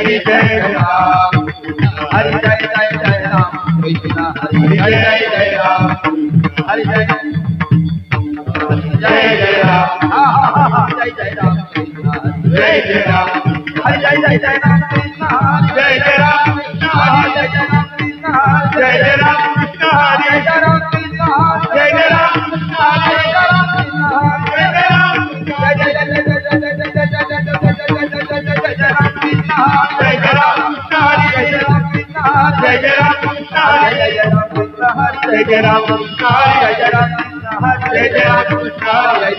हरी जय राम हरि जय जय जय राम कृष्ण हरि जय जय राम हरि जय जय जय राम जय जय राम कृष्ण जय जय राम हरि जय जय जय राम कृष्ण जय जय राम कृष्ण जय जय राम कृष्ण जय जय राम कृष्ण जय जय राम कृष्ण जय जय राम कृष्ण जय जय राम कृष्ण जय जय राम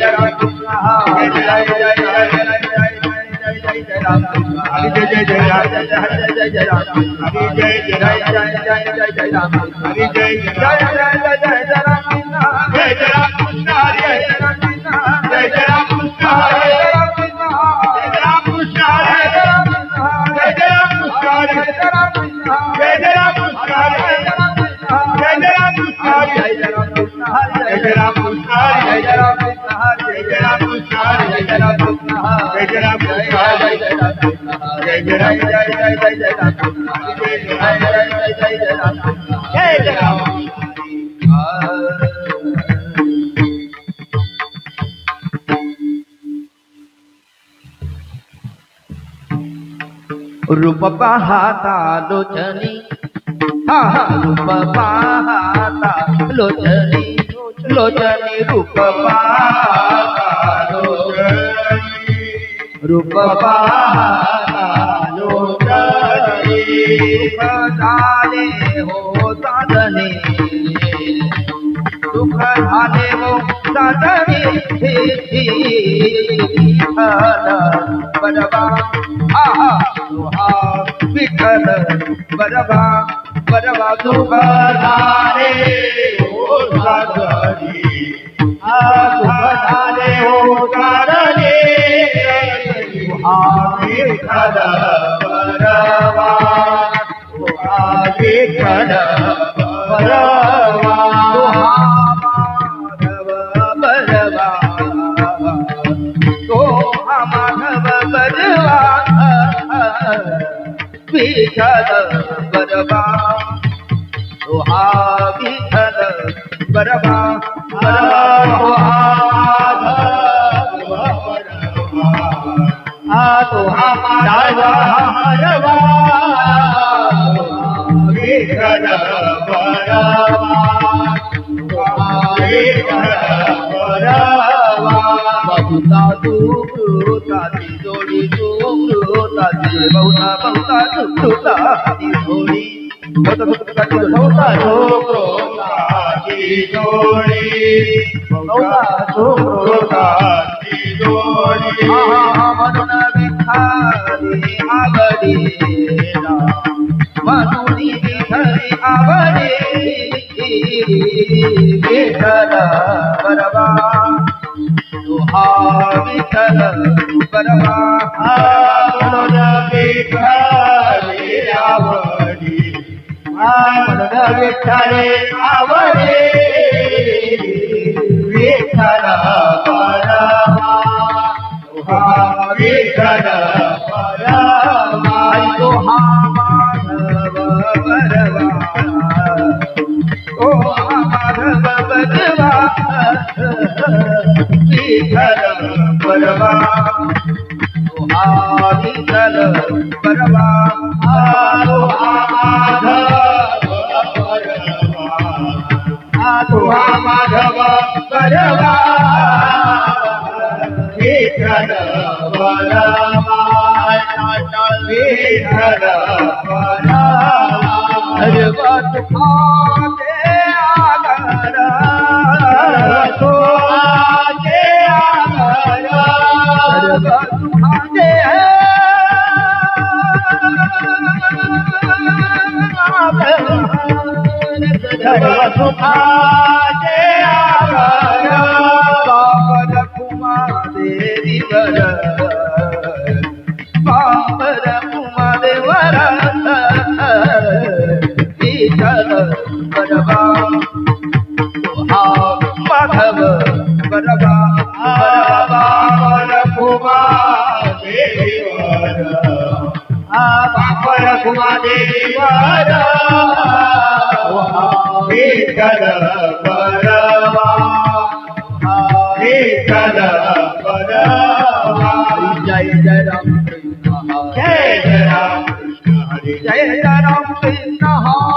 जय जय जय जय जय जय जय जय रूप पाहता लोचनी हा हा रूप पाहता लोचनी लोचनी रूप पाहता लोचनी रूप पाहता लोचनी सुख झाले हो साधने सुख झाले हो साधने बरबा आहा तुहा विठ्ठल बरबा बरबा सुख झाले हो साधने सुख झाले हो साधने तुहा विठ्ठल बरबा तुहा विठ्ठल बरबा तुहा माधव बरबा तुहा माधव बरबा विठ्ठल बरबा तुहा विठ्ठल बरबा तुहा तुहा माधव बरबा विठ्ठल बरबा तुहा विठ्ठल बरबा बहुता सुकृताची जोडी सुकृताची बहुता बहुता सुकृताची जोडी बहुता सुकृताची जोडी बहुता सुकृताची जोडी म्हणून विठ्ठली आवडी म्हणून विठ्ठली आवडी विठ्ठल बरबा तुहा विठ्ठल बरबा म्हणून विठ्ठली आवडी म्हणून विठ्ठली आवडी विठ्ठल बरबा तुहा विठ्ठल बरबा तुहा माधव बरबा तुहा माधव बरबा विठ्ठल बरबा तुहा विठ्ठल बरबा तुहा माधव बरबा तुहा माधव बरबा विठ्ठल बरबा विठ्ठल बरबा बरबा तुझे आगर तुझे आगर बरबा तुझे बरबा तुझे आगर बाबर कुमादेवी वर बाबर कुमादेवर विठ्ठल बरबा तुहा माधव बरबा बाबर कुमादेवी वर बापर कुमादेवर विठ्ठल परवा विठ्ठल परवा जय जय राम जय जय राम हरी जय जय राम कृष्ण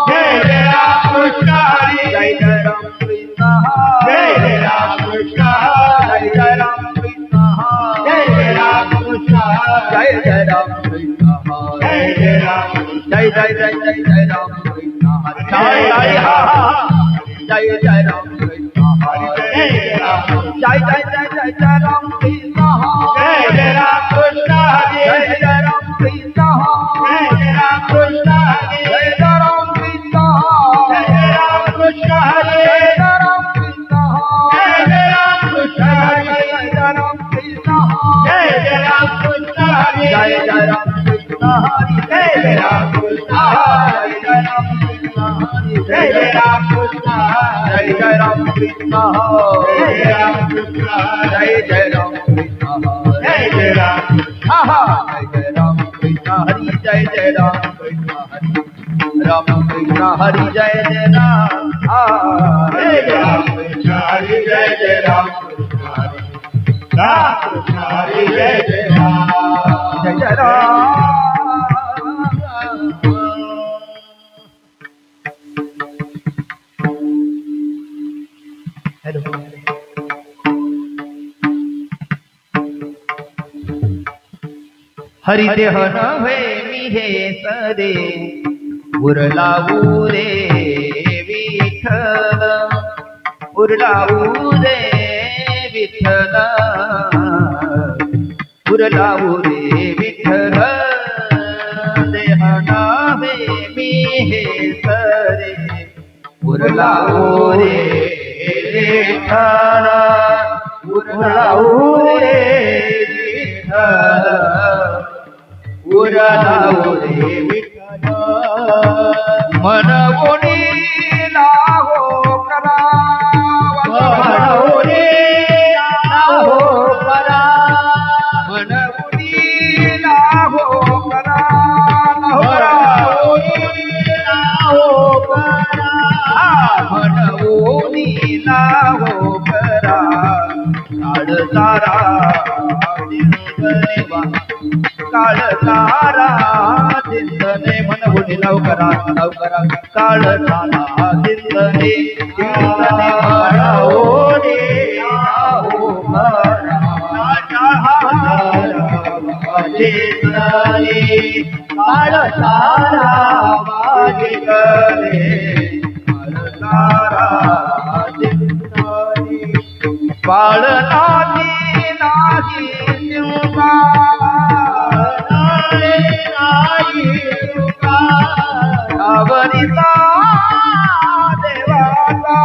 जय जय राम कृष्ण हरी जय जय राम कृष्ण जय जय राम कृष्ण जय जय राम कृष्ण जय जय राम कृष्ण जय जय राम कृष्ण जय जय राम जय जय जय जय जय राम कृष्ण जय जय जय जय राम कृष्ण हरि जय जय राम जय जय जय जय जय राम कृष्ण जय जय राम कृष्ण हरि जय जय राम कृष्ण जय जय राम कृष्ण हरि जय जय राम कृष्ण जय जय राम कृष्ण हरि जय जय राम कृष्ण जय जय राम कृष्ण हरि जय जय राम कृष्ण जय जय राम कृष्ण हरि जय जय राम कृष्ण हरि जय जय राम कृष्ण हरि जय राम कृष्ण हरि जय जय राम कृष्ण जय जय राम कृष्ण जय जय राम कृष्ण जय जय राम कृष्ण जय जय राम जय जय राम कृष्ण हरि जय जय राम कृष्ण हरि राम कृष्ण हरि जय जय राम जय जय राम कृष्ण हरि जय जय राम कृष्ण हरि राम कृष्ण हरि जय जय राम जय जय राम हरि देह नव्हे मी हे सरे उरलावू रे विठ्ठल उरलावू रे विठ्ठल उरलावू रे विठ्ठल देह नव्हे मी हे सरे उरलावू रे विठ्ठल उरलावू रे विठ्ठल उरलावू रे विठ्ठल मनवोनी लाहो करा मनवोनी लाहो करा मनवोनी लाहो करा मनवोनी लाहो करा काळ सारा काळ सारा चिंतने मनवुनी लवकरा लवकरा काळ सारा चिंतने चिंतने मनवुनी आहो भरा चिंतने काळ सारा माझे करे काळ सारा चिंतने काळ नाही नाही शिवका आवरिता देवाचा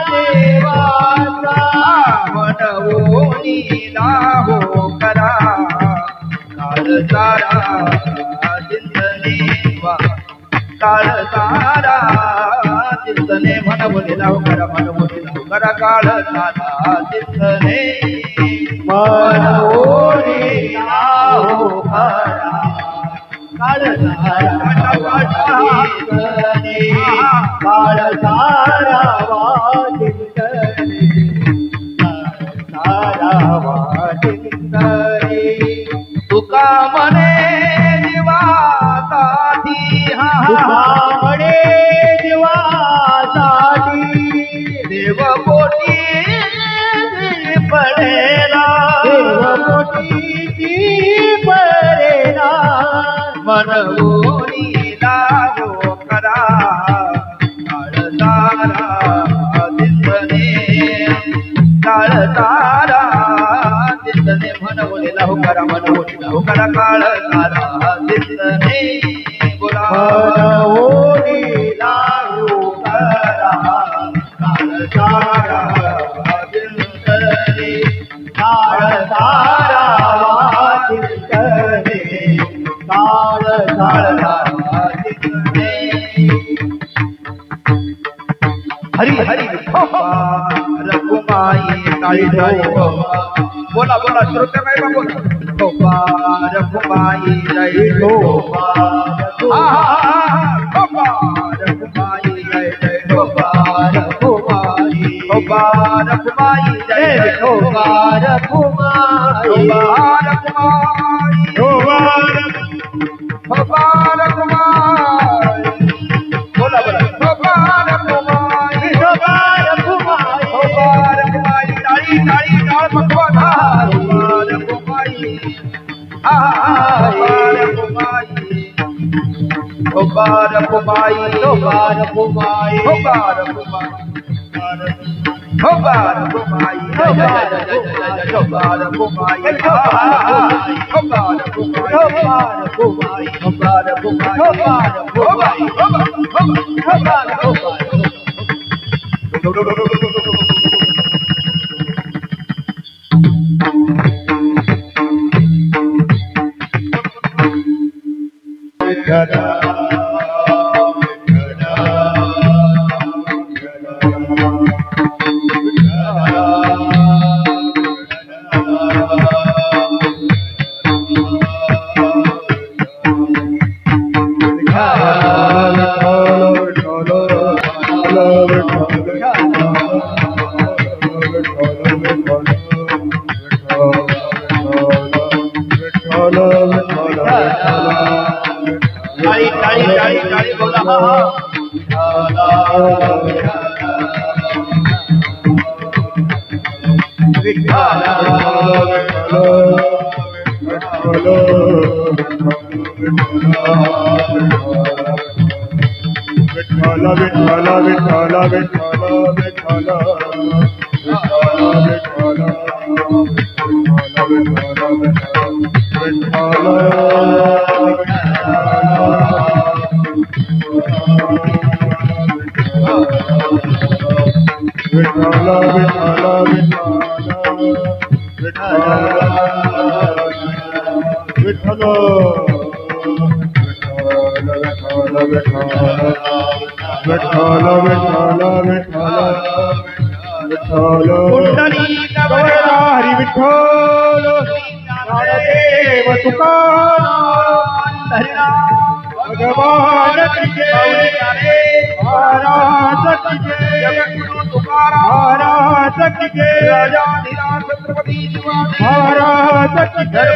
देवाचा मनवोनी लाहो करा काळ सारा चिंतने काळ सारा चिंतने मनवोनी लाहो करा मनवोनी लाहो करा काळ सारा चिंतने मनवोनी लाहो करा काळ सारा चिंतने काळ सारा चिंतने सारा चिंतने तुका म्हणे जीवासाठी तुका म्हणे जीवासाठी देवपोटी पडेला देवपोटी पडेला मनवोनी लाहो करा काळ सारा चिंतने काळ सारा चिंतने मनवोनी लाहो करा मनवोनी लाहो करा काळ सारा चिंतने बोला मनवोनी लाहो करा काळ सारा चिंतने काळ सारा चिंतने काळ सारा चिंतने हरी हरी रघुमाई काळी ढाळी बोला बोला श्रोते बाबा बोला रखुमाई जय रखुमाई जय बोला टाळी टाळी टाळ पकवाना हरी विठ्ठल ज्ञानदेव तुकाराम भगवान की जय महाराज की जय महाराज की जय राजाधिराज छत्रपति शिवाजी महाराज की जय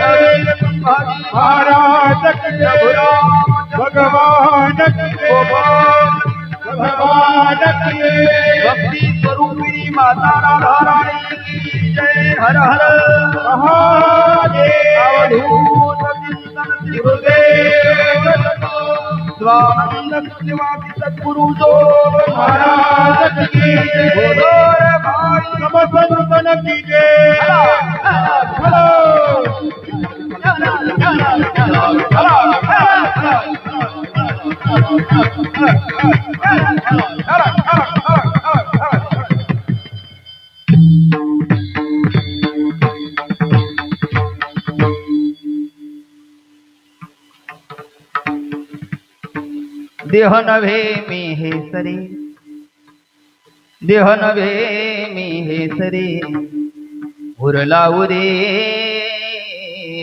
महाराज की जय भगवान की जय भगवान की जय भक्ति स्वरूपिणी माता राधा रानी की जय हर हर महादेव अवधूत चिंतन गुरुदेव स्वानंद सत्यवादी सद्गुरु जो महाराज की बोलो रे भाई नमस्कार की जय देह नव्हे मी हे सरे देह नव्हे मी हे सरे उरला उरे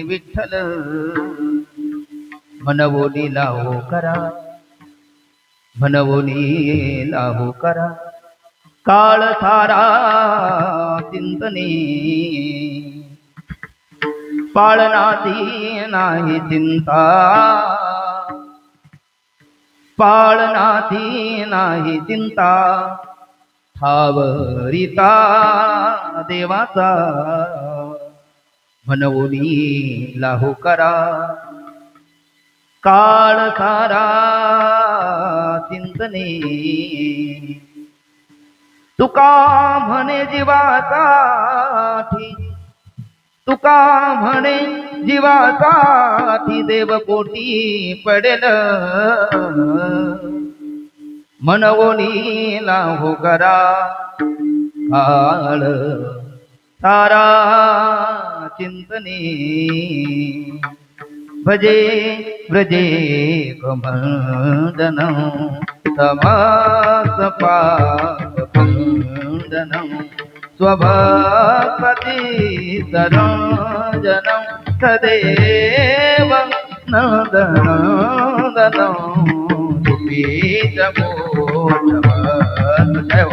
विठ्ठल मनवोनी लाहो करा मनवोनी लाहो करा काळ सारा चिंतने पाळनाती नाही चिंता पाळनाती नाही चिंता ठावरिता देवाचा मनवोनी लाहो करा काळ सारा चिंतने तुका म्हणे जीवासाठी तुका म्हणे जीवासाठी देवकोटी पडेल मनवोनी लाहो करा काळ सारा चिंतने भजे व्रजे कमंडनं समास पापंडनं स्वभक्ति सरोजनं सदैव नंदनंदन सुपीत मोक्षवत जय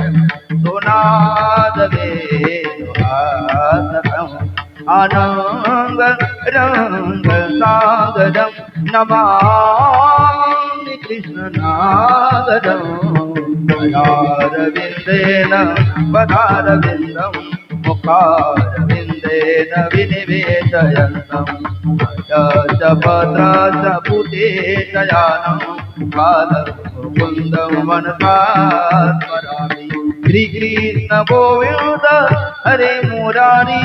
सोनाद वेदवासकं आनंद रंग सागरं नमामि कृष्णनागरं पदारविन्देन पदारविन्दं मुखारविन्देन विनिवेशयन्तं पत्रस्य पुटेशयानं कालमुकुन्दं मनसा स्मरामि श्रीकृष्ण गोविन्द हरे मुरारी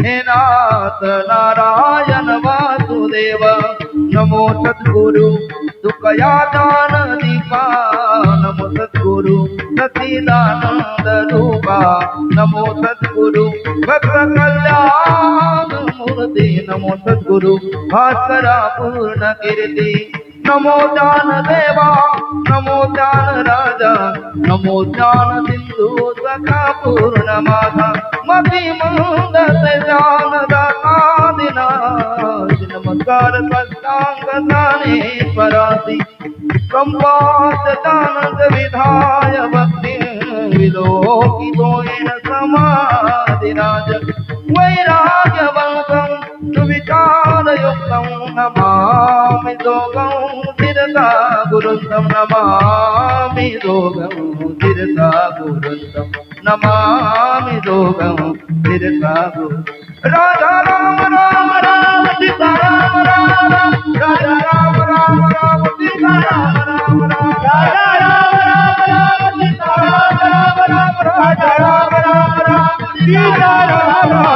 हे नाथ नारायण वासुदेव नमो सद्गुरु दुखया दान दीपा नमो सद्गुरु सच्चिदानंद रूपा नमो सद्गुरु भक्त कल्याण मूर्ति नमो सद्गुरु भास्करा पूर्ण कीर्ति नमो ज्ञान देवा नमो ज्ञान राजा नमो ज्ञान सिंधु सखा पूर्ण माता मती मंद से ज्ञान दाता दिना नमस्कार सत्संग दाने परासी संवाद दानंद विधाय भक्ति विलोकितोयेन समाधिराज वैराग्यवंतं सुविचारयुक्तं नमामि योगं शिरसा गुरुं नमामि योगं शिरसा गुरुं नमामि योगं शिरसा गुरुं राजा राम राम राम सीता राम राम राम राजा राम राम राम सीता राम राम राम राजा राम राम राम सीता राम राम राम राजा राम राम राम सीता राम राम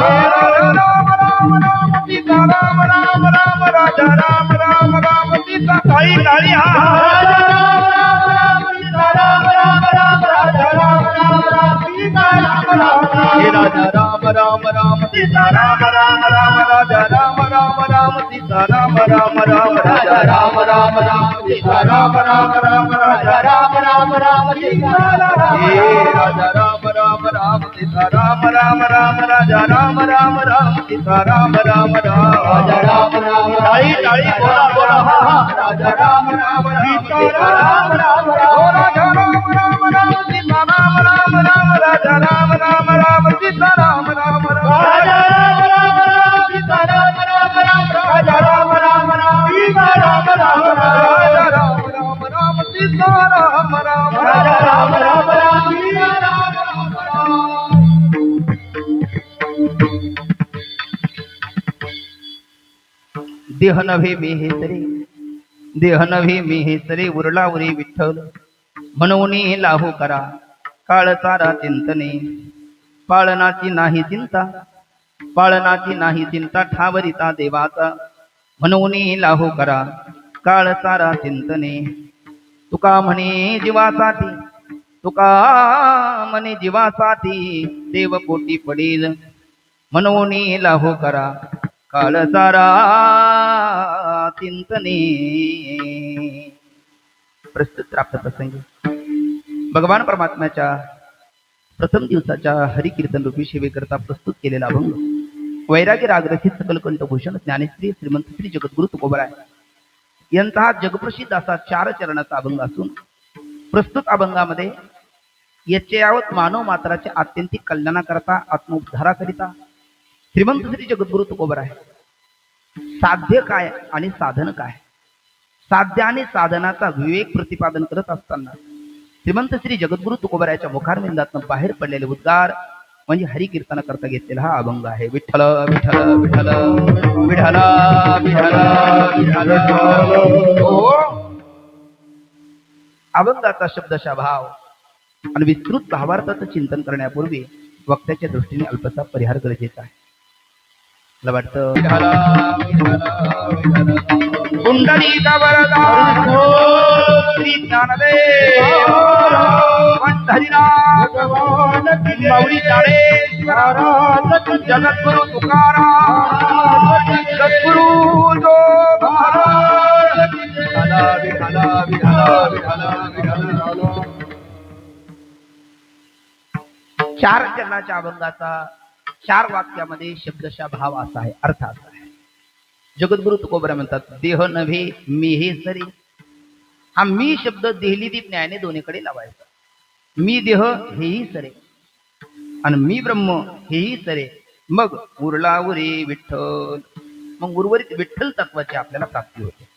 राम सीता राम राम राम राजा राम राम राम सीता काळी काळी राजा राम राम राम सीता राम राम राम राजा राम राम राम सीता राम राम हे राजा राम राम राम सीता राम राम राम राजा राम राम राम सीता राम राम राम राजा राम राम राम सीता राम राम राम राजा राम राम राम सीता राम हे राजा राम राम राम सीता राम राम राम राजा राम राम राम सीता राम राम राम राजा राम राम टाळी टाळी बोला बोला हा हा राजा राम राम सीता राम राम राम राजा राम राम राम सीता राम राम राम राजा राम राम राम सीता राम राम राम राजा राम राम राम सीता राम राम राम राजा राम राम राम सीता राम राम राजा राम राम राम सीता राम राम राजा राम राम राम सीता राम राम देह नव्हे मी हे तरी देह नव्हे मी हे तरी उरला उरी विठ्ठल म्हणून लाहू करा काळ सारा चिंतने पाळनाची नाही चिंता पाळनाची नाही चिंता ठावरिता देवाचा म्हणून लाहू करा काळ सारा चिंतने तुका म्हणे जीवासाठी तुका म्हणे जीवासाठी देव पोटी पडेल म्हणून लाहू करा काळ सारा चिंतने प्रस्तुत प्राप्त प्रसंगी भगवान परमात्म्याच्या प्रथम दिवसाच्या हरिकीर्तन रूपी सेवेकरता प्रस्तुत केलेला अभंग वैराग्य रागरखित सकल कंठभूषण ज्ञानेश्वरी श्रीमंत श्री जगद्गुरु तुकोबराय यांचा हा जगप्रसिद्ध असा 4 चरणाचा अभंग असून प्रस्तुत अभंगामध्ये यच्चयावत मानव मात्राच्या आत्यंतिक कल्याणाकरता आत्मोद्धाराकरिता श्रीमंत श्री जगद्गुरु तुकोबराय साध्य काय आणि साधन काय साध्य आणि साधनाचा विवेक प्रतिपादन करत असताना श्रीमंत श्री जगद्गुरु तुकोबरायाच्या मुखारविंदातून बाहेर पडलेले उद्गार म्हणजे हरिकीर्तन करता घेतलेला हा अभंग आहे विठ्ठल विठ्ठल विठ्ठल विठ्ठल विठ्ठल विठ्ठल हो अभंगाचा शब्दशः भाव आणि विस्तृत भावार्थाचं चिंतन करण्यापूर्वी वक्त्याच्या दृष्टीने अल्पसा परिहार गरजेचा आहे मला वाटतं कुंडलिका वरदा श्री ज्ञानदेव पंढरीनाथ माऊली चाळेश्वर जगद्गुरु तुकाराम सद्गुरु जो महाराज विठ्ठला विठ्ठला विठ्ठला विठ्ठला 4 चरणाच्या अभंगाचा 4 वाक्यामध्ये शब्दशः भाव असा आहे अर्थ असा आहे जगद्गुरु तुकोबरा म्हणतात, देह नव्हे मी हे सरे. हा मी शब्द देहलिदी न्यायाने दोन्हीकडे लावायचा. मी देह हेही सरे आणि मी ब्रह्म हेही सरे. मग उरला उरे विठ्ठल. मग उर्वरित विठ्ठल तत्वाची आपल्याला प्राप्ती होते.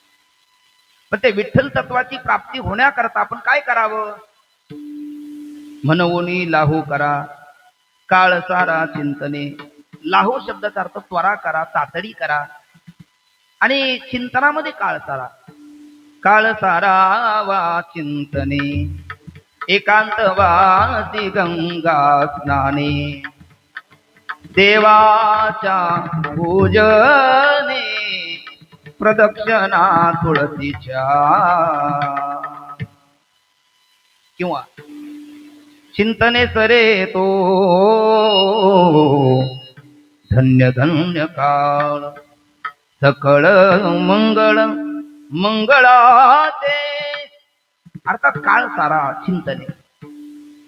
पण ते विठ्ठल तत्वाची प्राप्ती होण्याकरता आपण काय करावं? म्हणून लाहू करा काळ सारा चिंतने. लाहू शब्दाचा अर्थ त्वरा करा, तातडी करा. आणि चिंतनामध्ये काळ सारा. काळ सारावा चिंतने एकांतवासी गंगा स्नाने. देवाच्या पूजने प्रदक्षिणा तुळशीच्या. किंवा चिंतने सरे तो धन्य धन्य काळ. सकळ मंगळ मंगळाते. अर्थात काळ सारा चिंतने.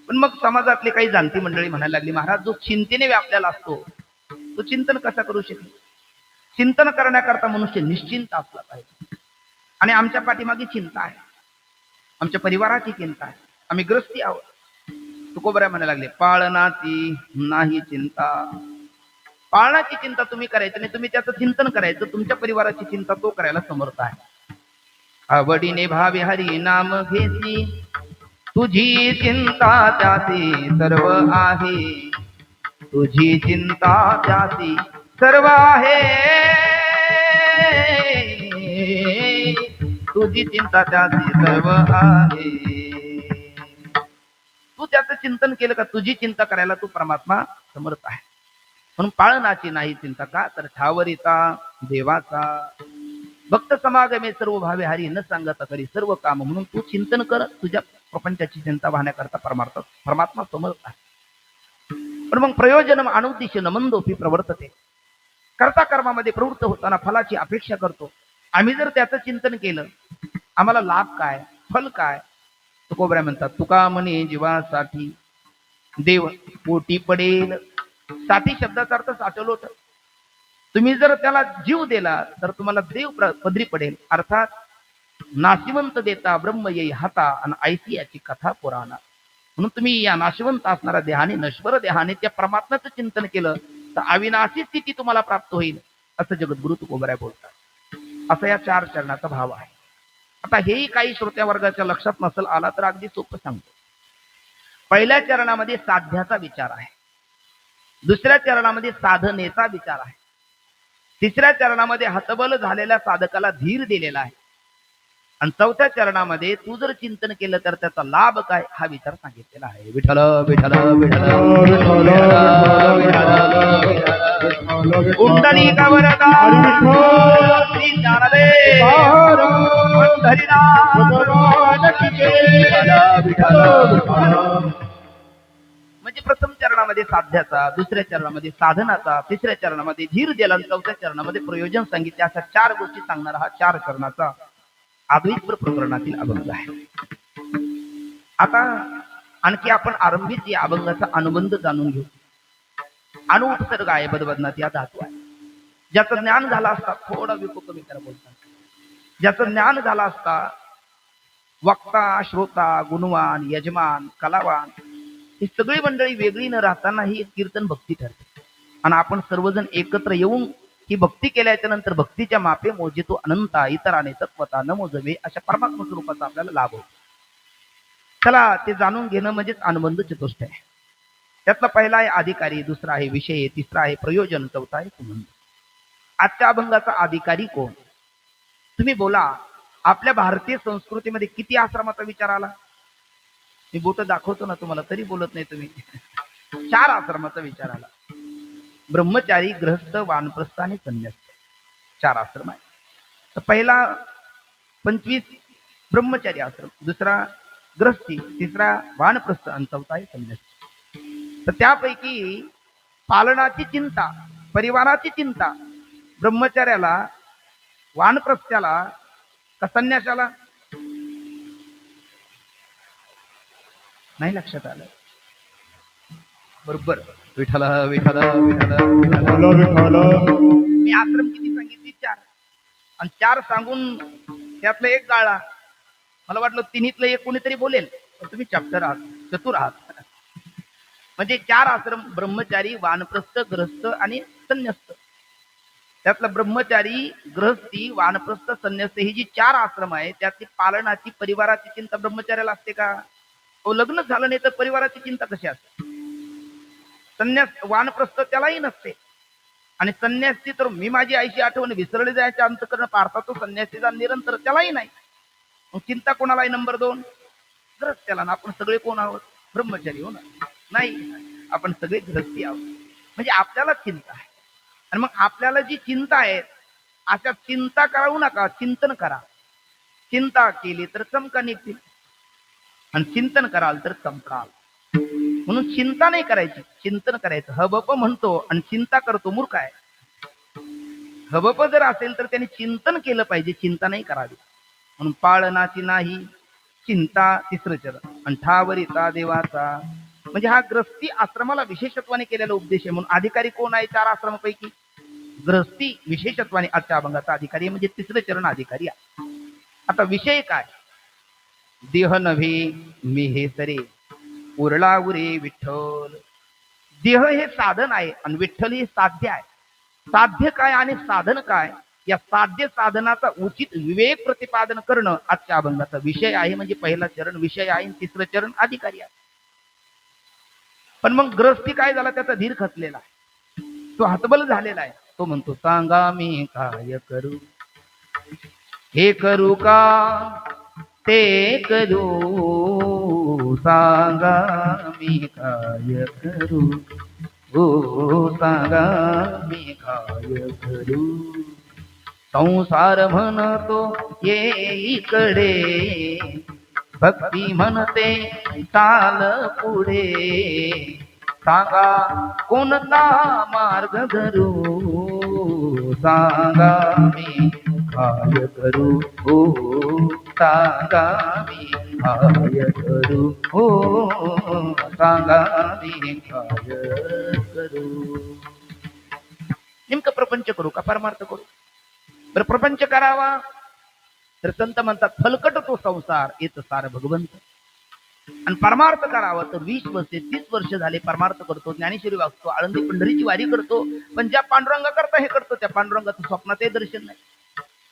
पण मग समाजातले काही जाणती मंडळी म्हणायला लागली, महाराज जो चिंतेने व्यापलेला असतो तो चिंतन कसा करू शकेल? चिंतन करण्याकरता मनुष्य निश्चिंत असला पाहिजे. आणि आमच्या पाठीमागे चिंता आहे, आमच्या परिवाराची चिंता आहे, आम्ही ग्रस्ती आहोत. तुकोबरा म्हणायला लागले, पाळनाची नाही चिंता. पाळनाची चिंता तुम्ही करायची नाही, तुम्ही त्याचं चिंतन करायचं. तुमच्या परिवाराची चिंता तो करायला समर्थ आहे. आवडीने भावे हरी नाम घेसी. तुझी चिंता त्यासी सर्व आहे. तुझी चिंता त्यासी सर्व आहे. तुझी चिंता त्यासी सर्व आहे. तू त्याचं चिंतन केलं का तुझी चिंता करायला तू परमात्मा समर्थ आहे. म्हणून पाळनाची नाही चिंता. का तर ठावरिता देवाचा. भक्त समागमे सर्व भावे हरी न सांगता करी सर्व काम. म्हणून तू चिंतन कर. तुझ्या प्रपंचाची चिंता वाहण्याकरता परमात्मा समर्थ आहे. पण मग प्रयोजन अनुद्दिश्य न मंदोपी प्रवर्तते. कर्ता कर्मामध्ये प्रवृत्त होताना फलाची अपेक्षा करतो. आम्ही जर त्याचं चिंतन केलं, आम्हाला लाभ काय, फल काय? तुकोबरा म्हणतात, तुका म्हणे जीवासाठी देव पोटी पडेल. साठी शब्दाचा अर्थ साठवलोट. तुम्ही जर त्याला जीव दिला तर तुम्हाला देव पदरी पडेल. अर्थात नाशिवंत देता ब्रह्म येई हाता आणि ऐसी याची कथा पुराणा. म्हणून तुम्ही या नाशिवंत असणाऱ्या देहाने, नश्वर देहाने त्या परमात्म्याचं चिंतन केलं तर अविनाशी स्थिती तुम्हाला प्राप्त होईल, असं जगद्गुरु तुकोबरा बोलतात. असा या 4 चरणाचा भाव आहे. आता हेही काही श्रोत्या वर्गाच्या लक्षात नसेल आला तर अगदी सोपं सांगतो. पहिल्या चरणामध्ये साध्याचा विचार आहे. दुसऱ्या चरणामध्ये साधनेचा विचार आहे. तिसऱ्या चरणामध्ये हतबल झालेल्या साधकाला धीर दिलेला आहे. आणि चौथ्या चरणामध्ये तू जर चिंतन केलं तर त्याचा लाभ काय हा विचार सांगितलेला आहे. विठ्ठल विठ्ठल विठ्ठल कुंडली कवरदा श्री ज्ञानदेव म्हणजे प्रथम चरणामध्ये साध्याचा, दुसऱ्या चरणामध्ये साधनाचा, तिसऱ्या चरणामध्ये धीर दिला आणि चौथ्या चरणामध्ये प्रयोजन सांगितले. अशा 4 गोष्टी सांगणारा हा 4 चरणाचा अद्वैत प्रकरणातील अभंग आहे. आता आणखी आपण आरंभित या अभंगाचा अनुबंध जाणून घेऊ. अनुपसर्ग आहे, बदबदनात या धातू आहे. ज्याचं ज्ञान झाला असता, थोडा विको कमी करा बोलतात, ज्याचं ज्ञान झाला असता, वक्ता, श्रोता, गुणवान, यजमान, कलावान ही सगळी मंडळी वेगळी न राहताना ही एक कीर्तन भक्ती ठरते. आणि आपण सर्वजण एकत्र येऊन ही भक्ती केल्याच्या नंतर भक्तीच्या मापे मोजितो अनंता इतराने तत्वता न मोजवे अशा परमात्मा स्वरूपाचा आपल्याला लाभ होतो. चला ते जाणून घेणं म्हणजेच अनुबंध चतुष्ट आहे. त्यातला पहिला आहे अधिकारी, दुसरा आहे विषय, तिसरा आहे प्रयोजन, चौथा आहे संबंध. आजच्या अभंगाचा अधिकारी कोण? तुम्ही बोला. आपल्या भारतीय संस्कृतीमध्ये किती आश्रमाचा विचार आला? मी बोट दाखवतो ना तुम्हाला, तरी बोलत नाही तुम्ही. 4 आश्रमाचा विचार आला. ब्रह्मचारी, गृहस्थ, वानप्रस्थ आणि संन्यासी 4 आश्रम आहे. तर पहिला 25 ब्रह्मचारी आश्रम, दुसरा गृहस्थी, तिसरा वानप्रस्थ आणि चौथा आहे संन्यासी. तर त्यापैकी पालनाची चिंता, परिवाराची चिंता ब्रह्मचार्याला, वानप्रस्थाला का संन्यासाला? नाही लक्षात आलं. बरोबर. विठ्ठल विठ्ठल विठ्ठल विठ्ठल. मी आश्रम किती सांगितले? 4. आणि 4 सांगून त्यातलं एक गाळा. मला वाटलं तिन्हीतलं एक कोणीतरी बोलेल, पण तुम्ही चॅप्टर आहात, चतुर आहात. म्हणजे 4 आश्रम: ब्रह्मचारी, वानप्रस्थ, ग्रहस्थ आणि संन्यस्त. त्यातलं ब्रह्मचारी, गृहस्थी, वानप्रस्थ, संन्यस्त ही जी 4 आश्रम आहे त्यातली पालनाची, परिवाराची चिंता ब्रह्मचार्याला असते का? अहो, लग्न झालं नाही तर परिवाराची चिंता कशी असते? संन्यास वानप्रस्थ त्यालाही नसते. आणि संन्यासी तर मी माझी आईची आठवण विसरली जायचे अंतकरण पारता तो संन्यासीचा निरंतर त्यालाही नाही. मग चिंता कोणाला आहे? नंबर 2 ग्रहस्थ्याला. ना आपण सगळे कोण आहोत? ब्रह्मचारी हो ना? नाही, आपण सगळे गृहस्थी आहोत. म्हणजे आपल्याला चिंता आहे. आणि मग आपल्याला जी चिंता आहे अशा चिंता करू नका, चिंतन करा. चिंता केली तर चमका निघतील आणि चिंतन कराल तर चमकाल. म्हणून चिंता नाही करायची, चिंतन करायचं. हबप म्हणतो आणि चिंता करतो, मूर्ख आहे. हबप जर असेल तर त्याने चिंतन केलं पाहिजे, चिंता नाही करावी. म्हणून पाळनाची नाही चिंता, तिसरं चरण. आणि ठावरिता देवाचा. म्हणजे हा ग्रस्ती आश्रमाला विशेषत्वाने केलेला उपदेश आहे. म्हणून अधिकारी कोण आहे 4 आश्रमापैकी? ग्रस्ती विशेषत्वाने आजच्या अभंगाचा अधिकारी म्हणजे तिसरे चरण अधिकारी आहे. आता विषय काय? देह नव्हे मी हे सरे, उरला उरे विठ्ठल. देह हे साधन आहे आणि विठ्ठल हे साध्य आहे. साध्य काय आणि साधन काय, या साध्य साधनाचा उचित विवेक प्रतिपादन करणं आजच्या अभंगाचा विषय आहे. म्हणजे पहिला चरण विषय आहे, तिसरं चरण अधिकारी आहे. पण मग ग्रस्ती काय झाला? त्याचा धीर खचलेला आहे, तो हतबल झालेला आहे. तो म्हणतो सांगा मी काय करू, हे करू का ते करू, सांगा मी काय करू, हो सांगा मी काय करू. संसार म्हणतो येईकडे, भक्ती म्हणते चाल पुढे, सांगा कोणता मार्ग धरू, सांगा मी काय करू, हो सांगा मी काय करू, हो सांगा मी काय करू. नेमकं प्रपंच करू का परमार्थ करू? बरं, प्रपंच करावा तर संत म्हणतात फलकट तो संसार येत सार भगवंत. आणि परमार्थ करावा तर 20 वर्षे 30 वर्ष झाले परमार्थ करतो, ज्ञानेश्वरी वाचतो, आळंदी पंढरीची वारी करतो, पण ज्या पांडुरंगा करता हे करतो त्या पांडुरंगाचं स्वप्नातही दर्शन नाही.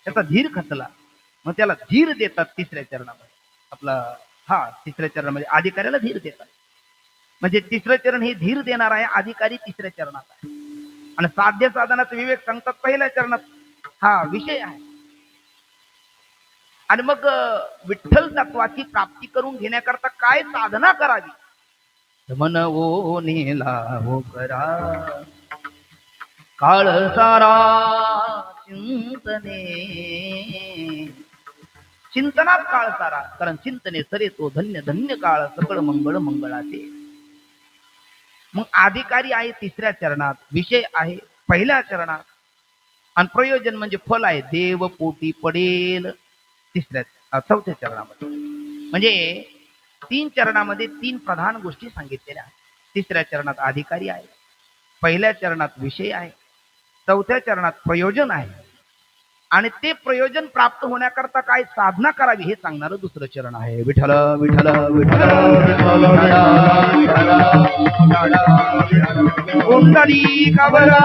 त्याचा धीर खचला. मग त्याला धीर देतात तिसऱ्या चरणामध्ये. तिसऱ्या चरणामध्ये अधिकाऱ्याला धीर देतात. म्हणजे तिसरं चरण हे धीर देणार आहे, अधिकारी तिसऱ्या चरणात आहे. आणि साध्य साधनाचा विवेक सांगतात पहिल्या चरणात. हा विषय आहे. आणि मग विठ्ठल तत्वाची प्राप्ती करून घेण्याकरता काय साधना करावी? मन ओ नेला हो करा काळ सारा चिंतने. चिंतनात काळ सारा, कारण चिंतने सरे तो धन्य धन्य काळ, सकळ मंगळ मंगळाचे. मग अधिकारी आहे तिसऱ्या चरणात, विषय आहे पहिल्या चरणात, आणि प्रयोजन म्हणजे फल आहे देव पोटी पडेल चौथ्या चरणामध्ये. म्हणजे 3 चरणामध्ये 3 प्रधान गोष्टी सांगितलेल्या आहेत. तिसऱ्या चरणात अधिकारी आहे, पहिल्या चरणात विषय आहे, चौथ्या चरणात प्रयोजन आहे. आणि ते प्रयोजन प्राप्त होण्याकरता काय साधना करावी हे सांगणारं दुसरं चरण आहे. विठ्ठल विठ्ठल विठ्ठल कुंडली कबरा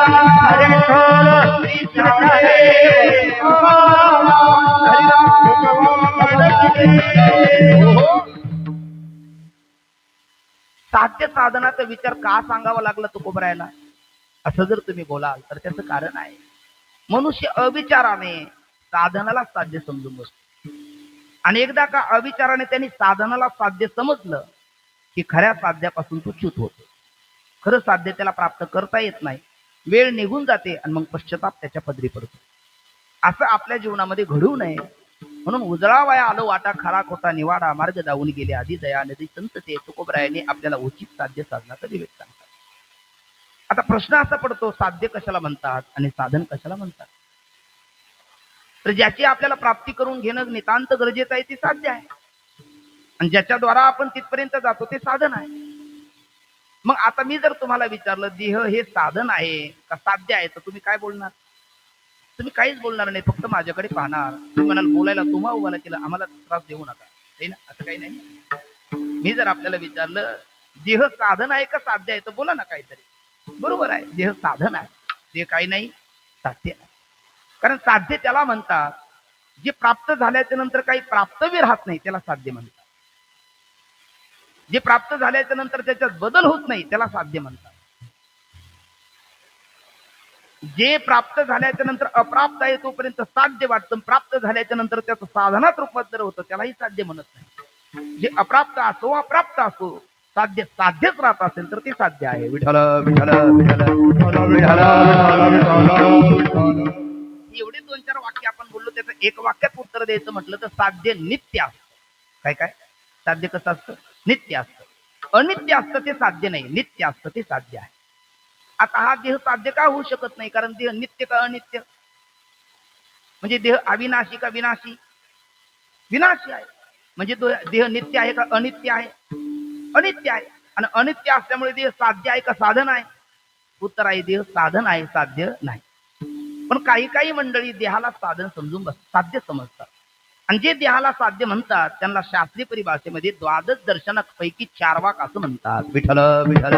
साध्य साधनाचा विचार का सांगावा लागला तुकोबरायला असं जर तुम्ही बोलाल तर त्याचं कारण आहे. मनुष्य अविचाराने साधनाला साध्य समजून बसतो. आणि एकदा का अविचाराने त्यांनी साधनाला साध्य समजलं की खऱ्या साध्यापासून तो च्युत होतो. खरं साध्य त्याला प्राप्त करता येत नाही, वेळ निघून जाते आणि मग पश्चाताप त्याच्या पदरी पडतो. असं आपल्या जीवनामध्ये घडू नये म्हणून उजळावया आलो वाटा, खरा खोटा निवाडा, मार्ग दावून गेले आधी दया नदी संत ते तुकोबरायाने आपल्याला उचित साध्य साधनाचा विवेक सांगतात. आता प्रश्न असा पडतो, साध्य कशाला म्हणतात आणि साधन कशाला म्हणतात? तर ज्याची आपल्याला प्राप्ती करून घेणं नितांत गरजेचं आहे ते साध्य आहे, आणि ज्याच्याद्वारा आपण तिथपर्यंत जातो ते साधन आहे. मग आता मी जर तुम्हाला विचारलं देह हे साधन आहे का साध्य आहे, तर तुम्ही काय बोलणार? तुम्ही काहीच बोलणार नाही, फक्त माझ्याकडे पाहणार. तुम्ही म्हणाल बोलायला तुम्हा उभाला केलं, आम्हाला त्रास देऊ नका, हे ना, असं काही नाही. मी जर आपल्याला विचारलं देह साधन आहे का साध्य आहे, तर बोला ना काहीतरी. बरोबर आहे, देह साधन आहे, ते काही नाही साध्य आहे. कारण साध्य त्याला म्हणतात जे प्राप्त झाल्याच्या नंतर काही प्राप्तव्य राहत नाही, त्याला साध्य म्हणतात. जे प्राप्त झाल्याच्या नंतर त्याच्यात बदल होत नाही, त्याला साध्य म्हणतात. जे प्राप्त झाल्याच्या नंतर अप्राप्त आहे तोपर्यंत साध्य वाटतं, प्राप्त झाल्याच्या नंतर त्याचं साधनात रूपांतर होतं, त्यालाही साध्य म्हणत नाही. जे अप्राप्त असो अप्राप्त असो, साध्य साध्यच राहत असेल तर ते साध्य आहे. विठ्ठल विठ्ठल विठ्ठल विठ्ठल. एवढे 2-4 वाक्य आपण बोललो, त्याचं एक वाक्यात उत्तर द्यायचं म्हटलं तर साध्य नित्य असतं. काय काय साध्य कसं असतं? नित्य असतं. अनित्य असतं ते साध्य नाही, नित्य असतं ते साध्य आहे. आता हा देह साध्य का होऊ शकत नाही? कारण देह नित्य का अनित्य? म्हणजे देह अविनाशी का विनाशी? विनाशी आहे. म्हणजे देह नित्य आहे का अनित्य आहे? अनित्य आहे. आणि अनित्य असल्यामुळे देह साध्य आहे का साधन आहे? उत्तर आहे देह साधन आहे, साध्य नाही. पण काही काही मंडळी देहाला साधन समजून साध्य समजतात, आणि जे देहाला साध्य म्हणतात त्यांना शास्त्रीय परिभाषेमध्ये द्वादश दर्शनापैकी 4 वाक असं म्हणतात. विठ्ठल विठ्ठल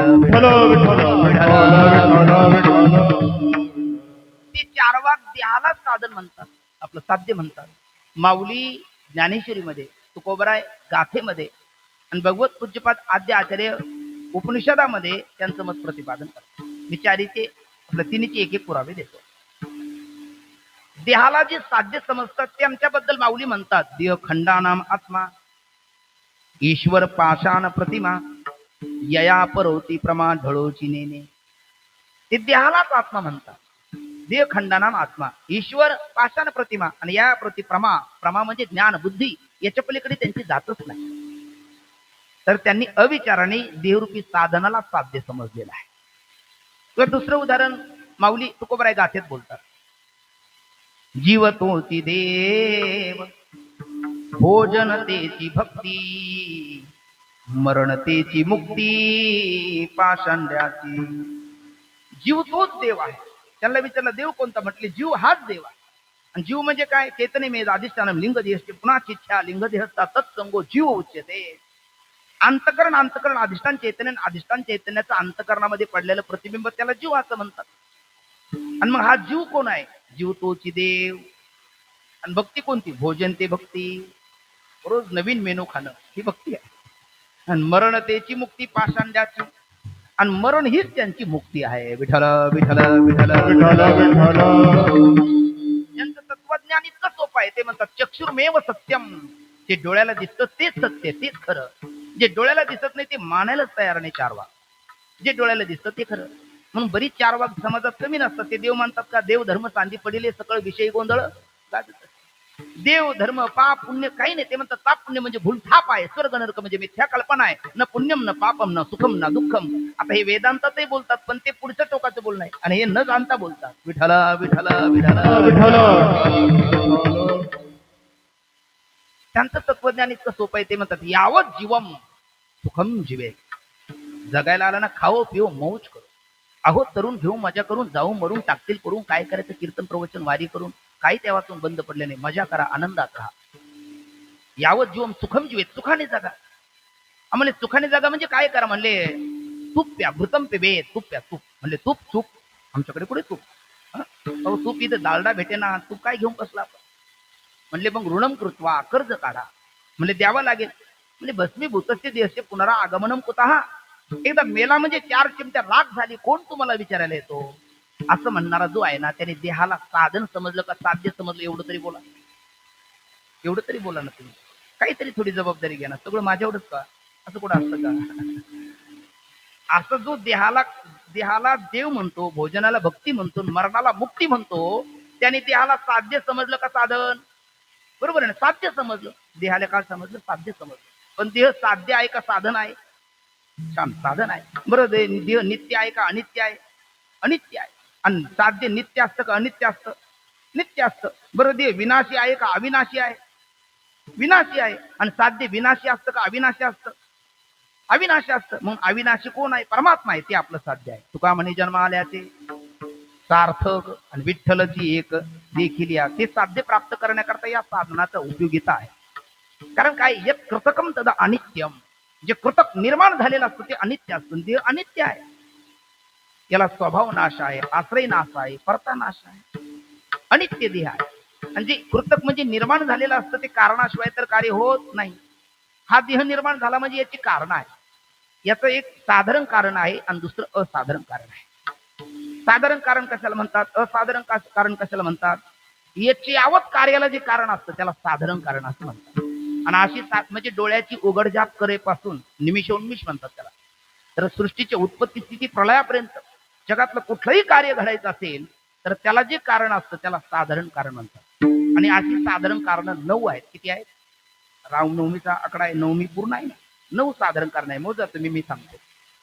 ते 4 वाक देहाला साधन म्हणतात, आपलं साध्य म्हणतात. माऊली ज्ञानेश्वरीमध्ये, तुकोबराय गाथेमध्ये आणि भगवत पूज्यपाद आद्य आचार्य उपनिषदामध्ये त्यांचं मत प्रतिपादन करतात. विचारीचे आपलं तिन्हीचे एक एक पुरावे देतो. देहाला जे साध्य समजतात ते आमच्याबद्दल माऊली म्हणतात, देह खंडानाम आत्मा ईश्वर पाषाण प्रतिमा यया परोती प्रमा ढळोची नेने. ते देहालाच आत्मा म्हणतात. देह खंडानाम आत्मा, ईश्वर पाषाण प्रतिमा आणि या प्रति प्रमा. प्रमा म्हणजे ज्ञान बुद्धी, याच्या पलीकडे त्यांची जातच नाही. तर त्यांनी अविचाराने देहरूपी साधनाला साध्य समजलेलं आहे. किंवा दुसरं उदाहरण माऊली तुकोबराय गाथेत बोलतात, जीव तोची देव भोजन तेची भक्ती मरण तेची मुक्ती पाषांड्याची. जीव तोच देव आहे. त्यांना विचारलं देव कोणता? म्हटले जीव हाच देव आहे. आणि जीव म्हणजे काय? चेतने मेद अधिष्ठानम लिंग देहस्ते पुन्हा चिच्छा लिंग देहस्ता तत्संगो जीव उच्यते. अंतकरण अंतकरण अधिष्ठान चैतन्य, अधिष्ठान चैतन्याचं अंतकरणामध्ये पडलेलं प्रतिबिंब त्याला जीव असं म्हणतात. आणि मग हा जीव कोण आहे? जीव तोची देव. आणि भक्ती कोणती? भोजन ते भक्ती, रोज नवीन मेनू खाणं ही भक्ती आहे. आणि मरण तेची मुक्ती पाषांड्याची, आणि मरण हीच त्यांची मुक्ती आहे. विठ्ठल विठ्ठल विठ्ठल विठ्ठल. यांचं तत्वज्ञान इतकं सोपं आहे. ते म्हणतात चक्षुर्मेव सत्यम. जे डोळ्याला दिसतं तेच सत्य, तेच खरं. जे डोळ्याला दिसत नाही ते मानायलाच तयार नाही 4 वाक. जे डोळ्याला दिसतं ते खरं. म्हणून बरीच 4 वाक समाजात कमी नसतात. ते देव मानतात का? देव धर्म सांधी पडिले सकळ विषयी गोंधळ. देव धर्म पाप पुण्य काही नाही. ते म्हणतात पाप पुण्य म्हणजे भूल थाप आहे, स्वर्ग नरक म्हणजे मिथ्या कल्पना आहे, न पुण्यम न पापम न सुखम न दुःखम. आता हे वेदांतातही बोलतात, पण ते पुढच्या टोकाचं बोलणं आहे, आणि हे न जाणता बोलतात. विठ्ठल विठ्ठल विठ्ठल विठ्ठल. त्यांचं तत्वज्ञान इतकं सोपं आहे. ते म्हणतात यावत जीवम सुखम जीवे. जगायला आला ना, खाओ पिओ मौज करू. अहो तरुण घेऊ मजा करून, जाऊ मरून टाकतील करून, काय करायचं कीर्तन प्रवचन वारी करून, काही तेव्हातून बंद पडले नाही. मजा करा, आनंदात राहा. यावत जीवम सुखम जीवे, सुखाने जगा. म्हणले सुखाने जगा म्हणजे काय करा? म्हणले तूप प्या, भृतम पिबे, तूप प्या, तूप. म्हणले तूप तूप आमच्याकडे कुठे तूप? अहो तूप इथं डालडा भेटे ना, तूप काय घेऊन बसला आपण? म्हणले मग ऋणम कृत्वा, कर्ज काढा. म्हणले द्यावं लागेल. म्हणजे भस्मीभूतस्य देहस्य पुनरा आगमनम कुतः. एकदा मेला म्हणजे 4 चिमट्या राख झाली, कोण तुम्हाला विचारायला येतो? असं म्हणणारा जो आहे ना, त्याने देहाला साधन समजलं का साध्य समजलं? एवढं तरी बोला, एवढं तरी बोला ना तुम्ही. काहीतरी थोडी जबाबदारी घ्या ना. सगळं माझ्यावरच का? असं कुठं असतं का? असं जो देहाला देव म्हणतो, भोजनाला भक्ती म्हणतो, मरणाला मुक्ती म्हणतो, त्याने देहाला साध्य समजलं का साधन? बरोबर आहे ना? साध्य समजलं. देहाला काय समजलं? साध्य समजलं. पण देह साध्य आहे का साधन आहे? छान, साधन आहे. बरोबर. देह नित्य आहे का अनित्य आहे? अनित्य आहे. आणि साध्य नित्य असतं का अनित्य असतं? नित्य असतं. बरोबर. देह विनाशी आहे का अविनाशी आहे? विनाशी आहे. आणि साध्य विनाशी असतं का अविनाशी असतं? अविनाशी असतं. मग अविनाशी कोण आहे? परमात्मा आहे. ते आपलं साध्य आहे. तुका म्हणे जन्म आल्याचे सार्थक आणि विठ्ठलची एक देखील या ते साध्य प्राप्त करण्याकरता या साधनाचा उपयोगिता आहे. कारण काय यत कृतकम तदा अनित्यम, जे कृतक निर्माण झालेलं असतं ते अनित्य असतं, ते अनित्य आहे. याला स्वभाव नाश आहे, आश्रय नाश आहे, परता नाश आहे, अनित्य देह आहे. आणि जे कृतक म्हणजे निर्माण झालेलं असतं ते कारणाशिवाय तर कार्य होत नाही. हा देह निर्माण झाला म्हणजे याची कारण आहे. याचं एक साधारण कारण आहे आणि दुसरं असाधारण कारण आहे. साधारण कारण कशाला म्हणतात, असाधारण कारण कशाला म्हणतात, याची यावत कार्याला जे कारण असतं त्याला साधारण कारण असं म्हणतात. आणि अशी म्हणजे डोळ्याची उघडझाप करेपासून निमिषोन्मिष म्हणतात त्याला. तर सृष्टीच्या उत्पत्ती स्थिती प्रलयापर्यंत जगातलं कुठलंही कार्य घडायचं असेल तर त्याला जे कारण असतं त्याला साधारण कारण म्हणतात. आणि अशी साधारण कारण 9 आहेत. किती आहेत? रामनवमीचा आकडा आहे, नवमी पूर्ण आहे ना, 9 साधारण कारण आहे. मोजा तुम्ही, मी सांगतो.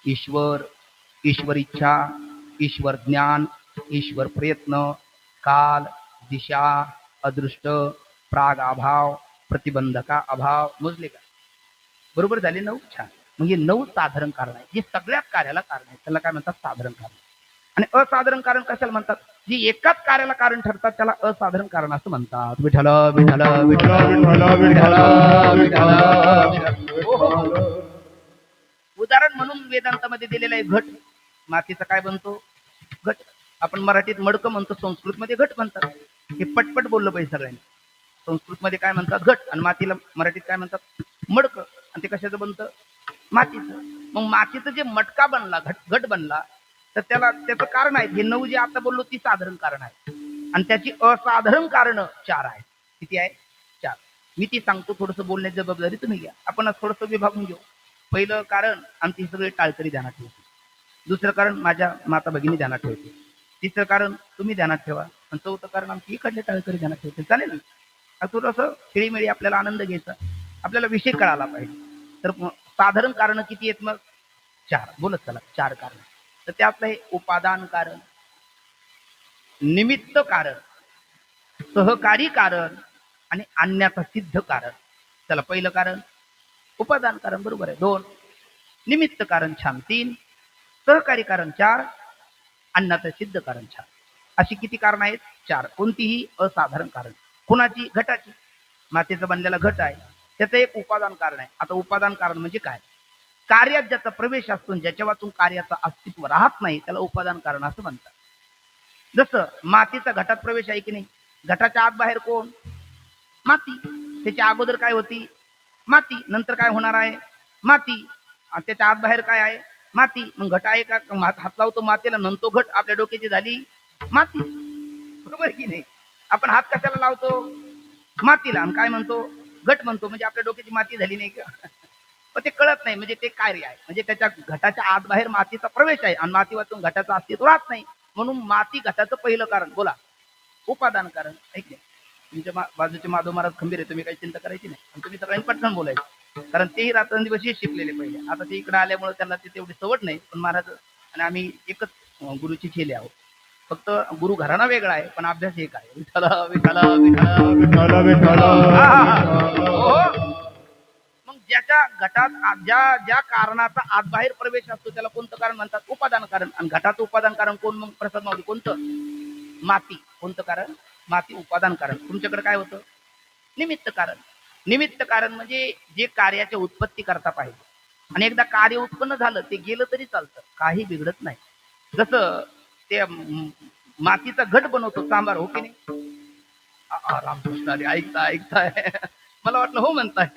ईश्वर, ईश्वर इच्छा, ईश्वर ज्ञान, ईश्वर प्रयत्न, काल, दिशा, अदृष्ट, प्राग अभाव, प्रतिबंधका अभाव. मोजले का? बरोबर झाले 9. छान. मग हे 9 साधारण कारण आहे जे सगळ्याच कार्याला कारण आहे. त्याला काय म्हणतात? साधारण कारण. आणि असाधारण कारण कशाला म्हणतात? जी एकाच कार्याला कारण ठरतात त्याला असाधारण कारण असं म्हणतात. विठ्ठल विठ्ठल विठ्ठल विठ्ठल विठ्ठल. उदाहरण म्हणून वेदांतामध्ये दिलेलं आहे घट. मातीचा काय बनतो? घट. आपण मराठीत मडकं म्हणतो, संस्कृतमध्ये घट म्हणतात. हे पटपट बोललं पाहिजे सगळ्यांनी. संस्कृतमध्ये काय म्हणतात? घट. आणि मातीला मराठीत काय म्हणतात? मडकं. आणि ते कशाचं बनतं? मातीचं. मग मातीचं जे मटका बनला, घट बनला, तर त्याला त्याचं कारण आहे. हे 9 जे आता बोललो ती साधारण कारण आहे. आणि त्याची असाधारण कारण 4 आहेत. किती आहे? 4. मी ती सांगतो, थोडंसं बोलण्याची जबाबदारी तुम्ही घ्या. आपण थोडंसं विभागून घेऊ. पहिलं कारण आमची सगळे टाळकरी ध्यानात ठेवते. दुसरं कारण माझ्या माता भगिनी ध्यानात ठेवते. तिसरं कारण तुम्ही ध्यानात ठेवा. आणि चौथं कारण आमची इकडले टाळकरी ध्यानात ठेवते. चालेल ना? थोडंसं खेळीमेळी आपल्याला आनंद घ्यायचा, आपल्याला विषय कळाला पाहिजे. तर साधारण कारण किती आहेत मग? 4. बोलत चला 4 कारण. तर त्यातलं हे उपादान कारण, निमित्त कारण, सहकारी कारण आणि अन्याचा सिद्ध कारण. चला पहिलं कारण उपादान कारण, बरोबर आहे. 2. निमित्त कारण, छान. 3. सहकारी कारण, 4. अन्नाचं सिद्ध कारण, 4. अशी किती कारण आहेत? 4. कोणतीही असाधारण कारण. कुणाची? घटाची. मातीचा बनलेला घट आहे, त्याचं एक उपादान कारण आहे. आता उपादान कारण म्हणजे काय? कार्यात ज्याचा प्रवेश असतो, ज्याच्या वाचून कार्याचं अस्तित्व राहत नाही त्याला उपादान कारण असं म्हणतात. जसं मातीचा घटात प्रवेश आहे की नाही, घटाच्या आत बाहेर कोण? माती. त्याच्या अगोदर काय होती? माती. नंतर काय होणार आहे? माती. आणि त्याच्या आत बाहेर काय आहे? माती. मग घट आहे का? हात लावतो मातीला, नंतर घट आपल्या डोक्याची झाली माती. बरोबर की नाही? आपण हात कशाला लावतो? मातीला. आणि काय म्हणतो? घट म्हणतो. म्हणजे आपल्या डोक्याची माती झाली नाही का? पण ते कळत नाही. म्हणजे ते कार्य आहे, म्हणजे त्याच्या घटाच्या आत बाहेर मातीचा प्रवेश आहे आणि माती वाचून घटाचं अस्तित्व राहत नाही. म्हणून माती घटाचं पहिलं कारण. बोला, उपादान कारण. ऐकले? तुमच्या बाजूचे माधव महाराज खंबीर आहे, तुम्ही काही चिंता करायची नाही. आणि तुम्ही सगळ्यांनी पटकन बोलायचं, कारण तेही रात्रंदिवशी शिकलेले पहिले. आता ते इकडे आल्यामुळे त्यांना ते तेवढी सवड नाही. पण महाराज आणि आम्ही एकच गुरुची खेले आहोत. फक्त गुरु घराणा वेगळा आहे पण अभ्यास एक आहे. विठ्ठल विठ्ठल विठ्ठल विठ्ठल विठ्ठल. मग ज्याच्या घटात ज्या कारणाचा आत बाहेर प्रवेश असतो त्याला कोणतं कारण म्हणतात? उपादान कारण. आणि घटाचं उपादान कारण कोण मग? प्रसाद माऊली. कोणतं? माती. कोणतं कारण? माती उपादान कारण. तुमच्याकडे काय होतं? निमित्त कारण. निमित्त कारण म्हणजे जे कार्याची उत्पत्ती करता पाहिजे. आणि एकदा कार्य उत्पन्न झालं ते गेलं तरी चालतं, काही बिघडत नाही. जसं ते मातीचा घट बनवतो सांबार, हो की नाही? रामकृष्ण हरी. ऐकताय मला वाटलं हो म्हणताय.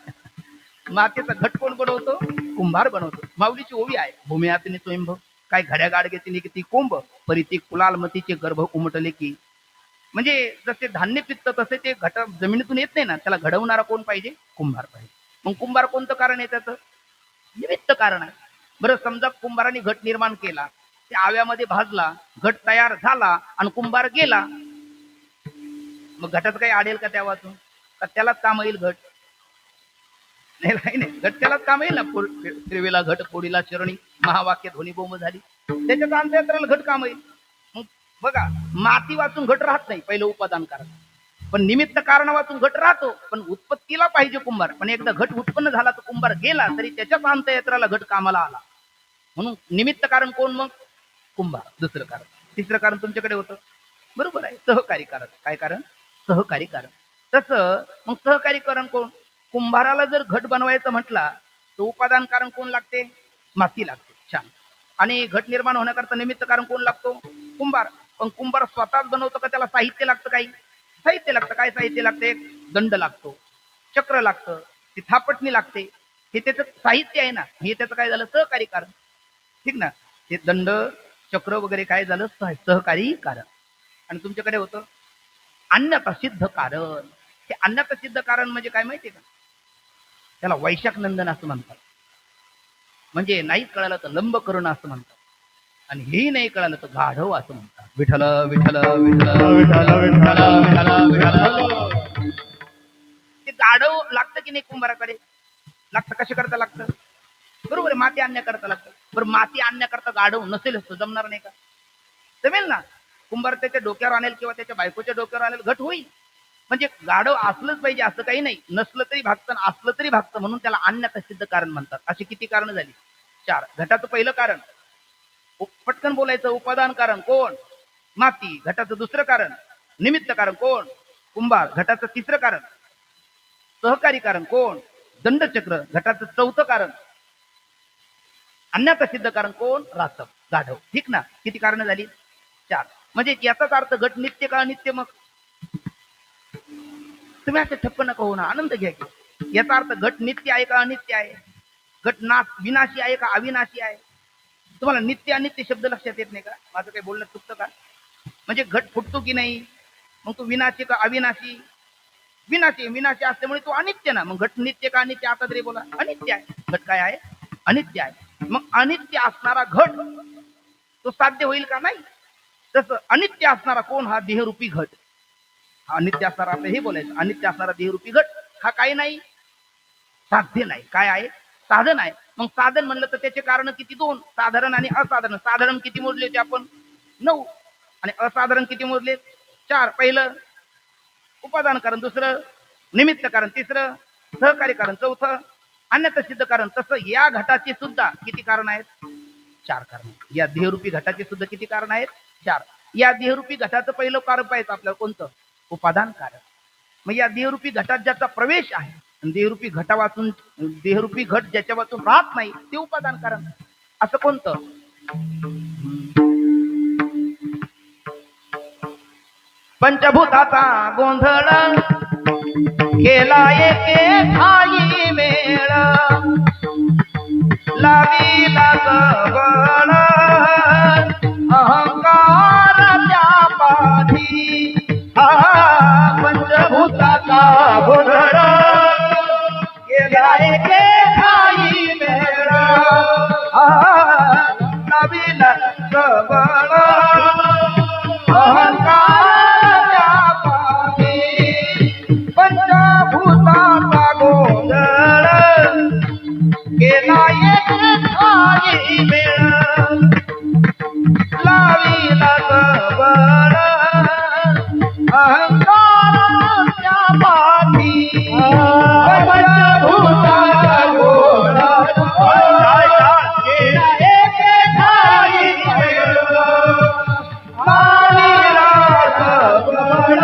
मातीचा घट कोण बनवतो? कुंभार बनवतो. माऊलीची ओवी आहे, भूमिहातीने स्वयंभव, काय घड्या गाडगेची निघती कोंब, परिती कुलाल मतीचे गर्भ उमटले की. म्हणजे जसे धान्य पिकतं तसे ते घट जमिनीतून येत नाही ना, त्याला घडवणारा कोण पाहिजे? कुंभार पाहिजे. मग कुंभार कोणतं कारण आहे त्याचं? निमित्त कारण आहे. बरं, समजा कुंभाराने घट निर्माण केला, ते आव्यामध्ये भाजला, घट तयार झाला आणि कुंभार गेला, मग घटात काही आडेल का त्या वाचून? का त्यालाच काम येईल घट? नाही नाही, घट त्यालाच काम येईल ना. फिरवेला घट पोडीला चरणी, महावाक्य ध्वनी बोंब झाली, त्याच्या अंतराला घट काम येईल. मग बघा, माती वाचून घट राहत नाही, पहिलं उपादान कारण. पण निमित्त कारण वाचून घट राहतो, पण उत्पत्तीला पाहिजे कुंभार. पण एकदा घट उत्पन्न झाला तर कुंभार गेला तरी त्याच्याच अंतयात्राला घट कामाला आला. म्हणून निमित्त कारण कोण? मग कुंभार. दुसरं कारण तिसरं कारण तुमच्याकडे होतं, बरोबर आहे, सहकारी कारण. काय कारण? सहकारी कारण. तसं मग सहकारी कारण कोण? कुंभाराला जर घट बनवायचं म्हटला तर उपादान कारण कोण लागते? माती लागते. छान. आणि घट निर्माण होण्याकरता निमित्त कारण कोण लागतो? कुंभार. पण कुंभार स्वतःच बनवतो का त्याला साहित्य लागतं काही? साहित्य लागतं. काय साहित्य लागते? दंड लागतो, चक्र लागतं, ती थापटणी लागते. हे त्याचं साहित्य आहे ना. हे त्याचं काय झालं? सहकारी कारण. ठीक ना. ते दंड, चक्र वगैरे काय झालं? सहकारी कारण. आणि तुमच्याकडे होतं अन्यथा सिद्ध कारण. हे अन्यथा सिद्ध कारण म्हणजे काय माहितीये का? त्याला वैशाख नंदन असं म्हणतात. म्हणजे नाही कळालं तर लंब करून असं म्हणतात, आणि हेही नाही कळालं तर गाढव असं म्हणतात. विठ्ठल विठ्ठल विठ्ठल विठ्ठल विठ्ठल विठ्ठल विठ्ठल. ते गाढव लागतं की नाही कुंभाराकडे? लागतं. कशा करता लागतं? बरोबर आहे, माती आणण्याकरता लागतं. बरं माती आणण्याकरता गाढव नसेल तर जमणार नाही का? जमेल ना. कुंभार त्याच्या डोक्यावर आणेल किंवा त्याच्या बायकोच्या डोक्यावर आणेल, घट होईल. म्हणजे गाढव असलंच पाहिजे असं काही नाही. नसलं तरी भागतं, असलं तरी भागतं, म्हणून त्याला अन्यथा सिद्ध कारण म्हणतात. अशी किती कारण झाली? 4. घटाचं पहिलं कारण पटकन बोलायचं, उपादान कारण कोण? माती. घटाचं दुसरं कारण निमित्त कारण कोण? कुंभार. घटाचं तिसरं कारण सहकारी कारण कोण? दंडचक्र. घटाचं चौथं कारण अन्यथा सिद्ध कारण कोण? रासप, गाढव. ठीक ना. किती कारण झाली? 4. म्हणजे याचाच अर्थ घट नित्य का अनित्य? मग तुम्ही असं ठप्प नका होऊ ना, आनंद घ्या की. याचा अर्थ घट नित्य आहे का अनित्य आहे? घट विनाशी आहे का अविनाशी आहे? तुम्हाला नित्य अनित्य शब्द लक्षात येत नाही का? माझं काही बोलणं चुकतं का? म्हणजे घट फुटतो की नाही, मग तो विनाशी का अविनाशी? विनाशी. विनाशी असल्यामुळे तो अनित्य ना. मग घट नित्य का अनित्य? आता तरी बोला. अनित्य आहे. घट काय आहे? अनित्य आहे. मग अनित्य असणारा घट तो साध्य होईल का? नाही. तसं अनित्य असणारा कोण? हा देहरूपी घट. हा अनित्य असणारा, आता हे बोलायचं, अनित्य असणारा देहरूपी घट हा काही नाही, साध्य नाही. काय आहे? साधन आहे. मग साधन म्हणलं तर त्याचे कारण किती? 2. साधारण आणि असाधारण. साधारण किती मोजले होते आपण? 9. आणि असाधारण किती मोजले? 4. पहिलं उपादान कारण, दुसरं निमित्त कारण, तिसरं सहकारी कारण, चौथं अन्यथा सिद्ध कारण. तसं या घटाचे सुद्धा किती कारण आहेत? 4 कारण. या देहरूपी घटाचे सुद्धा किती कारण आहेत? 4. या देहरूपी घटाचं पहिलं कारण पाहायचं आपल्याला कोणतं? उपादान कारण. मग या देहरूपी घटात ज्याचा प्रवेश आहे, देहरूपी घटा वाचून, देहरूपी घट ज्याच्या वाचून राहत नाही, ते उपादान कारण. असं कोणतं? पंचभूताचा गोंधळ केला एके ठाई मेळ, लावीला गवळ अहंकार त्या पाठी. पंचभूताचा गोंधळ केला एके ठाई मेळ, लावीला गवळ अहंकार त्या पाठी. पंचभूताचा गोंधळ केला एक ठाई मेळ, लावीला गवळ अहंकार त्या पाठी. पंचभूताचा गोंधळ केला एक ठाई मेळ, लावीला गवळ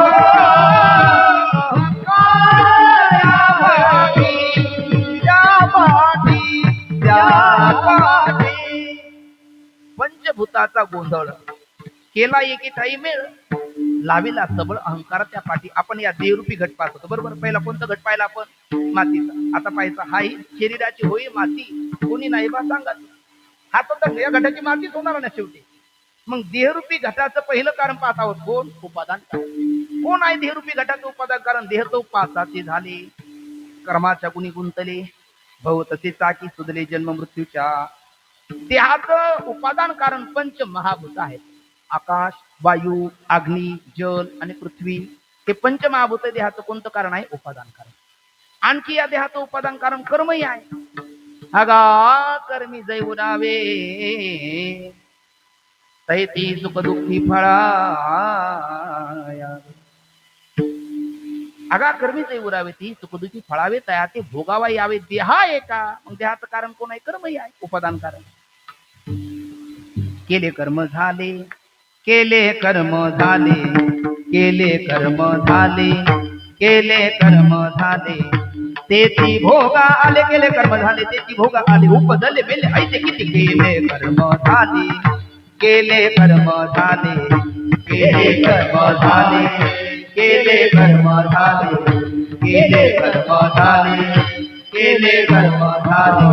पंचभूताचा गोंधळ केला एके ठाई मेळ, लाविला सबळ अहंकार त्या पाठी. आपण या देहरूपी घट पाहत होतो, बरोबर. पहिला कोणता घट पाहिला आपण? मातीचा. आता पाहायचा हा ही शरीराची होई माती, कोणी नाही बा सांगत. हा तर या घटाची मातीच होणार ना शेवटी. मग देहरूपी घटाचं पहिलं कारण पाहत आहोत कोण? उपादान कारण. कोण आहे देहरूपी घटाचं उपादान कारण? देह तो पासाचे झाले, कर्माच्या गुणी गुंतले, भव तसे चाकी सुधले जन्म मृत्यूच्या. देहाचं उपादान कारण पंच महाभूत आहेत. आकाश, वायू, अग्नी, जल आणि पृथ्वी हे पंचमहाभूत देहाचं कोणतं कारण आहे? उपादान कारण. आणखी या देहाचं उपादान कारण कर्मही आहे. अगा कर्मी जै उरावे, तैती सुख दुःखी फळा. अगा कर्मी जै उरावे, ती सुखदुःखी फळावे, तया ते भोगावा यावे. देहा एका. मग देहाचं कारण कोण आहे? कर्मही आहे, उपादान कारण. केले कर्म झाले केले कर्म झाले, केले कर्म झाले, केले कर्म झाले, तेची भोगा आले. केले कर्म झाले, तेची भोगा आले. उपजले मेले ऐसे किती. केले कर्म झाले, केले कर्म झाले, केले कर्म झाले, केले कर्म झाले, केले कर्म झाले, केले कर्म झाले,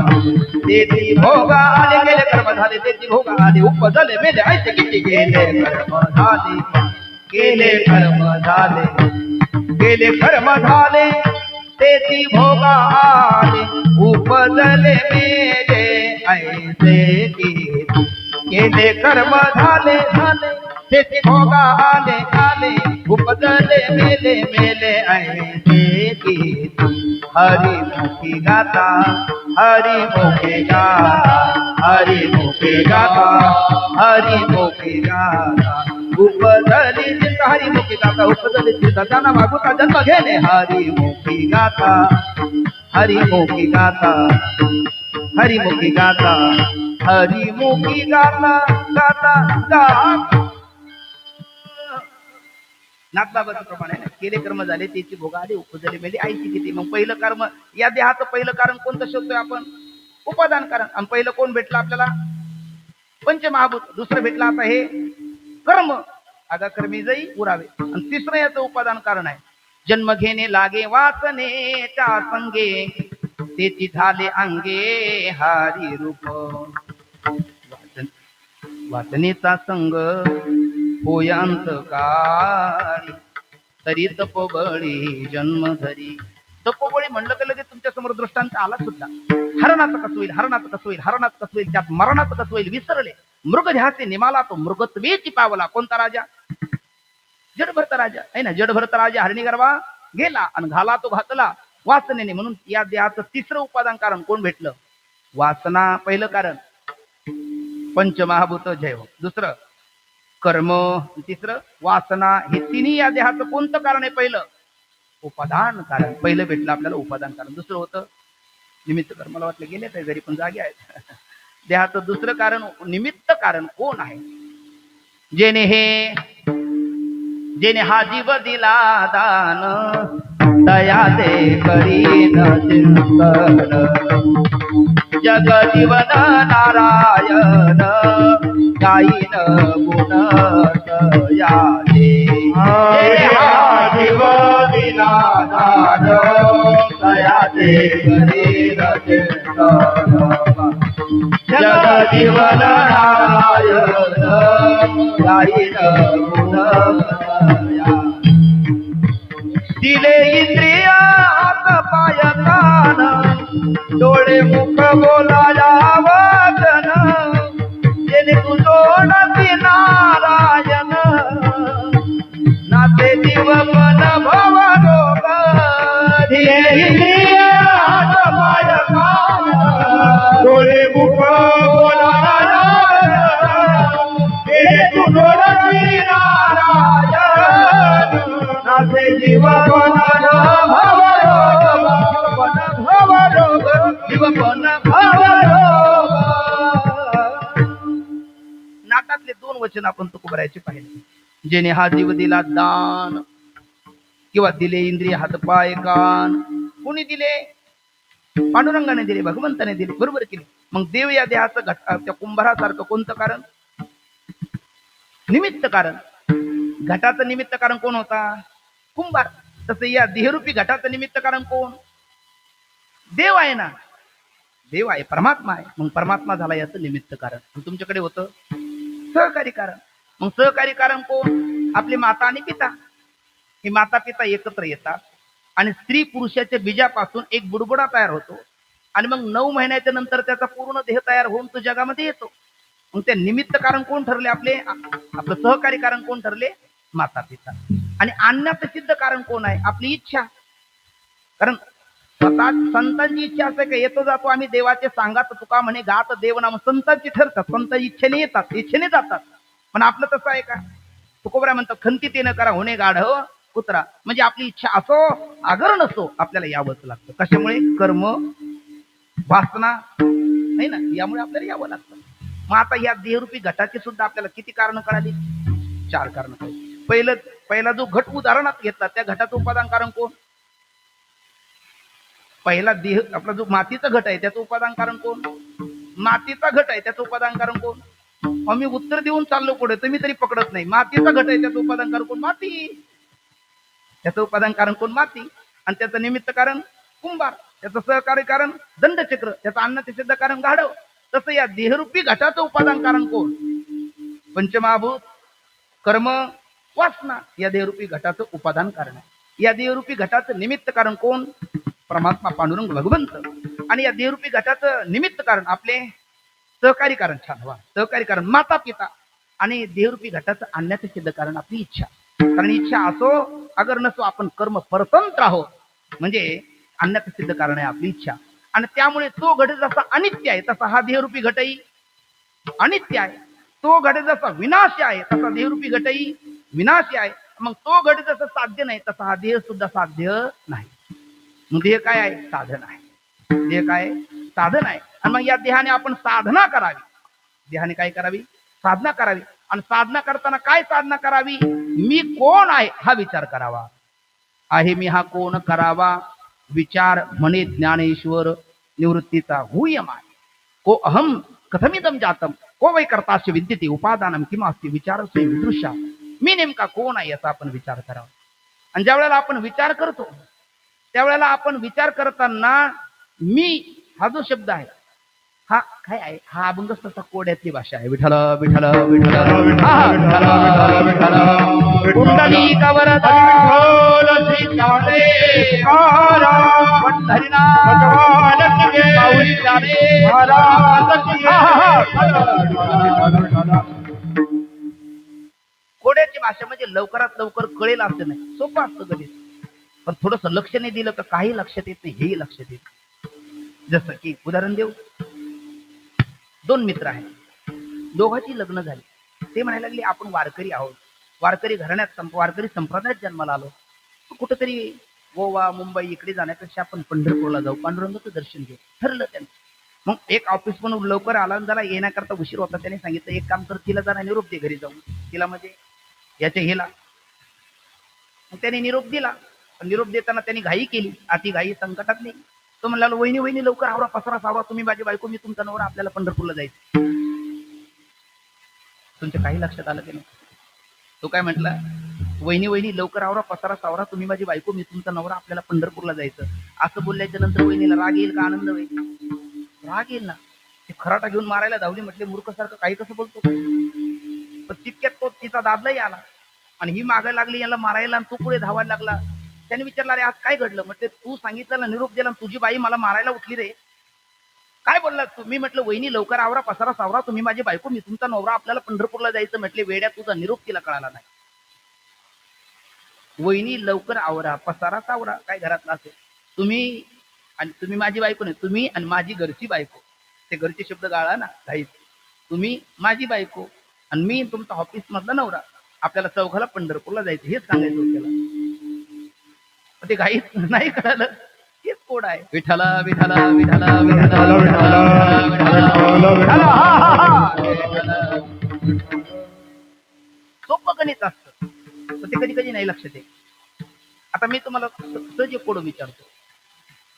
तेची भोगा आले. केले कर्म झाले, तेची भोगा आले. उपजले मेले ऐसे किती. केले कर्म झाले, केले कर्म झाले, केले कर्म झाले, तेची भोगा आले. उपजले मेले ऐसे किती. केले कर्म झाले झाले, तेची भोगा आले आले. उपजले मेले मेले ऐसे किती. हरी मुखी गाता, हरी मुखी गाता, हरी मुखी गाता, हरी मुखी गाता. उपजली चिंता हरी मुखी गाता, उपजली चिंता त्यांना मागुता जन्म घेणे. हरी मुखी गाता, हरी मुखी गाता, हरी मुखी गाता, हरी मुखी गाता गाता गाता. नाथबाबाचं प्रमाण आहे ना. केले कर्म झाले, त्याची भोगा आली. उपजले मेले आईची किती. मग पहिलं कर्म, या देहाचं पहिलं कारण कोणतं शोधतोय आपण? उपादान कारण. आणि पहिलं कोण भेटलं आपल्याला? पंचमहाभूत. दुसरं भेटलं आता हे कर्म. आगा कर्मी जाई उरावे. आणि तिसरं याचं उपादान कारण आहे जन्म घेणे लागे वासनेच्या संगे, तेची झाले अंगे हारी रूप. वासनेचा संग होय अंतकाळी, तरी तपोबळी जन्म धरी. तपोबळी म्हणलं की लगेच तुमच्या समोर दृष्टांत आला सुद्धा. हरणाचं कसं होईल, हरणाचं कसं होईल, हरणाचं कसं होईल, त्यात मरणाचं कसं होईल. विसरले. मृग ध्यासे निमाला तो मृगत्वेची पावला. कोणता राजा? जडभरत राजा आहे ना. जडभरत राजा हरणी गरबा गेला आणि घाला तो घातला वासनेने. म्हणून या देहाचं तिसरं उपादान कारण कोण भेटलं? वासना पहिलं कारण, पंचमहाभूत जय हो दुसरं, कर्म तिसरं, वासना. हे तिन्ही या देहाचं कोणतं कारण आहे? पहिलं उपादान कारण. पहिलं भेटलं आपल्याला उपादान कारण. दुसरं होतं निमित्त कारण. मला वाटलं गेले तर घरी पण जागे आहेत. देहाचं दुसरं कारण निमित्त कारण कोण आहे? जेने हा जीव दिला दान, दया दे करीन चिंतन. जग जीवन नारायण, गाईन गुण यादे. हा जीव दिला दान, दया दे करीन चिंतन. जग जीवन नारायण, गाईन गुण यादे. दिले इंद्रिया हात पाय कान, डोळे मुख बोलाया वचन. जेणे तू जोडती नारायण, नाते जीव मन भव रोग. दिले इंद्रिया हात पाय कान, डोळे मुख बोलाया वचन. जेणे तू जोडती नारायण, नाते जीव मन भव रोग. भव रोग, जीव मन भव रोग. नाटातले दोन वचन आपण तुकोबरायचे पाहिले. जेणे हा जीव दिला दान, किंवा दिले इंद्रिय हातपाय कान. कोणी दिले? पांडुरंगाने दिले, भगवंताने दिले. बरोबर केले. मग देव या देहाचं त्या कुंभारासारखं कोणतं कारण? निमित्त कारण. घटाचं निमित्त कारण कोण होता? कुंभार. तसं या देहरूपी घटाचं निमित्त कारण कोण? देव आहे ना. देव आहे, परमात्मा आहे. मग परमात्मा झाला याचं निमित्त कारण. तुमच्याकडे होतं सहकारी कारण. मग सहकारी कारण कोण? आपले माता आणि पिता. हे माता पिता एकत्र येतात आणि स्त्री पुरुषाच्या बीजापासून एक बुडबुडा तयार होतो. आणि मग 9 महिन्याच्या नंतर त्याचा पूर्ण देह तयार होऊन तो जगामध्ये येतो. मग ते निमित्त कारण कोण ठरले? आपलं सहकारी कारण कोण ठरले? माता पिता. आणि आणण्याचं सिद्ध कारण कोण आहे? आपली इच्छा. कारण स्वतः संतांची इच्छा असते का येतो जातो आम्ही देवाचे सांगात तुका म्हणे गात देवनाम. संतांची ठरतात, संत इच्छेने येतात, इच्छेने जातात. पण आपलं तसं आहे का? तुकोबरा म्हणतात खंती ते न करा होणे गाढव कुत्रा. म्हणजे आपली इच्छा असो आगर नसो आपल्याला यावंच लागतं. कशामुळे? कर्म वासना नाही ना, यामुळे आपल्याला यावं लागतं. मग आता या देहरूपी घटाची सुद्धा आपल्याला किती कारण कळाली? चार कारण आहेत. पहिला जो घट उदाहरणात घेतला त्या घटाचं उपादान कारण कोण? पहिला देह आपला जो मातीचा घट आहे त्याचं उपादान कारण कोण? मातीचा घट आहे त्याचं उपादान कारण कोण? आम्ही उत्तर देऊन चाललो पुढे, तुम्ही तरी पकडत नाही. मातीचा घट आहे त्याचं उपादान कारण कोण? माती. त्याचं उपादान कारण कोण? माती. आणि त्याचं निमित्त कारण कुंभार. त्याचं सहकारी कारण दंडचक्र. त्याचं अन्नाचे सिद्ध कारण गाढव. तसं या देहरूपी घटाचं उपादान कारण कोण? पंचमहाभूत, कर्म, वासना या देहरूपी घटाचं उपादान कारण आहे. या देहरूपी घटाचं निमित्त कारण कोण? परमात्मा पांडुरंग भगवंत. आणि या देहरूपी घटाचं निमित्त कारण आपले सहकारी कारण, छान वा, सहकारी कारण माता पिता. आणि देहरूपी घटाचं आणण्याचं सिद्ध कारण आपली इच्छा. कारण इच्छा असो अगर नसो आपण कर्म परतंत्र आहोत, म्हणजे आणण्याचं सिद्ध कारण आहे आपली इच्छा. आणि त्यामुळे तो घट जसा अनित्य आहे तसा हा देहरूपी घटही अनित्य आहे. तो घट जसा विनाश आहे तसा देहरूपी घटही विनाशी आहे. मग तो घट जसा साध्य नाही तसा हा देह सुद्धा साध्य नाही. मग देह काय आहे? साधन आहे. देह काय? साधन आहे. आणि मग या देहाने आपण साधना करावी. देहाने काय करावी? साधना करावी. आणि साधना करताना काय साधना करावी? मी कोण आहे हा विचार करावा. आहे मी हा कोण करावा विचार म्हणे ज्ञानेश्वर निवृत्तीचा हुयमाय. को अहम कथमिदम जातम को वै कर्तास्य विद्यते उपादानम किमास्ति विचारस्य विदृश्या. मी नेमका कोण आहे याचा आपण विचार करावा. आणि ज्या वेळेला आपण विचार करतो त्यावेळेला आपण विचार करताना मी हा जो शब्द आहे हा काय आहे? हा अभंगस्थाचा कोड्यातली भाषा आहे. विठ्ठल विठ्ठल विठ्ठल विठ्ठल कुंडलिकावर कोड्याची भाषा म्हणजे लवकरात लवकर कळेल असं नाही, सोपं असतं गणित. पण थोडस लक्ष नाही दिलं तर काही लक्षात येत नाही, हेही लक्षात येत. जसं की उदाहरण देऊ, दोन मित्र आहेत, दोघांची लग्न झाली. ते म्हणायला लागले आपण वारकरी आहोत, वारकरी घराण्यात वारकरी संप्रदायात जन्माला आलो, कुठेतरी गोवा मुंबई इकडे जाण्यापेक्षा आपण पंढरपूरला जाऊ, पांडुरंगाचं दर्शन घेऊ. ठरलं त्यांचं. मग एक ऑफिस पण लवकर आला, जरा येण्याकरता उशीर होता. त्याने सांगितलं एक काम कर, तिला जरा निरोप दे घरी जाऊन. तिला म्हणजे याच्या हेला. मग त्याने निरोप दिला. निरोप देताना त्यांनी घाई केली, अति घाई संकटात नाही. तो म्हणला वहिनी वहिनी लवकर आवरा, पसरा सावरा, तुम्ही माझी बायको मी तुमचा नवरा, आपल्याला पंढरपूरला जायचं. तुमच्या काही लक्षात आलं की नाही? तो काय म्हटला? वहिनी वहिनी लवकर आवरा, पसारा सावरा, तुम्ही माझी बायको मी तुमचा नवरा, आपल्याला पंढरपूरला जायचं. असं बोलल्याच्या नंतर वहिनीला राग येईल का आनंद होईल? राग येईल ना. ते खराटा घेऊन मारायला धावली. म्हटले मूर्खसारखं काही कसं बोलतो? पण तितक्यात तो तिचा दादलाही आला आणि ही मागायला लागली याला मारायला, आणि तू पुढे धावायला लागला. त्याने विचारला अरे आज काय घडलं? म्हटले तू सांगितलं निरोप दिला, तुझी बाई मला मारायला उठली रे. काय बोलला तुम्ही? म्हटलं वहिनी लवकर आवरा, पसारा सावरा, तुम्ही माझी बायको मी तुमचा नवरा, आपल्याला पंढरपूरला जायचं. म्हटले वेड्या, तुझा निरोप तिला कळाला नाही. वहिनी लवकर आवरा, पसारा सावरा काय घरातला असेल, तुम्ही आणि तुम्ही माझी बायको नाही, तुम्ही आणि माझी घरची बायको. ते घरचे शब्द गाळा ना काहीच. तुम्ही माझी बायको आणि मी तुमचा ऑफिस मधला नवरा, आपल्याला चौघाला पंढरपूरला जायचं हेच सांगायचं होतं त्याला. ते काहीच नाही कळालं. हेच कोड आहे. विठ्ठला विठ्ठला विठ्ठला विठ्ठला विठ्ठला. सोपं गणित असतं, पण ते कधी कधी नाही लक्षात येत. आता मी तुम्हाला सहज कोड विचारतो.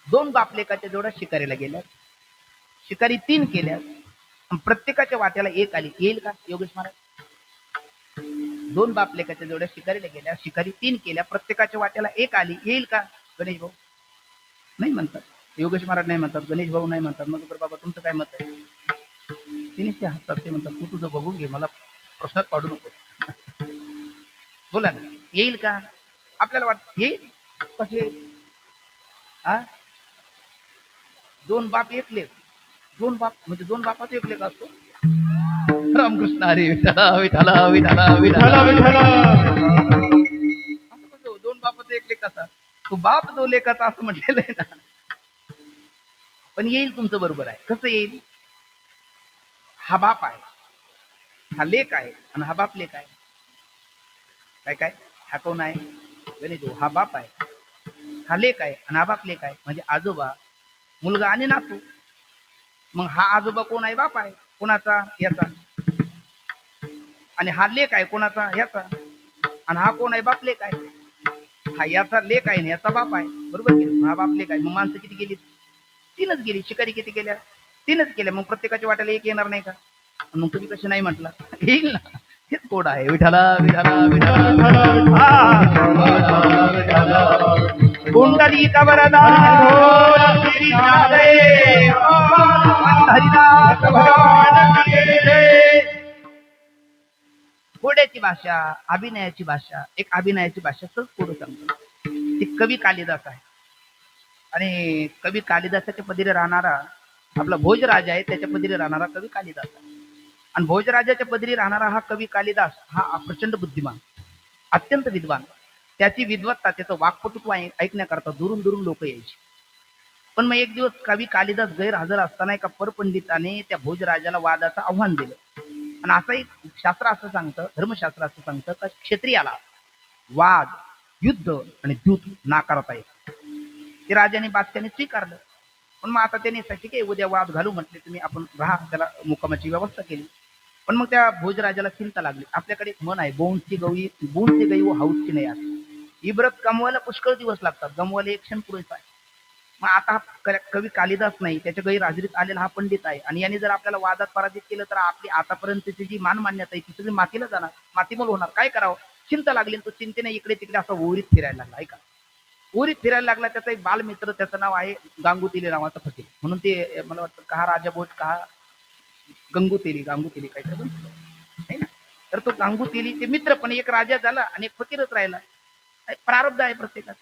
दोन बापलेकाच्या जोड्या शिकारीला गेल्या, शिकारी 3 केल्या, प्रत्येकाच्या वाट्याला 1 आली, येईल का योगेश महाराज? दोन बापलेकाच्या जोड्या शिकारीला गेल्या, शिकारी 3 केल्या, प्रत्येकाच्या वाट्याला 1 आली, येईल का गणेश भाऊ? नाही म्हणतात. योगेश महाराज नाही म्हणतात, गणेश भाऊ नाही म्हणतात. मग तर बाबा तुमचं काय मत आहे? तिने हसतात. ते म्हणतात तू तुझं बघून घे, मला प्रश्नात पाडू नको. बोला ना, येईल का? आपल्याला वाटत येईल. कसे? दोन बाप एक लेक, दोन बाप म्हणजे दोन बापाचा एक लेक असतो. रामकृष्ण हरी. विठ्ठला विठ्ठला विठ्ठला विठ्ठला विठ्ठला. असं कसं दोन बापाचा एक लेक असा? तो बाप जो लेखाचा असं म्हटलेलं आहे ना. पण येईल तुमचं बरोबर आहे. कसं येईल? हा बाप आहे, हा लेक आहे आणि हा बाप लेक आहे. काय काय? हा कोण आहे? गणेश भाऊ. हा बाप आहे, हा लेक आहे आणि हा बाप लेक आहे. म्हणजे आजोबा, मुलगा आणि नातू. मग हा आजोबा कोण आहे? बाप आहे. कोणाचा? याचा. आणि हा लेख आहे कोणाचा, ह्याचा. आणि हा कोण आहे, बाप लेख आहे. हा याचा लेख आहे आणि याचा बाप आहे, बरोबर की नाही? हा बाप लेख आहे. मग माणसं किती गेली, तीनच गेली. शिकारी किती गेल्या, तीनच गेल्या. मग प्रत्येकाच्या वाट्याला एक येणार नाही का? मग तुम्ही कसे नाही म्हटला, येईल ना. हेच कोड आहे. विठाला विठाला विठाला कुंडली कवरदा घोड्याची भाषा, अभिनयाची भाषा, एक अभिनयाची भाषा सहज पुढे सांगतो. ती कवी कालिदास आहे. आणि कवी कालिदासाच्या पदरी राहणारा आपला भोजराज आहे, त्याच्या पदरी राहणारा कवी कालिदास आहे. आणि भोजराजाच्या पदरी राहणारा हा कवी कालिदास हा प्रचंड बुद्धिमान, अत्यंत विद्वान. त्याची विद्वत्ता, त्याचं वाक्पटुत्व ऐकण्याकरता दुरून दुरून लोक यायची. पण मग एक दिवस कवी कालिदास गैरहजर असताना एका परपंडिताने त्या भोजराजाला वादाचं आव्हान दिलं. आणि असं एक शास्त्र असं सांगतं, धर्मशास्त्र असं सांगतं का क्षेत्रियाला वाद, युद्ध आणि द्यूत नाकारता येत. ते राजाने बादशाने स्वीकारलं. पण मग आता त्याने ठीक आहे उद्या वाद घालू म्हटले तुम्ही, आपण राहा, त्याला मुक्कामाची व्यवस्था केली. पण मग त्या भोजराजाला चिंता लागली. आपल्याकडे एक म्हण आहे, बोंडची गई व हाऊसची नाही असं. इब्रत कमवायला पुष्कळ दिवस लागतात, गमवायला एक क्षण पुरेसा आहे. मग आता हा कवी कालिदास नाही, त्याच्या गैरहजेरीत आलेला हा पंडित आहे. आणि याने जर आपल्याला वादात पराजित केलं तर आपली आतापर्यंतची जी मानमान्यता आहे ती सगळी मातीला जाणार, मातीमोल होणार. काय करावं, चिंता लागली. तो चिंतेने इकडे तिकडे असा ओरीत फिरायला लागला. ऐका, ओरीत फिरायला लागला. त्याचा एक बालमित्र, त्याचं नाव आहे गांगुतिली नावाचा फकीर. म्हणून ते मला वाटतं कहा राजा भोज कहा गांगुतिली काहीतरी आहे ना. तर तो गांगुतिली ते मित्र पण एक राजा झाला आणि एक फकीरच राहिला. प्रारब्ध आहे प्रत्येकात.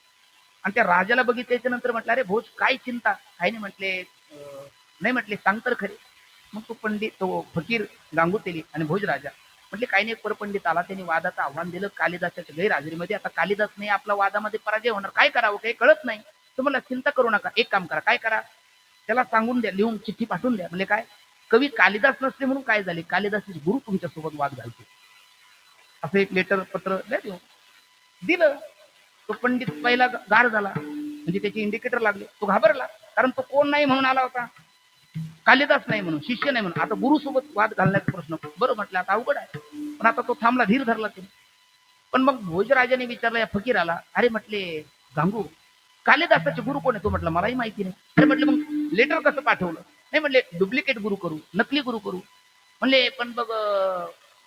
आणि त्या राजाला बघितल्याच्या नंतर म्हटलं, अरे भोज काय चिंता, काही नाही म्हटले. नाही म्हटले, सांग तर खरे. मग तो पंडित, तो फकीर गांगुतिली आणि भोज राजा म्हटले, काही नाही. परपंडित आला, त्यांनी वादाचं आव्हान दिलं कालिदासाच्या गैरहजेरीमध्ये. आता कालिदास नाही, आपला वादामध्ये पराजय होणार, काय करावं काही कळत नाही. तुम्हाला चिंता करू नका, एक काम करा. काय करा, त्याला सांगून द्या, लिहून चिठ्ठी पाठवून द्या. म्हणजे काय, कवी कालिदास नसले म्हणून काय झाले, कालिदासाचे गुरु तुमच्यासोबत वाद घालते, असं एक लेटर पत्र द्या देऊ. दिलं. तो पंडित पहिला गार झाला, म्हणजे त्याचे इंडिकेटर लागले. तो घाबरला, कारण तो कोण नाही म्हणून आला होता, कालिदास नाही म्हणून, शिष्य नाही म्हणून. आता गुरु सोबत वाद घालण्याचा प्रश्न, बरं म्हटलं आता अवघड आहे. पण आता तो थांबला, धीर धरला त्याने. पण मग भोजराजाने विचारलं या फकीराला, अरे म्हटले गांगू, कालिदासाचे गुरु कोण आहे? तो म्हटलं मलाही माहिती नाही. अरे म्हटलं मग लेटर कसं पाठवलं? नाही म्हटले डुप्लिकेट गुरु करू, नकली गुरु करू. म्हणले पण बघ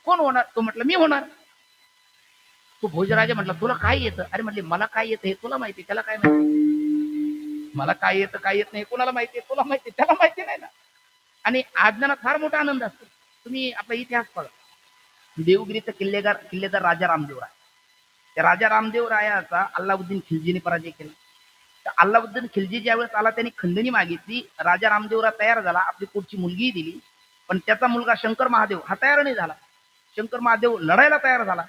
कोण होणार? तो म्हटलं मी होणार. तो भोजराजा म्हटला तुला काय येतं? अरे म्हटले मला काय येतं हे तुला माहिती, त्याला काय माहिती? मला काय येतं काय येत नाही कोणाला माहिती, तुला माहिती, त्याला माहिती नाही ना. आणि अज्ञानात फार मोठा आनंद असतो. तुम्ही आपला इतिहास बघा. देवगिरीचा किल्लेदार राजा रामदेव राय, त्या राजा रामदेव रायाचा अल्लाउद्दीन खिलजीने पराजय केला. तर अल्लाउद्दीन खिलजी ज्यावेळेस आला त्यांनी खंडणी मागितली. राजा रामदेवराय तयार झाला, आपली पुढची मुलगी दिली. पण त्याचा मुलगा शंकर महादेव हा तयार नाही झाला. शंकर महादेव लढायला तयार झाला,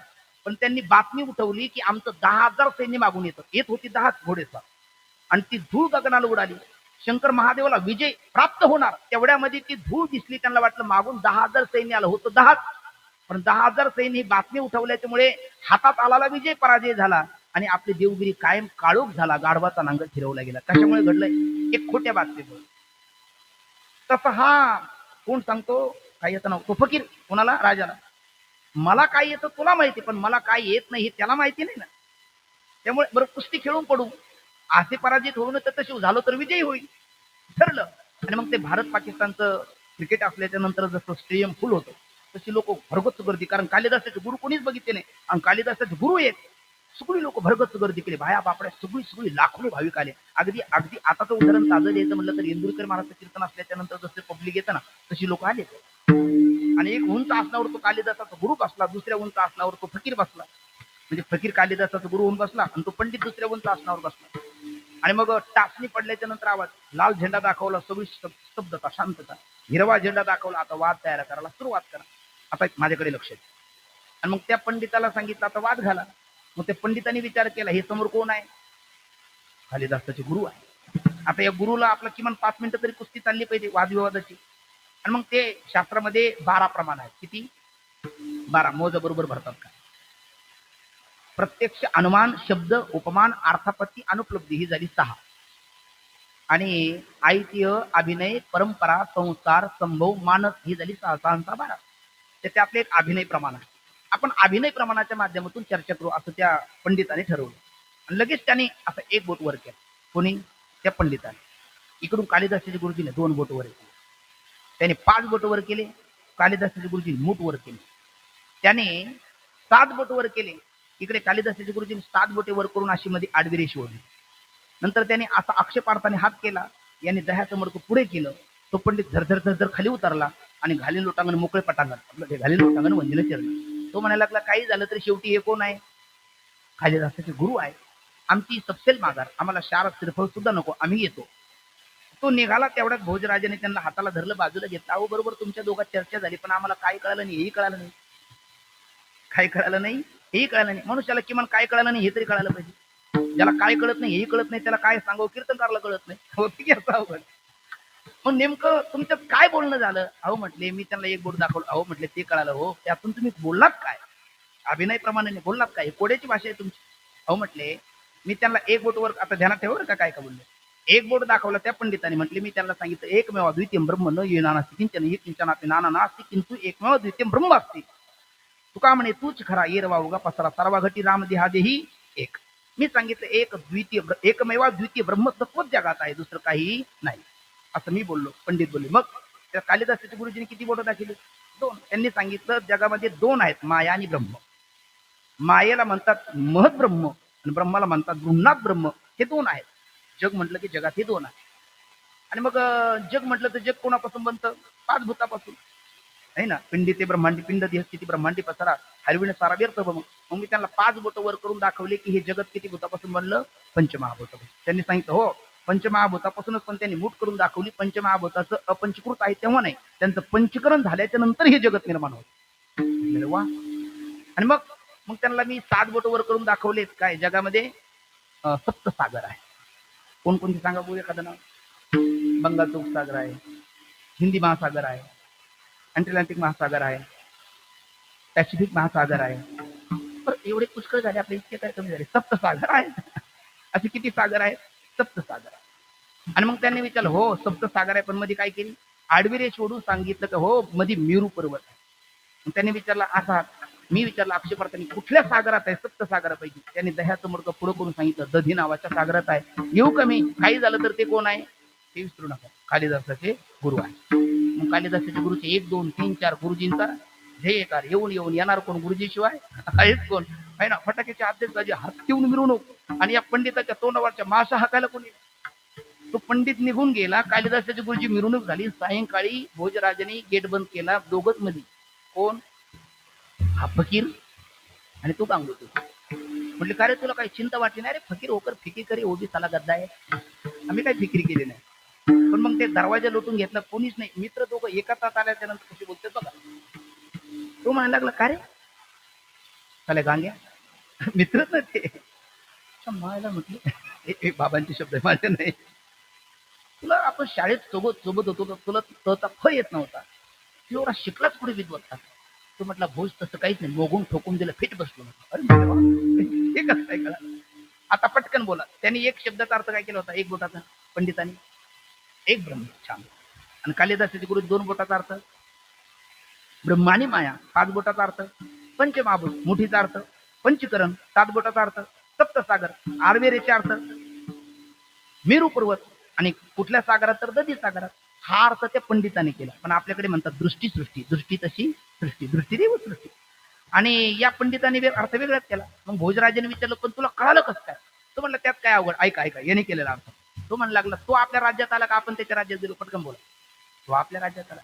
पण त्यांनी बातमी उठवली की आमचं 10,000 सैन्य मागून येत होती, 10 घोडेस्वार. आणि ती धूळ गगनाला उडाली. शंकर महादेवाला विजय प्राप्त होणार तेवढ्यामध्ये ती धूळ दिसली. त्यांना वाटलं मागून 10,000 सैन्य आलं होतं, 10, पण 10,000 सैन्य ही बातमी उठवल्याच्यामुळे हातात आलेला विजय पराजय झाला आणि आपली देवगिरी कायम काळोख झाला. गाढवाचा नांगर फिरवला गेला. कशामुळे घडलंय? एक खोट्या बातमीमुळे. तसं हा कोण सांगतो काय येतं ना, तो फकीर कोणाला? राजाला. मला काय येतं तुला माहिती, पण मला काय येत नाही हे त्याला माहिती नाही ना. त्यामुळे बरं कुस्ती खेळून पडू, असे पराजित होऊन तर तशी झालो तर विजयी होईल, ठरलं. आणि मग ते भारत पाकिस्तानचं क्रिकेट असल्याच्या नंतर जसं स्टेडियम फुल होतं तशी लोक भरगच्च गर्दी, कारण कालिदासाचे गुरु कोणीच बघितले नाही आणि कालिदासाचे गुरु एक, सगळी लोक भरगच्च गर्दी केली. भाया बापड्या सगळी लाखो भाविक आले. अगदी अगदी आताचं उदाहरण ताजं द्यायचं म्हटलं तर इंदुरकर महाराजचं कीर्तन असल्याच्या नंतर जसे पब्लिक येतं ना तशी लोक आले. आणि एक उंच आसनावर तो कालिदासाचा गुरु बसला, दुसऱ्या उंच आसनावर तो फकीर बसला. म्हणजे फकीर कालिदासाचा गुरु होऊन बसला आणि तो पंडित दुसऱ्या उंच आसनावर बसला. आणि मग टाचणी पडल्याच्या नंतर आवाज, लाल झेंडा दाखवला, सगळी स्तब्धता, शांतता. हिरवा झेंडा दाखवला, आता वाद तयार करायला सुरुवात करा, आता माझ्याकडे लक्ष द्या. आणि मग त्या पंडिताला सांगितलं आता वाद घाला. मग त्या पंडितांनी विचार केला, हे समोर कोण आहे? कालिदासाचे गुरु आहे. आता या गुरुला आपला किमान 5 मिनिटं तरी कुस्ती चालली पाहिजे वादविवादाची. आणि मग ते शास्त्रामध्ये 12 प्रमाण आहेत. किती? 12. मोज बरोबर भरतात का? प्रत्यक्ष, अनुमान, शब्द, उपमान, अर्थापत्ती, अनुपलब्धी ही झाली 6. आणि ऐतिह्य, अभिनय, परंपरा, संस्कार, संभव, मानस ही झाली 6. 6 12. त्याचे आपले एक अभिनय प्रमाण आहे. आपण अभिनय प्रमाणाच्या माध्यमातून चर्चा करू असं त्या पंडिताने ठरवलं. आणि लगेच त्याने असं एक बोट वर केलं. कोणी? त्या पंडिताने. इकडून कालिदासाचे गुरुजीने 2 बोट वर केले. त्याने 5 बोट वर केले. कालिदासाचे गुरुजीने मूठ वर केले. त्याने 7 बोट वर केले. इकडे कालिदासाचे गुरुजीने 7 बोटे वर करून अशी मध्ये आडवी रेष ओढली. नंतर त्याने असा आक्षेपार्थाने हात केला. याने दह्याचं मडकं पुढे केलं. तो पंडित झरझर झरझर खाली उतरला आणि घालीन लोटांगण मोकळे पटांगण आपलं ते घालीन लोटांगण वंजीला चिरलं. तो म्हणायला लागला काही झालं तरी शेवटी हे कोण आहे? कालिदासाचे गुरु आहे. आमची सपसेल माघार, आम्हाला शार श्रीफळ सुद्धा नको, आम्ही येतो. तो निघाला. तेवढ्यात भोजराजाने त्यांना हाताला धरलं, बाजूला घेतलं. अहो बरोबर तुमच्या दोघात चर्चा झाली, पण आम्हाला काय कळालं नाही, हेही कळालं नाही. काय कळालं नाही, हेही कळालं नाही. मनुष्याला किमान काय कळालं नाही हे तरी कळायला पाहिजे. ज्याला काय कळत नाही हेही कळत नाही, त्याला काय सांगावं कीर्तनकारला कळत नाही. हो ठीक आहे. मग नेमकं तुमच्यात काय बोलणं झालं? अहो म्हटले मी त्यांना एक बोट दाखवलं. अहो म्हटले ते कळालं. हो त्यातून तुम्ही बोललात काय? अभिनय प्रमाणे बोललात काय? कोड्याची भाषा आहे तुमची. अहो म्हटले मी त्यांना एक बोट वर, आता ध्यानात ठेवा का काय का बोलले. एक बोट दाखवला त्या पंडिताने. म्हटले मी त्यांना सांगितलं एकमेव अद्वितीय ब्रह्म न येणानास्ति किंचन हि किंचनापि नाना नास्ति किंतु एकमेव अद्वितीय ब्रह्म असते. तुका म्हणे तूच खरा येरवा उगा पसरा सर्वा घटी राम देहा देही एक. मी सांगितलं एक द्वितीय एकमेव द्वितीय ब्रह्म तत्व जगात आहे, दुसरं काही नाही असं मी बोललो. पंडित बोलले. मग त्या कालिदासाच्या गुरुजींनी किती बोटं दाखवली? 2. त्यांनी सांगितलं जगामध्ये 2 आहेत, माया आणि ब्रह्म. मायेला म्हणतात महत ब्रह्म आणि ब्रह्माला म्हणतात बृहन्नाथ ब्रह्म. हे 2 आहेत. जग म्हटलं की जगात हे 2 आहे. आणि मग जग म्हटलं तर जग कोणापासून बनतं? 5 भूतापासून आहे ना. पिंडी ते ब्रह्मांडी पिंड देह स्थिती ब्रह्मांडी पसरा हरविण सारा व्यर्थ. मग मी त्यांना 5 बोट वर करून दाखवले की हे जगत किती भूतापासून बनलं? पंचमहाभूतापासून. त्यांनी सांगितलं हो पंचमहाभूतापासूनच. पण त्यांनी मूठ करून दाखवली पंचमहाभूताचं अपंचीकृत आहे तेव्हा नाही, त्यांचं पंचीकरण झाल्याच्या नंतर हे जगत निर्माण होत. वा. आणि मग मग त्यांना मी 7 बोट वर करून दाखवलेत काय जगामध्ये 7 सागर आहे. कोणकोणती सांगा बघू एखादं नाव. बंगालचा उपसागर आहे, हिंदी महासागर आहे, अटलांटिक महासागर आहे, पॅसिफिक महासागर आहे. एवढे पुष्कळ झाले आपले, इतके काय कमी झाले? 7 सागर आहेत. असे किती सागर आहेत? 7 सागर. आणि मग त्यांनी विचारलं हो 7 सागर आहे, पण मध्ये काय केली? आडवी रेष ओढून सांगितलं का हो मध्ये मेरू पर्वत आहे. मग त्यांनी विचारला असा, मी विचारलं आक्षेपार्थाने कुठल्या सागरात आहे? 7 सागरापैकी. त्यांनी दह्याचं मडकं पुढं करून सांगितलं दधी नावाच्या सागरात आहे. येऊ का मी? काही झालं तर ते कोण आहे? ते विसरू नका, कालिदासाचे गुरु आहे. मग कालिदासाचे गुरुचे 1 2 3 4 गुरुजींचा ध्येयकार. येऊन येऊन येणार कोण गुरुजी शिवाय? आहेच कोण? आहे ना. फटाक्याच्या अध्यक्षाची हात ठेवून मिरवणूक आणि या पंडिताच्या तोंडावरच्या माशा हाकायला कोणी? तो पंडित निघून गेला. कालिदासाचे गुरुजी मिरवणूक झाली. सायंकाळी भोजराजाने गेट बंद केला. दोघच मध्ये. कोण? हा फकीर आणि तू गांगोती. म्हटले का रे तुला काही चिंता वाटली नाही? रे फकीर होकर फिकी करे ओबी साला गद्दा आहे. आम्ही काही फिकिरी केली नाही. पण मग ते दरवाजा लोटून घेतला, कोणीच नाही. मित्र दोघं एका तास आल्याच्या नंतर कशी बोलते बघा. तो म्हणायला लागला का रे चाले गांग्या? मित्रच ना ते. मायला म्हटलं बाबांचे शब्द माझे नाही. तुला आपण शाळेत सोबत होतो, तुला तचा फ येत नव्हता, एवढा शिकलाच पुढे विद्वत्ता. तो म्हटला भोज तसं काहीच नाही, मोगून ठोकून दिलं, फिट बसलो. अरे हे कसं काय कळालं? आता पटकन बोला. त्यांनी एक शब्दाचा अर्थ काय केला होता? 1 बोटाचा. पंडितांनी 1 ब्रह्म. छान. आणि कालिदासाचे गुरु 2 बोटाचा अर्थ ब्रह्मा आणि माया. 5 बोटाचा अर्थ पंचमहाभूत. मुठीचा अर्थ पंचकरण. 7 बोटाचा अर्थ सप्तसागर. आरवेरेचा अर्थ मेरू पर्वत. आणि कुठल्या सागरात? तर दधी सागरात. हा अर्थ त्या पंडिताने केला. पण आपल्याकडे म्हणतात दृष्टी सृष्टी. दृष्टी तशी सृष्टी, दृष्टीदेव सृष्टी. आणि या पंडिताने अर्थ वेगळाच केला. मग भोजराजाने विचारलं पण तुला कळालं कसं काय? तो म्हणला त्यात काय अवघड, ऐका याने केलेला अर्थ. तो म्हणू लागला तो आपल्या राज्यात आला का आपण त्याच्या राज्यात गेलो? पटकन बोला. तो आपल्या राज्यात आला.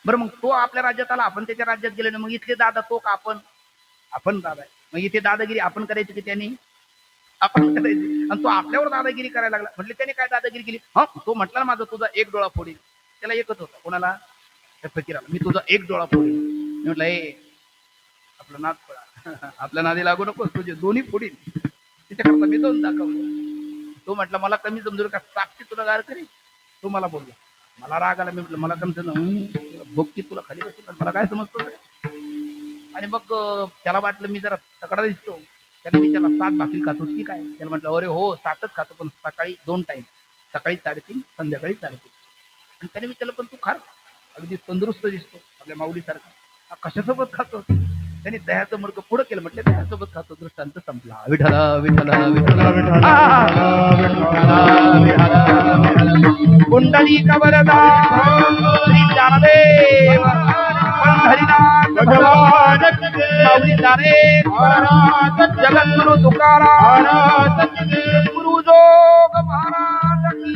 बरं मग तो आपल्या राज्यात आला, आपण त्याच्या राज्यात गेलो ना. मग इथले दादा तो का आपण दादा आहे. मग इथे दादागिरी आपण करायची की त्यांनी? आपण करायची. आणि तो आपल्यावर दादागिरी करायला लागला. म्हटले त्याने काय दादागिरी केली? हा तो म्हटला माझा तुझा 1 डोळा फोडील. त्याला एकच होता. कोणाला? त्या फकीराला. मी तुझा 1 डोळा फोडील. मी म्हटलं ए आपला नाद पडा, आपल्या नादी लागू नको, तुझे दोन्ही फोडील. त्याच्याकरता मी 2 दाखवलं. तो म्हटला मला कमी समजू का? साक्षी तुला गार करेल. तो मला बोलला. मला राग आला. मी म्हटलं मला कमी समजलं भोगती तुला खाली बसेल, मला काय समजतो? आणि मग त्याला वाटलं मी जरा तकडा दिसतो. त्याने मी त्याला 7 भाकरी खातोस की काय? त्याला म्हटलं अरे हो 7च खातो, पण सकाळी 2 टाइम. सकाळी 3:30, संध्याकाळी 3:30. आणि त्याने विचारलं पण तू खा अगदी तंदुरुस्त दिसतो आपल्या माऊलीसारखा, कशासोबत खातो? त्यांनी दह्याचं मुडकं पुढं केलं, म्हटलं दह्यासोबत खातो, दृष्टांत संपला. विठ्ठल विठ्ठल विठ्ठल विठ्ठल कुंडली कवरदा श्री ज्ञानदेव पंढरीनाथ भगवान माऊली ज्ञानेश्वर जगद्गुरु तुकाराम गुरु जोग महाराज की.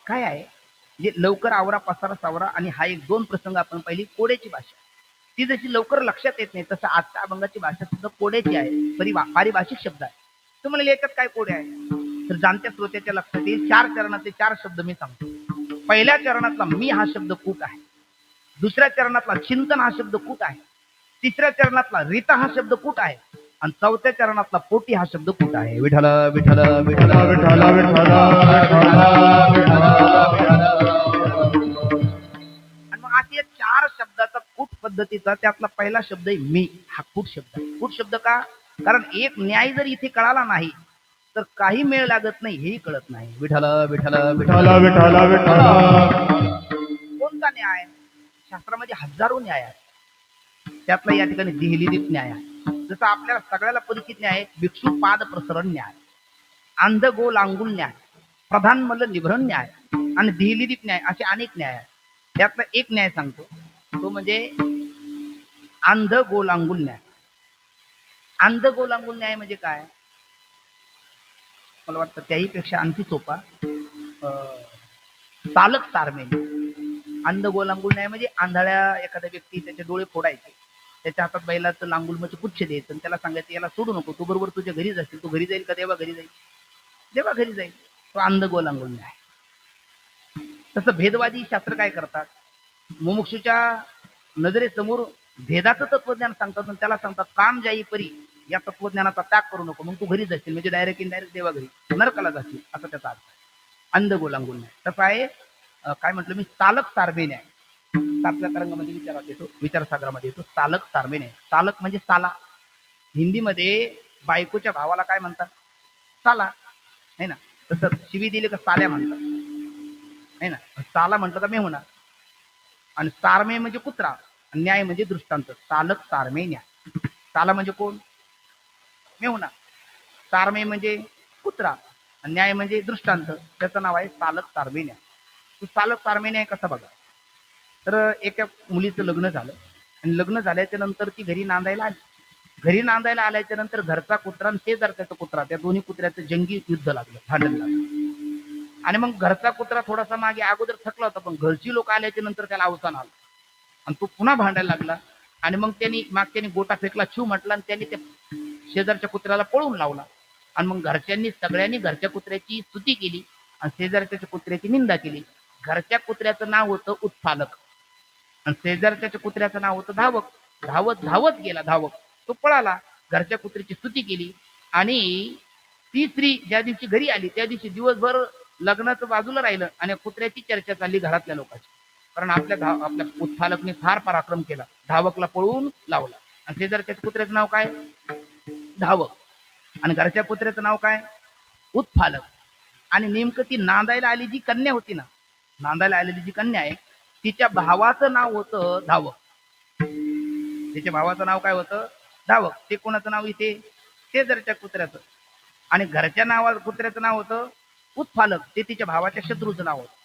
काय आहे जे लवकर आवरा पसारा सावरा, आणि हा एक दोन प्रसंग आपण पहिली. कोड्याची भाषा ती जशी लवकर लक्षात येत नाही, तसं आजच्या अभंगाची भाषा सुद्धा कोड्याची आहे, पारिभाषिक शब्द आहे. तुम्हाला याच्यात काय कोडे आहे तर जाणत्या श्रोत्याच्या लक्षात येईल. 4 चरणातले 4 शब्द मी सांगतो. पहिल्या चरणातला मी हा शब्द कूट आहे, दुसऱ्या चरणातला चिंतन हा शब्द कूट आहे, तिसऱ्या चरणातला रीता हा शब्द कूट आहे, आणि चौथ्या चरणातला पोटी हा शब्द कूट आहे. विठ्ठल विठ्ठल विठ्ठल विठ्ठल विठ्ठल आणि मग अशी 4 शब्दाचा कूट पद्धतीचा त्यातला पहिला शब्द आहे मी. हा कूट शब्द आहे. कूट शब्द का? कारण एक न्याय जर इथे कळाला नाही तर काही मेळ लागत नाही, हेही कळत नाही. विठ्ठल विठ्ठल विठ्ठल विठ्ठल विठ्ठल. कोणता न्याय? शास्त्रामध्ये हजारो न्याय आहेत, त्यातला या ठिकाणी दिहिलीत न्याय आहे. जसं आपल्याला सगळ्याला परिचित न्याय आहे भिक्षू पाद प्रसरण न्याय, अंध गोल अंगुल न्याय, प्रधान मल्ल निभरण न्याय आणि दिहिलीत न्याय, असे अनेक न्याय आहेत. त्यातला एक न्याय सांगतो, तो म्हणजे अंध गोल अंगुल न्याय. अंध गोल अंगुल न्याय म्हणजे काय? मला वाटतं त्याही पेक्षा आणखी सोपा, चालक तारमे. अंध गोल अंगुल न्याय म्हणजे आंधळ्या एखाद्या व्यक्ती त्याचे डोळे फोडायचे, त्याच्या हातात बैलाचं लांगुल म्हणजे पुच्छ द्यायचं आणि त्याला सांगायचं याला सोडू नको, तू बरोबर तुझ्या घरी जाशील. तू घरी जाईल का देवा घरी जाईल? देवा घरी जाईल. तो अंध गोल अंगुल न्याय. तसं भेदवादी शास्त्र काय करतात, मुमुक्षूच्या नजरेसमोर भेदाचं तत्वज्ञान सांगतात आणि त्याला सांगतात काम जाई परी या तत्वज्ञानाचा त्याग करू नको, मग तू घरी जाशील, म्हणजे डायरेक्ट इनडायरेक्ट देवा घरी नरकाला जाशील, असा त्याचा अर्थ. अंध गोल अंगुल न्याय. तसं आहे काय म्हटलं मी, चालक तारमे न्याय. सातव्या तरंगामध्ये विचारात येतो, विचारसागरामध्ये येतो चालक तारमे न्याय. चालक म्हणजे साला. हिंदीमध्ये बायकोच्या भावाला काय म्हणतात? साला, है ना. तसं शिवी दिली का साल्या म्हणतात, है ना. साला म्हटलं का मेहुणा. आणि तारमे म्हणजे कुत्रा, न्याय म्हणजे दृष्टांत. चालक तारमे न्याय. साला म्हणजे कोण? मेहुणा. तारमे म्हणजे कुत्रा, न्याय म्हणजे दृष्टांत. त्याचं नाव आहे चालक तारमे न्याय. तो चालक तारमे न्याय कसा बघा, तर एका मुलीचं लग्न झालं आणि लग्न झाल्याच्या नंतर ती घरी नांदायला आली. घरी नांदायला आल्याच्या नंतर घरचा कुत्रा आणि शेजारचा कुत्रा, त्या दोन्ही कुत्र्याचं जंगी युद्ध लागलं, भांडण लागलं. आणि मग घरचा कुत्रा थोडासा मागे अगोदर थकला होता, पण घरची लोक आल्याच्या नंतर त्याला अवसान आलं आणि तो पुन्हा भांडायला लागला. आणि मग त्यांनी गोटा फेकला, शिव म्हटला, आणि त्यांनी त्या शेजारच्या कुत्र्याला पळून लावला. आणि मग घरच्यांनी सगळ्यांनी घरच्या कुत्र्याची स्तुती केली आणि शेजारच्या कुत्र्याची निंदा केली. घरच्या कुत्र्याचं नाव होतं उत्फालक आणि शेजारच्या कुत्र्याचं नाव होतं धावक. धावत धावत गेला धावक, तो पळाला. घरच्या कुत्र्याची स्तुती केली आणि ती स्त्री ज्या दिवशी घरी आली त्या दिवशी दिवसभर लग्नाचं बाजूला राहिलं आणि कुत्र्याची चर्चा चालली घरातल्या लोकांची. कारण आपल्या उत्फालकने फार पराक्रम केला, धावकला पळवून लावला. आणि शेजारच्या कुत्र्याचं नाव काय? धावक. आणि घरच्या कुत्र्याचं नाव काय? उत्फालक. आणि नेमकं ती नांदायला आली जी कन्या होती ना, नांदायला आलेली जी कन्या आहे, तिच्या भावाचं नाव होतं धावक. तिच्या भावाचं नाव काय होतं? धावक. ते कोणाचं नाव इथे? शेजारच्या कुत्र्याचं. आणि घरच्या कुत्र्याचं नाव होतं उत्फालक, ते तिच्या भावाच्या शत्रूचं नाव होतं.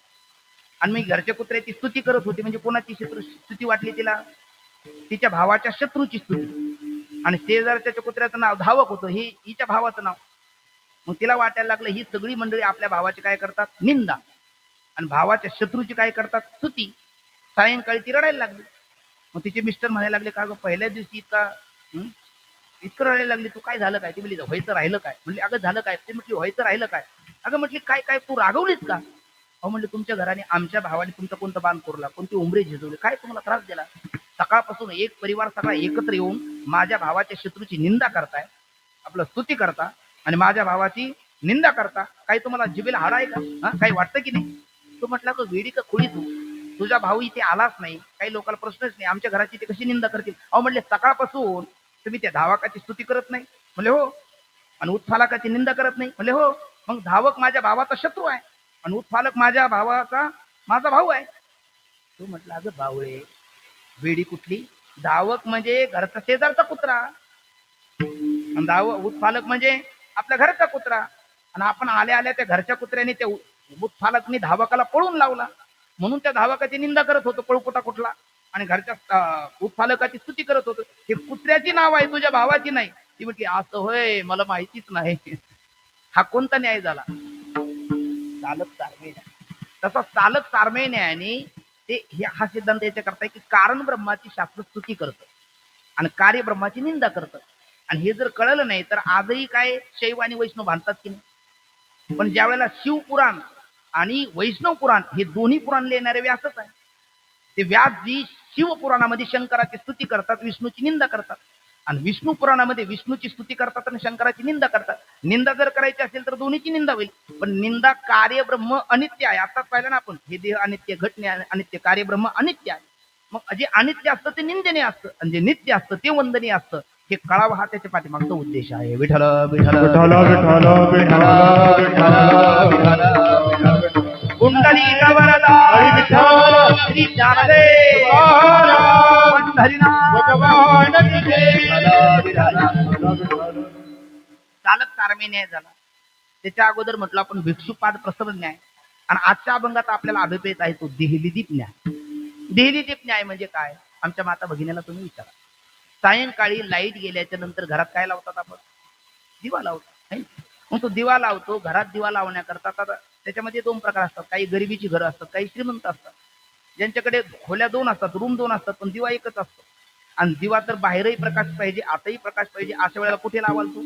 आणि मी घरच्या कुत्र्याची स्तुती करत होती, म्हणजे कोणाची स्तुती वाटली तिला? तिच्या भावाच्या शत्रूची स्तुती. आणि शेजारच्या कुत्र्याचं नाव धावक होतं, हे हिच्या भावाचं नाव. मग तिला वाटायला लागलं ही सगळी मंडळी आपल्या भावाची काय करतात? निंदा, आणि भावाच्या शत्रूची काय करतात? स्तुती. सायंकाळी ती रडायला लागली. मग तिचे मिस्टर म्हणायला लागले, का गं पहिल्या दिवशी इतकं रडायला लागली, तू काय झालं काय? ती म्हणली व्हायचं राहिलं काय? म्हणली अगं झालं काय? ते म्हटली व्हायचं राहिलं काय? अगं म्हटली काय काय तू रागवलीस का? अहो म्हणले तुमच्या घराने आमच्या भावाने तुमचा कोणता बांध कोरला, कोणती उमरे झिजवली, काय तुम्हाला त्रास दिला? सकाळपासून एक परिवार सगळा एकत्र येऊन माझ्या भावाच्या शत्रूची निंदा करताय, आपलं स्तुती करता आणि माझ्या भावाची निंदा करता. काही तुम्हाला जिभेला हाड आहे का? हा, काही वाटतं की नाही? तो म्हटला का वेडी का खोडी तू, तुझा भाऊ इथे आलाच नाही, काही लोकांना प्रश्नच नाही, आमच्या घराची ते कशी निंदा करतील? अहो म्हणले सकाळपासून तुम्ही त्या धावकाची स्तुती करत नाही? म्हणले हो. आणि उत्फालकाची निंदा करत नाही? म्हणले हो. मग धावक माझ्या भावाचा शत्रू आहे आणि उत्फालक माझ्या भावाचा माझा भाऊ आहे. तू म्हटलं अगं बावळे, वेडी कुठली? धावक म्हणजे घरचा शेजारचा कुत्रा, आणि उत्पालक म्हणजे आपल्या घरचा कुत्रा. आणि आपण आल्या आल्या त्या घरच्या कुत्र्याने त्या उत्पालकनी धावकाला पळून लावला, म्हणून त्या धावकाची निंदा करत होतो पळकुटा कुठला, आणि घरच्या उत्पालकाची स्तुती करत होतो. हे कुत्र्याची नाव आहे, तुझ्या भावाची नाही. ती म्हटली असं होय, मला माहितीच नाही. हा कोणता न्याय झाला? चालक तारमेय न्याय. तसा चालक तारमेय न्यायाने हा सिद्धांत याच्या करताय की कारण ब्रह्माची शास्त्र स्तुती करतं आणि कार्य ब्रह्माची निंदा करतं. आणि हे जर कळलं नाही तर आजही काय शैव आणि वैष्णव बांधतात की नाही. पण ज्या वेळेला शिवपुराण आणि वैष्णव पुराण हे दोन्ही पुराण लिहिणारे व्यासच आहे. ते व्यासजी शिवपुराणामध्ये शंकराची स्तुती करतात, विष्णूची निंदा करतात, आणि विष्णू पुराणामध्ये विष्णूची स्तुती करतात आणि शंकराची निंदा करतात. निंदा जर करायची असेल तर दोन्हीची निंदा होईल. पण निंदा कार्य ब्रह्म अनित्य आहे. आताच पाहिलं ना आपण, हे देह अनित्य, घटने अनित्य, कार्य ब्रह्म अनित्य आहे. मग जे अनित्य असतं ते निंदनीय असतं आणि जे नित्य असतं ते वंदनीय असतं. हे कळावं हा त्याच्या पाठीमागचा उद्देश आहे. विठ्ठल विठ्ठल विठ्ठल विठ्ठल विठ्ठल विठ्ठल कुंडलिक वरदा विठ्ठल श्री ज्ञानदेव पंढरीनाथ भगवान की जय. चालक तारमेय न्याय झाला. त्याच्या अगोदर म्हटलं आपण भिक्षुपाद प्रसव न्याय, आणि आजच्या अभंगात आपल्याला अभिप्रेत आहे तो देहलीदीप न्याय. देहलीदीप न्याय म्हणजे काय? आमच्या माता भगिनीला तुम्ही विचारा. सायंकाळी लाईट गेल्याच्या नंतर घरात काय लावतात आपण? दिवा लावतो. मग तो दिवा लावतो. घरात दिवा लावण्याकरता त्याच्यामध्ये दोन प्रकार असतात. काही गरिबीची घरं असतात, काही श्रीमंत असतात. ज्यांच्याकडे खोल्या दोन असतात, रूम दोन असतात, पण दिवा एकच असतो. आणि दिवा तर बाहेरही प्रकाश पाहिजे, आतही प्रकाश पाहिजे. अशा वेळेला कुठे लावाल तू?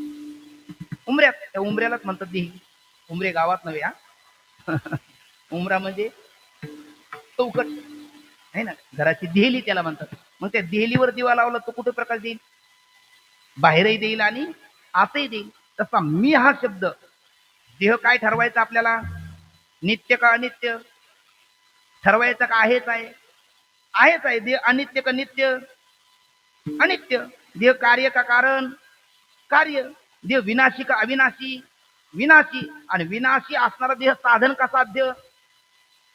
उमऱ्यात. त्या उमऱ्यालाच म्हणतात देही. उमरे गावात नव्हे हा. उमरा म्हणजे चौकट आहे ना, घराची देहली त्याला म्हणतात. मग त्या देहलीवर दिवा लावला तो कुठे प्रकाश देईल? बाहेरही देईल आणि आतही देईल. तसा मी हा शब्द, देह काय ठरवायचा आपल्याला? नित्य का अनित्य ठरवायचं का? आहेच आहे, आहेच आहे. देह अनित्य का नित्य? अनित्य. देह कार्य का कारण? कार्य. देह विनाशी का अविनाशी? विनाशी. आणि विनाशी असणारा देह साधन का साध्य?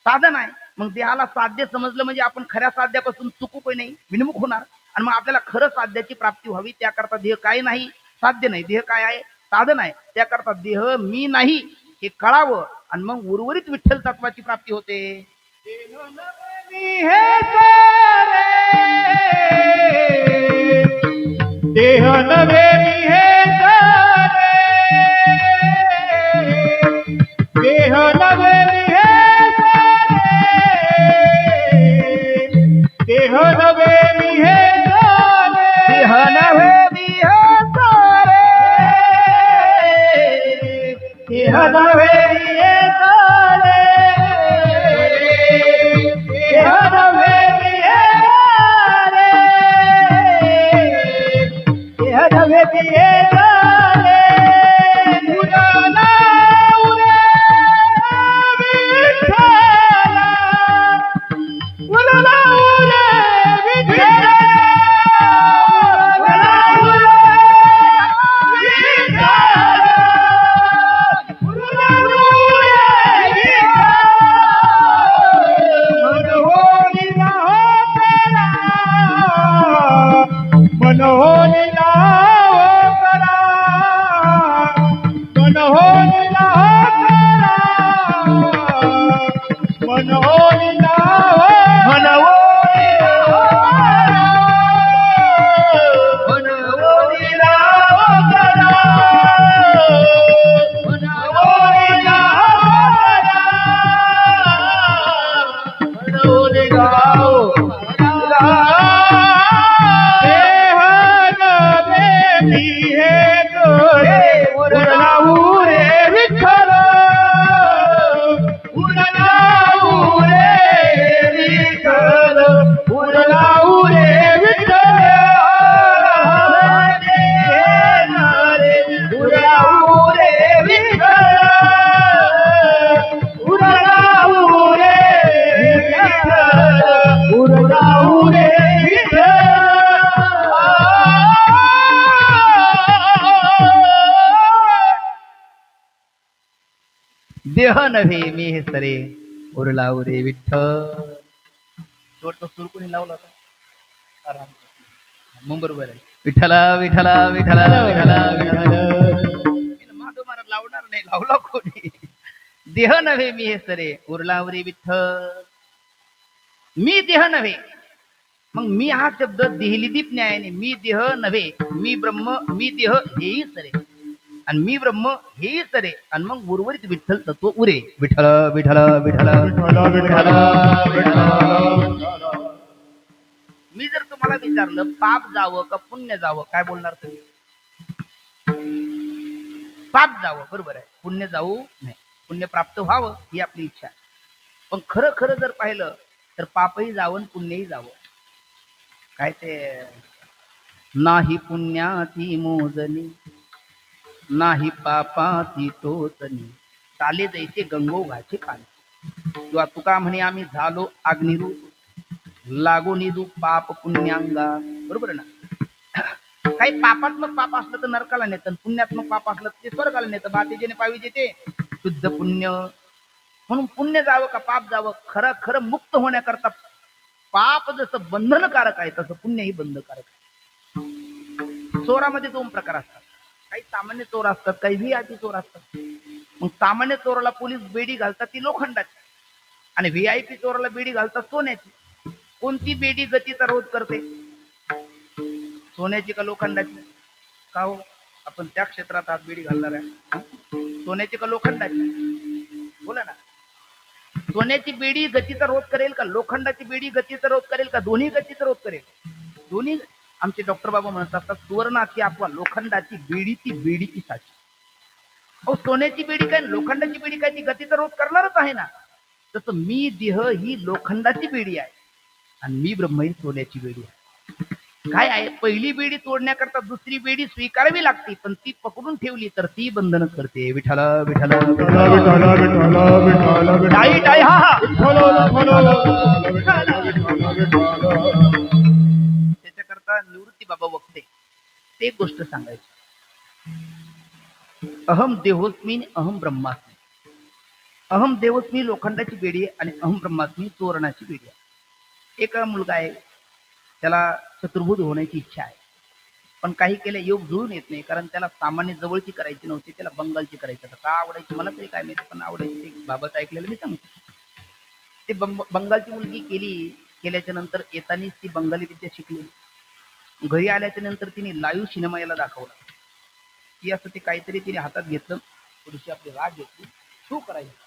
साधन आहे. मग देहाला साध्य समजलं म्हणजे आपण खऱ्या साध्यापासून चुकू पण नाही, विनमुख होणार. आणि मग आपल्याला खरं साध्याची प्राप्ती व्हावी, त्याकरता देह काय नाही? साध्य नाही. देह काय आहे? साधन आहे. त्याकरता देह मी नाही हे कळावं, आणि मग उर्वरित विठ्ठल तत्वाची प्राप्ती होते. देह नवे मी हे सारे, देह नवे मी हे सारे, देह नवे मी हे सारे, देह नव्हे मी हे सारे, देह नवे मी हे सारे, देह नवे मी हे सारे, देह नवे मी हे सारे. उडाला उरे विठ्ठला, उडाला उरे विठ्ठला, उडाला उरे विठ्ठला, उडाला उरे विठ्ठला. मनहोलीला हो करा, मनहोलीला हो करा, मनहोलीला हो करा, मनहोलीला हो मनवोलीला हो करा, मनहोलीला हो करा, मनहोलीला हो करा, मनहोलीला हो करा. देह नवे मी हे गोरे, उरला उरे विठ्ठल, उरला उरे विठ्ठल, उरला उरे विठ्ठल. उरला उरे विठ्ठल, उरला उरे विठ्ठल, उरला उरे विठ्ठल. देह नव्हे मी हे सरे, उरला उरे विठ्ठल. शेवटचा सूर कोणी लावला होता आराम. मग बरोबर आहे. विठ्ठला विठ्ठला विठ्ठला विठ्ठला विठ्ठला माधव महाराज लावणार नाही, लावला कोणी. देह नव्हे मी हे सरे उरलावरी विठ्ठल, मी देह नव्हे. मग मी हा शब्द देहलिदीप न्यायाने, मी देह नव्हे, मी ब्रह्म, मी देह हेही सरे आणि मी ब्रह्म हेही सरे आणि मग उर्वरित विठ्ठल तत्व उरे. विठ्ठल विठ्ठल विठ्ठल मी जर तुम्हाला विचारलं पाप जावं का पुण्य जावं, काय बोलणार तुम्ही? पाप जावं, बरोबर आहे. पुण्य जाऊ नाही, पुण्य प्राप्त व्हावं ही आपली इच्छा आहे. पण खरं खरं जर पाहिलं तर पापही जावं आणि पुण्यही जावं. काय ते नाही पुण्याची मोजणी, नाही पापाची टोचणी, चाले जैसे गंगोघाचे पाणी. किंवा तुका म्हणे आम्ही झालो अग्निरूप, लागो निदू पाप पुण्यांगा. बरोबर आहे ना? काही पापात्मक पाप असलं तर नरकाला नेतं, पुण्यात्मक पाप असलं तर ते स्वर्गाला नेतं. बातेजेने पावी जेते शुद्ध पुण्य. म्हणून पुण्य जावं का पाप जावं, खरं खरं मुक्त होण्याकरता पाप जसं बंधनकारक आहे तसं पुण्यही बंधनकारक आहे. चोरामध्ये दोन प्रकार असतात, काही सामान्य चोर असतात, काही व्हीआयपी चोर असतात. मग सामान्य चोराला पोलीस बेडी घालतात ती लोखंडाची आणि व्हीआयपी चोराला बेडी घालतात सोन्याची. कोणती बेडी गतीचा रोध करते, सोन्याची का लोखंडाची? का हो, आपण त्या क्षेत्रात आज बेडी घालणार आहे, सोन्याची का लोखंडाची? बोला ना. सोन्याची बेडी गतीचा रोध करेल का लोखंडाची बेडी गतीचा रोध करेल का दोन्ही गतीचा रोध करेल? दोन्ही. आमचे डॉक्टर बाबा म्हणतात सुवर्णाची अथवा लोखंडाची बेडी ती बेडीची साची. अहो सोन्याची बेडी काय लोखंडाची बेडी काय, ती गतीचा रोध करणारच आहे ना. तसं मी देह ही लोखंडाची बेडी आहे आणि मी ब्रह्म ही सोन्याची बेडी आहे. काय आहे, पहिली बेडी तोडण्याकरता दुसरी बेडी स्वीकारावी लागते, पण ती पकडून ठेवली तर ती बंधन करते. विठ्ठल विठ्ठल टाई टाई हा हा. त्याच्याकरता निवृत्ती बाबा वक्ते ते गोष्ट सांगायची. अहम देहोस्मी अहम ब्रह्मास्मी. अहम देहोस्मी लोखंडाची बेडी आहे आणि अहम ब्रह्मास्मी सुवर्णाची बेडी आहे. एक मुलगा आहे, त्याला चतुर्भुज होण्याची इच्छा आहे, पण काही केल्या योग जुळून येत नाही, कारण त्याला सामान्य जवळची करायची नव्हती, त्याला बंगालची करायची. का आवडायची मला तरी काय माहिती, पण आवडायची. बाबाच ऐकलेलं मी सांगतो. ते बंगालची मुलगी केल्याच्या नंतर येतानीच ती बंगाली विद्या शिकली. घरी आल्याच्या नंतर तिने लाईव्ह सिनेमा याला दाखवला की असं ते काहीतरी तिने हातात घेतलं, थोडीशी आपली राग घेतली, शो करायची.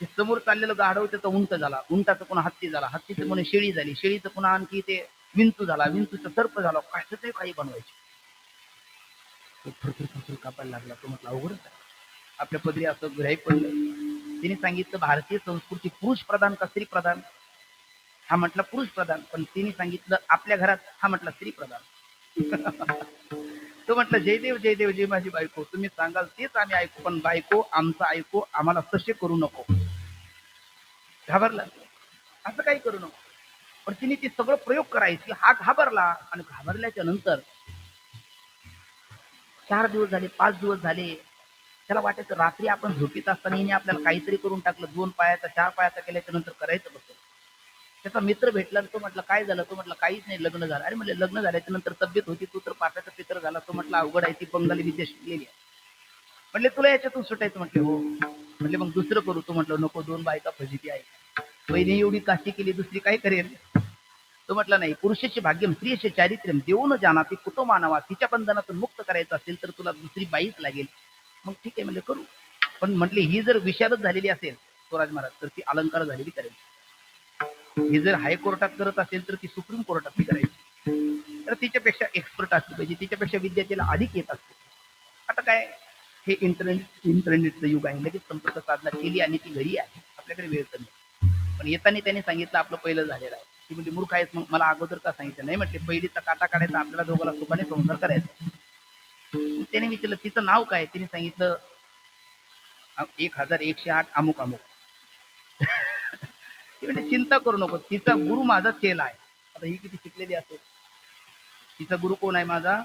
ते समोर चाललेलं गाढव त्याचा उंट झाला, उंटाचं पुन्हा हत्ती झाला, हत्तीचं पुन्हा शेळी झाली, शेळीचं पुन्हा आणखी ते विंचू झाला, विंचूचं सर्प झाला. काय ते काही बनवायचे. तो थरथर कापायला लागला. तो म्हटलं अवघडच आहे, आपल्या पदरी असं ग्राह्य पडलं. तिने सांगितलं भारतीय संस्कृती पुरुष प्रधान का स्त्री प्रधान? हा म्हटलं पुरुष प्रधान. पण तिने सांगितलं आपल्या घरात, हा म्हटलं स्त्री प्रधान. तो म्हटलं जयदेव जयदेव जय माझी बायको, तुम्ही सांगाल तेच आम्ही ऐकू, पण बायको आमचं ऐकू, आम्हाला तसे करू नको. घाबरला, असं काही करू नको. पण तिने ते सगळं प्रयोग करायची. हा घाबरला आणि घाबरल्याच्या नंतर 4 दिवस झाले, 5 दिवस झाले, त्याला वाटायचं रात्री आपण झोपीत असताना हिने आपल्याला काहीतरी करून टाकलं. 2 पायाचा 4 पायाचा केल्याच्या नंतर करायचं कसं? त्याचा मित्र भेटला, तो म्हटलं काय झालं? तो म्हटलं काहीच नाही, लग्न झालं. अरे म्हणले लग्न झाल्याच्या नंतर तब्येत होती, तू तर पाटाचा पितर झाला. तो म्हटलं अवघड आहे, ती बंगाली विद्या शिकलेली आहे. म्हणले तुला याच्यातून सुटायचं? म्हटले हो. म्हणले मग दुसरं करू? तो म्हटलं नको, 2 बायका फजिती आहे. वहिनी एवढी काशी केली, दुसरी काय करेल? तो म्हटला नाही, पुरुषाचे भाग्यम स्त्रियेचे चारित्र्यम देऊन जाना ती कुटुंब मानावा. तिच्या बंधनातून मुक्त करायचं असेल तर तुला दुसरी बाईच लागेल. मग ठीक आहे म्हणले करू. पण म्हटले ही जर विशारद झालेली असेल स्वराज महाराज तर ती अलंकार झालेली करायची. ही जर हायकोर्टात करत असेल तर ती सुप्रीम कोर्टात करायची. तर तिच्यापेक्षा एक्सपर्ट असली पाहिजे, तिच्यापेक्षा विद्या तिला अधिक येत असते. आता काय, हे इंटरनेटचं युग आहे, लगेच संपर्क साधना केली आणि ती घरी आहे, आपल्याकडे वेळ तर नाही. पण येताना त्यांनी सांगितलं आपलं पहिलं झालेलं आहे. ती म्हणजे मूर्ख आहेस, मग मला अगोदर का सांगितलं नाही? म्हटले पहिलीचा काटा काढायचा, आपल्याला दोघांना सुखाने संसार करायचा. त्याने विचारलं तिचं नाव काय? तिने सांगितलं 1108 अमुक अमुक. म्हणजे चिंता करू नको, तिचा गुरु माझा चेला आहे. आता ही किती शिकलेली असेल, तिचा गुरु कोण आहे? माझा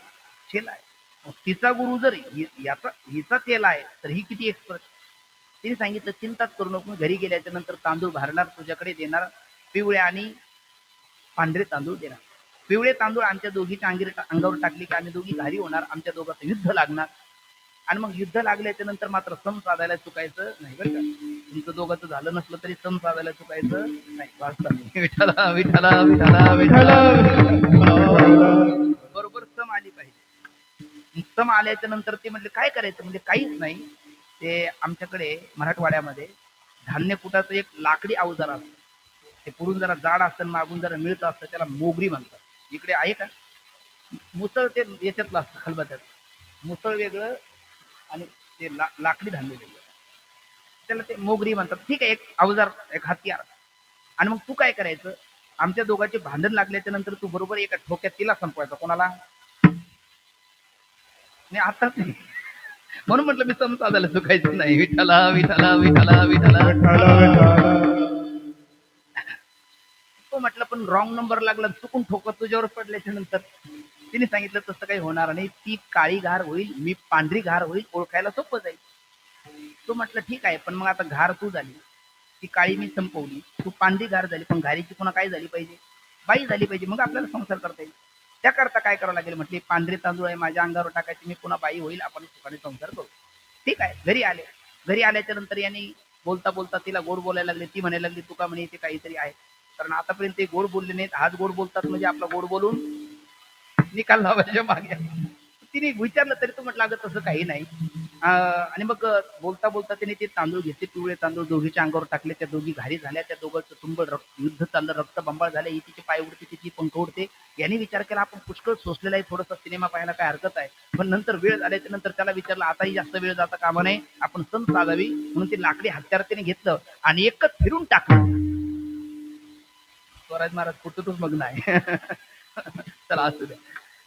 चेला आहे. तिचा गुरु जर हिचा चेला आहे तर ही किती एक्सपर्ट. तिने सांगितलं चिंताच करू नको, घरी गेल्याच्या नंतर तांदूळ भरणार, तुझ्याकडे देणार, पिवळे आणि पांढरे तांदूळ देणार. पिवळे तांदूळ आमच्या दोघीच्या अंगावर टाकले की आम्ही दोघी घारी होणार, आमच्या दोघांचं युद्ध लागणार. आणि मग युद्ध लागल्याच्या नंतर मात्र सम साधायला चुकायचं नाही बरं का. तुमचं दोघांचं झालं नसलं तरी सम साधायला चुकायचं नाही. वाचता नाही. विठ्ठला विठ्ठला विठ्ठला विठ्ठला. बरोबर सम आली पाहिजे. सम आल्याच्या नंतर ते म्हटले काय करायचं, म्हणजे काहीच नाही. ते आमच्याकडे मराठवाड्यामध्ये धान्य कुटाचं एक लाकडी अवजार असतं. ते पुरून जरा जाड असतं, मागून जरा मिळत असतं, त्याला मोगरी म्हणतात. इकडे आहे का? मुसळ ते याच्यातलं असतं, खलबत्यात. मुसळ वेगळं आणि ते लाकडी धान्य वेगळं, त्याला ते मोगरी म्हणतात. ठीक आहे, एक अवजार, एक हत्यार. आणि मग तू काय करायचं, आमच्या दोघांचे भांडण लागल्याच्या नंतर तू बरोबर एका ठोक्यात तिला संपवायचा. कोणाला? नाही आताच नाही, म्हणून म्हटलं मी सम साधायला चुकायचं नाही. विठ्ठला विठ्ठला विठ्ठला विठ्ठला. तो म्हटलं पण रॉंग नंबर लागला, चुकून ठोकत तुझ्यावर पडल्याच्या नंतर तिने सांगितलं तसं काही होणार नाही, ती काळी घार होईल, मी पांढरी घार होईल, ओळखायला सोपं जाईल. तो म्हटलं ठीक आहे, पण मग आता घार तू झाली, ती काळी मी संपवली, तू पांढरी घार झाली, पण घारीची पुन्हा काय झाली पाहिजे? बाई झाली पाहिजे, मग आपल्याला संसार करता येईल. त्याकरता काय करावं लागेल म्हटले, पांढरे तांदूळ आहे माझ्या अंगावर टाकायचे, मी पुन्हा बाई होईल, आपण सुखाने संसार करू. ठीक आहे. घरी आले. घरी आल्याच्या नंतर यांनी बोलता बोलता तिला गोड बोलायला लागले. ती म्हणायला लागली तुका म्हणे ते काहीतरी आहे, कारण आतापर्यंत ते गोड बोलले नाहीत, आज गोड बोलतात म्हणजे आपला गोड बोलून निकाल लावायच्या मागे. तिने विचारलं तरी तो म्हटलं अगं तसं काही नाही. आणि मग बोलता बोलता तिने ते तांदूळ घेतले, पिवळे तांदूळ दोघीच्या अंगावर टाकले, त्या दोघी घारी झाल्या, त्या दोघांचं तुंबळ युद्ध चाललं, रक्त बंबाळ झालं, ही तिची पाय उडते, तिची पंख उडते. यांनी विचार केला आपण पुष्कळ सोसलेला आहे, थोडासा सिनेमा पाहायला काय हरकत आहे. पण नंतर वेळ झाल्याच्या नंतर त्याला विचारलं आताही जास्त वेळ जाता कामा नये, आपण सम साधावी, म्हणून ते लाकडी हत्यार त्याने घेतलं आणि एकच फिरून टाकलं. स्वराज महाराज कुठूनच मग्न आहे. चला असू द्या.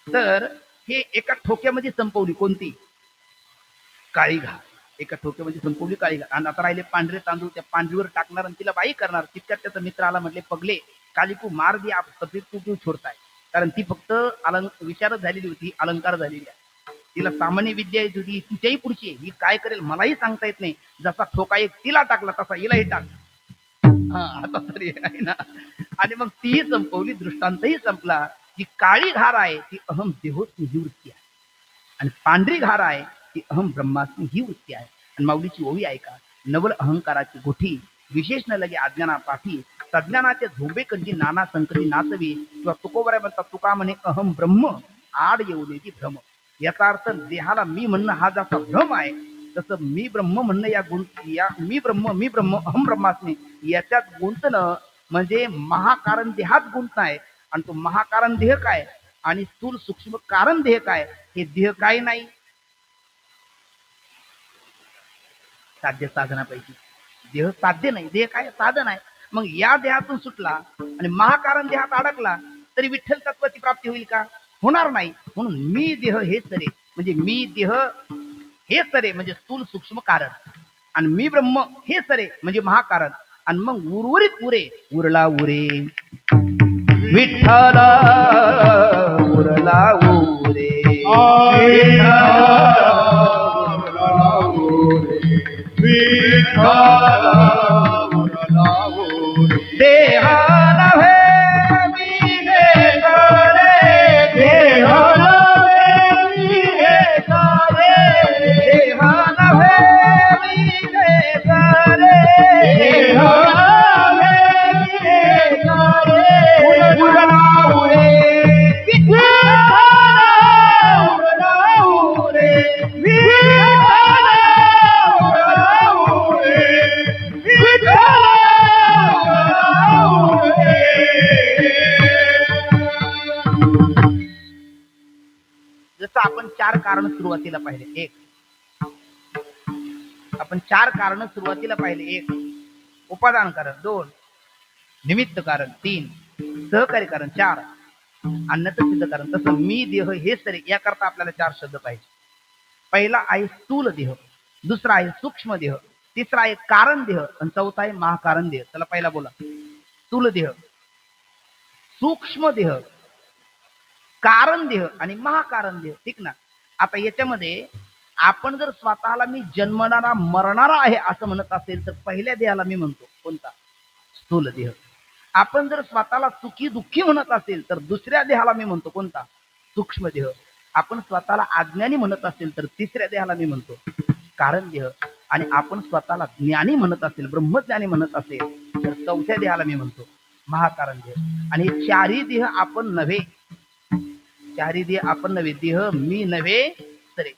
तर हे एका ठोक्यामध्ये संपवली, कोणती? काळी घार. एका ठोक्यामध्ये संपवली काळी घार. आणि आता राहिले पांढरे तांदूळ, त्या पांढरीवर टाकणार आणि तिला बाई करणार. तितक्यात त्याचा मित्र आला, म्हटले पगले काली को मार दिया, आप सफेद को क्यों छोडताय? कारण ती फक्त विचारच झालेली होती, अलंकार झालेली आहे, तिला सामान्य विद्या येत होती, तिच्याही पुढची आहे, ही काय करेल मलाही सांगता येत नाही. जसा ठोका एक तिला टाकला तसा हिलाही टाक. हा आता तरी आहे ना. आणि मग तीही संपवली, दृष्टांतही संपला. जी काळी घार आहे ती अहम देहोत्म ही वृत्ती आहे, आणि पांढरी घार आहे ती अहम ब्रह्मास्मी ही वृत्ती आहे. आणि माऊलीची ओवी ऐका, नवल अहंकाराची गोठी विशेष न लगे अज्ञाना पाठी, सज्ञानाच्या झोंबे कंजी नाना संकटी नाचवी. किंवा तुकोबरा म्हणतात, तुका म्हणे अहम ब्रह्म आड येऊ देती भ्रम. याचा अर्थ देहाला मी म्हणणं हा जसा भ्रम आहे, तसं मी ब्रह्म म्हणणं या मी ब्रह्म अहम ब्रह्मास्मी याच्यात गुंतणं म्हणजे महाकारण देहात गुंतणं आहे. आणि तो महाकारण देह काय आणि स्थूल सूक्ष्म कारण देह काय, हे देह काय नाही साध्य साधनापैकी. देह साध्य नाही, देह काय साधन आहे. मग या देहातून सुटला आणि महाकारण देहात अडकला तरी विठ्ठल तत्वाची प्राप्ती होईल का? होणार नाही. म्हणून मी देह हे सरे म्हणजे मी देह हे सरे म्हणजे स्थूल सूक्ष्म कारण, आणि मी ब्रह्म हे सरे म्हणजे महाकारण. आणि मग उर्वरित उरे उरला उरे विठ्ठला उरला उरे देहा नव्हे मी हे करे, देहा नव्हे मी हे करे, देहा नव्हे मी हे करे, देहा नव्हे मी हे करे. उरला उरे विठ्ठला उरला उरे विठ्ठला उरला उरे विठ्ठला. जसं आपण चार कारण सुरुवातीला पाहिले, आपण चार कारण सुरुवातीला पाहिले, एक उपादान कारण, दोन निमित्त कारण, तीन सहकारी कारण, चार अन्नत सिद्ध कारण. तसं मी देह हे सरे याकरता आपल्याला चार शब्द पाहिजे. पहिला आहे स्थूल देह, दुसरा आहे सूक्ष्म देह, तिसरा आहे कारण देह आणि चौथा आहे महाकारण देह. चला पहिला बोला, स्थूल देह, सूक्ष्म देह, कारण देह आणि महाकारण देह. ठीक ना. आता याच्यामध्ये आपण जर स्वतःला मी जन्मणारा मरणारा आहे असं म्हणत असेल तर पहिल्या देहाला मी म्हणतो कोणता? स्थूल देह. आपण जर स्वतःला सुखी दुःखी म्हणत असेल तर दुसऱ्या देहाला मी म्हणतो कोणता? सूक्ष्म देह. आपण स्वतःला अज्ञानी म्हणत असेल तर तिसऱ्या देहाला मी म्हणतो कारण देह. आणि आपण स्वतःला ज्ञानी म्हणत असेल, ब्रह्मज्ञानी म्हणत असेल तर चौथ्या देहाला मी म्हणतो महाकारण देह. आणि हे चारही देह आपण नव्हे, चारही देह आपण नव्हे. देह मी नव्हे तरे.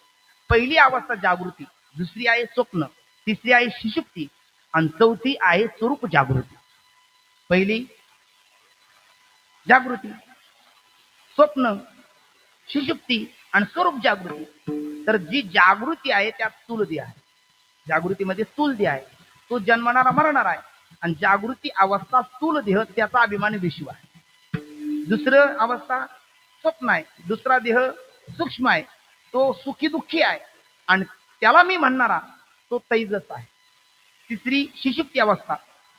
पहिली अवस्था जागृती, दुसरी आहे स्वप्न, तिसरी आहे सुषुप्ती आणि चौथी आहे स्वरूप जागृती. पहिली जागृती, स्वप्न, सुषुप्ती आणि स्वरूप जागृती. तर जी जागृती आहे त्यात स्थूल देह आहे. जागृतीमध्ये स्थूल देह आहे, तो जन्मणारा मरणार आहे. आणि जागृती अवस्था स्थूल देह, त्याचा अभिमान विश्व आहे. दुसरं अवस्था स्वप्न आहे, दुसरा देह सूक्ष्म आहे, तो सुखी दुःखी आहे आणि त्याला मी म्हणणारा तो तैजस आहे. तिसरी सुषुप्ती अवस्था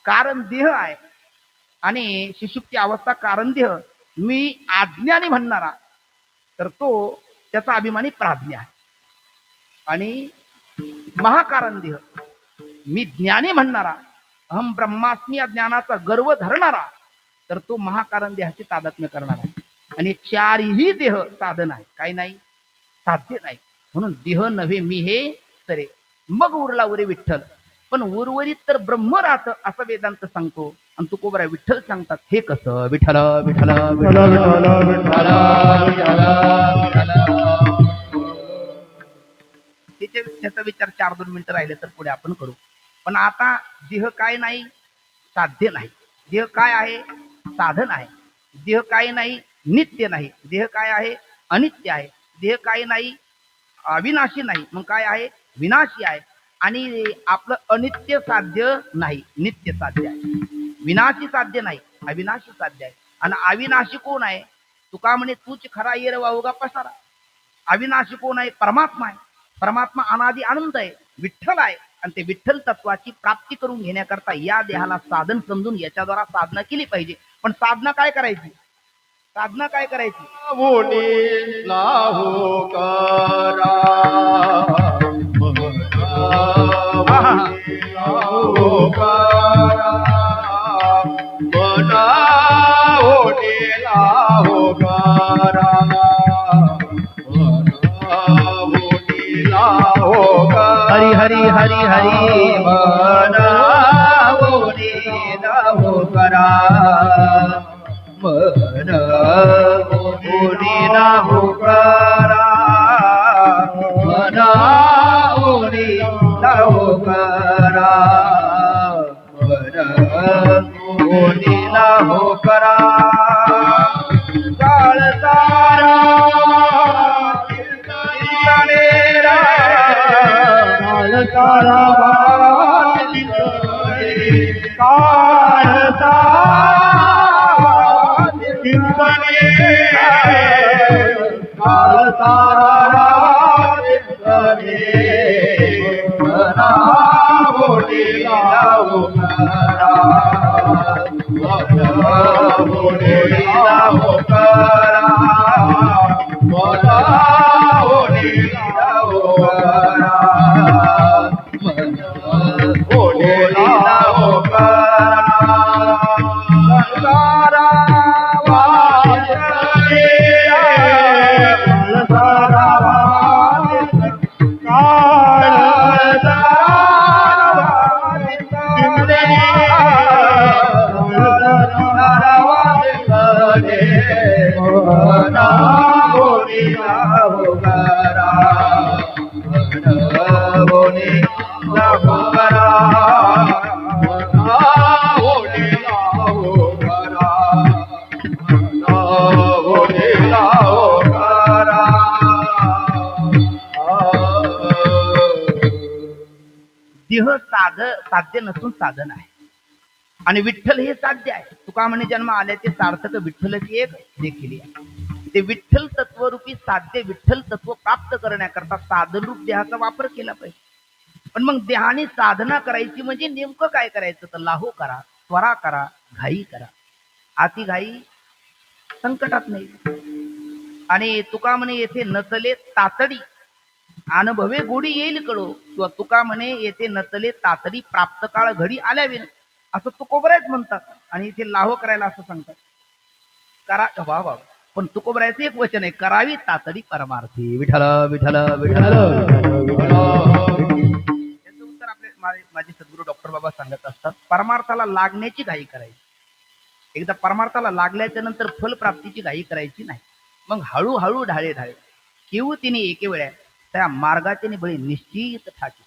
कारण देह आहे आणि सुषुप्ती अवस्था कारण देह, मी अज्ञानी म्हणणारा तर तो त्याचा अभिमानी प्राज्ञ आहे. आणि महाकारण देह, मी ज्ञानी म्हणणारा, अहम ब्रह्मास्मी या ज्ञानाचा गर्व धरणारा तर तो महाकारण देहाची तादात्म्य करणार आहे. आणि चारही देह साधन आहे, काही नाही साध्य नाही. म्हणून देह नव्हे मी हे तरे. मग उरला उरे विठ्ठल. पण उर्वरित तर ब्रह्म राहत असं वेदांत सांगतो. आणि तू कोबरा विठ्ठल सांगतात. हे कसं? विठ्ठल विठ्ठल त्याचा विचार 4-2 मिनिटं राहिले तर पुढे आपण करू. पण आता देह काय नाही, साध्य नाही. देह काय आहे? साधन आहे. देह काय नाही, नित्य नाही. देह काय आहे? अनित्य आहे. देह काय नाही, अविनाशी नाही. मग काय आहे? विनाशी आहे. आणि आपलं अनित्य साध्य नाही, नित्य साध्य आहे. विनाशी साध्य नाही, अविनाशी साध्य आहे. आणि अविनाशी कोण आहे? तुका म्हणे तूच खरा येर वाहुगा पसारा. अविनाशी कोण आहे? परमात्मा आहे. परमात्मा अनादि अनंत आहे, विठ्ठल आहे. आणि ते विठ्ठल तत्वाची प्राप्ती करून घेण्याकरता या देहाला साधन समजून याच्याद्वारा साधना केली पाहिजे. पण साधना काय करायची? साधना काय करायची? मोनी लाहो करा लाहो करा मना ओढे लाहो करा हरी हरी हरी हरी मना ओढे लाहो करा मन ओढे लाहो करा मन ओढे लाहो करा मन ओढे लाहो करा काळ तारा चिंतनेरा काळ तारा काळ तारा काळ तारा मना ओढे लाहो करा मना ओढे लाहो करा मना ओढे लाहो करा मना ओढे लाहो करा देह साध्य नसून साधन आहे आणि विठ्ठल हे साध्य आहे. तुका म्हणे जन्म आल्याचे सार्थक विठ्ठलची एक देखील आहे. ते विठ्ठल तत्वरूपी साध्य विठ्ठल तत्व प्राप्त करण्याकरता साधन रूप देहाचा वापर केला पाहिजे. पण मग देहाने साधना करायची म्हणजे नेमकं काय करायचं? तर लाहो करा, त्वरा करा, घाई करा. अति घाई संकटात नाही. आणि तुका म्हणे येथे नचले तातडी अनुभवे गोडी येईल कळो. किंवा तुका म्हणे येथे नचले तातडी प्राप्त काळ घडी आल्याविन. असं तुकोबरायच म्हणतात आणि इथे लाहो करायला असं सांगतात. करा वा वा. पण तुकोबरायचं एक वचन आहे, करावी तातडी परमार्थी. विठ्ठल विठ्ठल विठ्ठल. याचं उत्तर आपले माझे सद्गुरू डॉक्टर बाबा सांगत असतात, परमार्थाला लागण्याची घाई करायची. एकदा परमार्थाला लागल्याच्या नंतर फलप्राप्तीची घाई करायची नाही. मग हळूहळू ढाळे ढाळे केवू तिने एके वेळा त्या मार्गाचे बळी निश्चित ठाकी.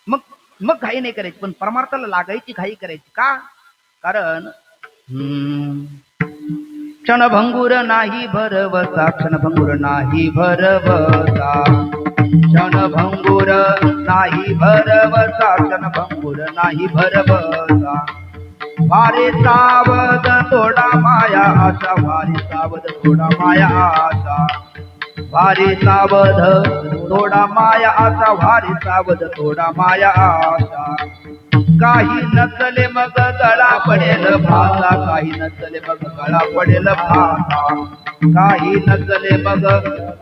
मग मग घाई नाही करायची, पण परमार्थाला लागायची घाई करायची का? कारण क्षणभंगुर नाही भरवसा, क्षणभंगुर नाही भरवसा, क्षणभंगुर नाही भरवसा, क्षणभंगुर नाही भरवसा. वारे सावध थोडा माया आशा, वारे सावध थोडा माया आशा, वारे सावध थोडा माया आशा, वारे सावध थोडा माया आशा. काही नसले मग गळा पडेल भासा, काही नसले मग गळा पडेल भासा, काही नसले मग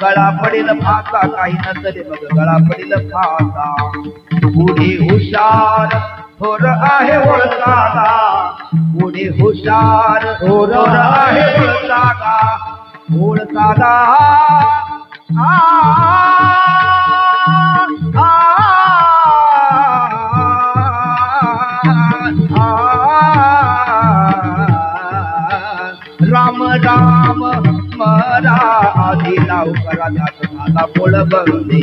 गळा पडेल भासा, काही नसले मग गळा पडेल भासा. पुढे हुशार थोर आहे ओळखागा, पुढे हुशार थोर आहे ओळखागा, ओळखागा. राम राम मरा आधी लाव करा जात झाला बोळ बंदी.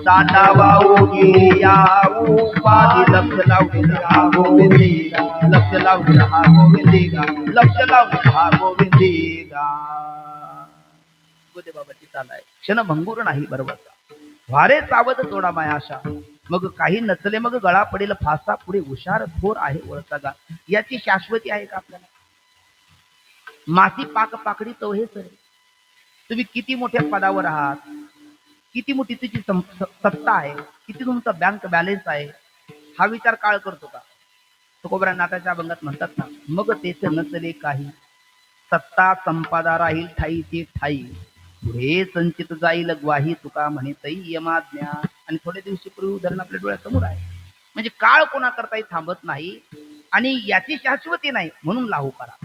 दांडा वाहू याऊ पादी लक्ष लावून हा गोविंदीगा, लक्ष लावून हा गोविंदीगा, लक्ष लावून हा गोविंदीगा. गोदे बाबाची चाल आहे, क्षणभंगुर नाही बरोबर. वारे सावध थोडा माया आशा, मग काही नसले मग गळा पडेल फासा. पुढे हुशार थोर आहे ओळखागा. याची शाश्वती आहे का आपल्याला? माती पाक पाकडी तो हे सर. तुम्ही किती मोठ्या पदावर आहात, किती मोठी तुझी सत्ता आहे, किती तुमचा बँक बॅलन्स आहे, हा विचार काळ करतो का? तुकोबरा नाथाच्या अभंगात म्हणतात ना, मग तेच नसले काही, सत्ता संपादा राहील ठाई ते ठाई, पुढे संचित जाईल ग्वाही तुका म्हणे तई यमाज्ञा. आणि थोड्या दिवशीपूर्वी उदाहरण आपल्या डोळ्यासमोर आहे. म्हणजे काळ कोणाकरताही थांबत नाही आणि याची शाश्वती नाही, म्हणून लाहू करा.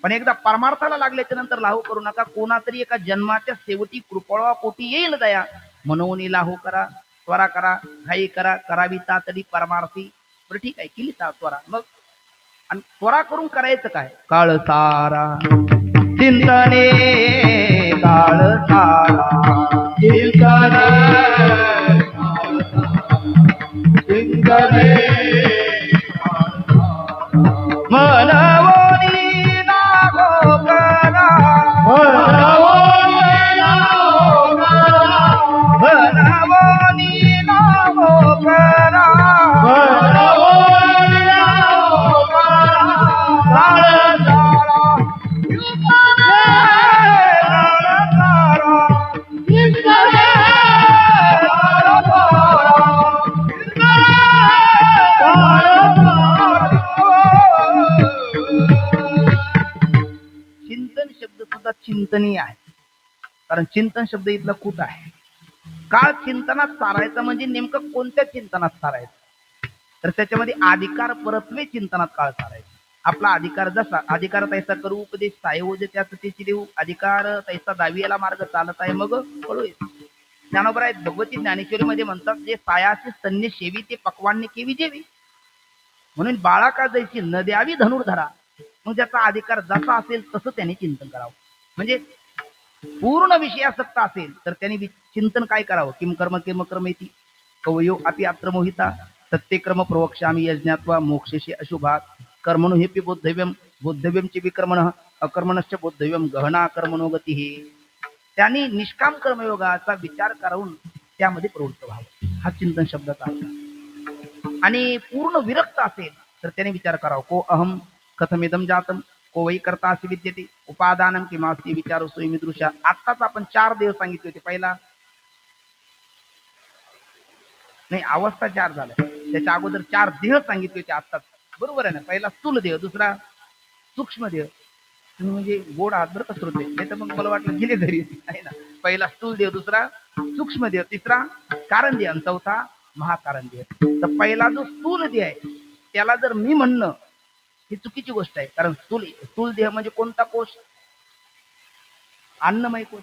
पण एकदा परमार्थाला लागल्याच्या नंतर लाहू करू नका. कोणातरी एका जन्माच्या शेवटी कृपळवा पोटी येईल दया, म्हणून लाहू करा, त्वरा करा, घाई करा, करावी तातडी परमार्थी. बरं ठीक आहे, केली त्वरा. मग आणि त्वरा करून करायचं काय? काळ सारा चिंतने, काळ सारा चिंतने, चिंतने मनवोनी लागो करा, मनवोनी लागो करा, मनवोनी लागो करा, मनवोनी लागो करा. काळ सारा चिंतने, काळ सारा चिंतने, काळ सारा चिंतन शब्द सुद्धा चिंतनीय आहे, कारण चिंतन शब्द इथला कुठ आहे. काळ चिंतनात सारायचा म्हणजे नेमकं कोणत्या चिंतनात सारायचं? तर त्याच्यामध्ये अधिकार परत्वे चिंतनात काळ सारायचा. आपला अधिकार जसा, अधिकार तैसा करू उपदेश सायव जे त्याच त्याची देऊ, अधिकार तैसा दावियाला मार्ग चालत आहे मग कळू येत. ज्ञानोबा आहेत भगवती ज्ञानेश्वरी मध्ये म्हणतात, जे सायाचे स्तन्य शेवी ते पक्वान्य केवी जेवी, म्हणून बाळा का जैसी न द्यावी धनुर्धरा. मग ज्याचा अधिकार जसा असेल तसं त्याने चिंतन करावं. म्हणजे पूर्ण विषयासक्त असेल तर त्याने चिंतन काय करावं? किम कर्म किम कर्म इति कवयो अपि अत्र मोहिता सत्यक्रम प्रवक्ष्यामि यज्ञात्वा मोक्षेशे अशुभात. कर्मणो हेपि बोद्धव्यम, बोद्धव्यम च विकर्मणः अकर्मणश्च बोद्धव्यम गहना कर्मणो गतिः. त्यांनी निष्काम कर्मयोगाचा विचार करून त्यामध्ये प्रवृत्त व्हावं, हा चिंतन शब्दाचा अर्थ. आणि पूर्ण विरक्त असेल तर त्याने विचार करावा, को अहम कथमिदम जातम, को वै करता असे विद्यते उपादानम किमास्ति विचारो स्वयं दृश्या. आत्ताच आपण 4 देव सांगितले होते. पहिला नाही, अवस्था 4 झाल्या, त्याच्या अगोदर 4 देह सांगितले होते आत्ताच, बरोबर आहे ना? पहिला स्थूल देह, दुसरा सूक्ष्म देह. तुम्ही म्हणजे गोड हात बरं का श्रोते, नाही तर मग मला वाटलं गेले घरी आहे ना. पहिला स्थूल देह, दुसरा सूक्ष्म देह, तिसरा कारण देह आणि चौथा महाकारण देह. तर पहिला जो स्थूल देह आहे त्याला जर मी म्हणणं ही चुकीची गोष्ट आहे. कारण स्थूल देह म्हणजे कोणता कोश? अन्नमय कोश.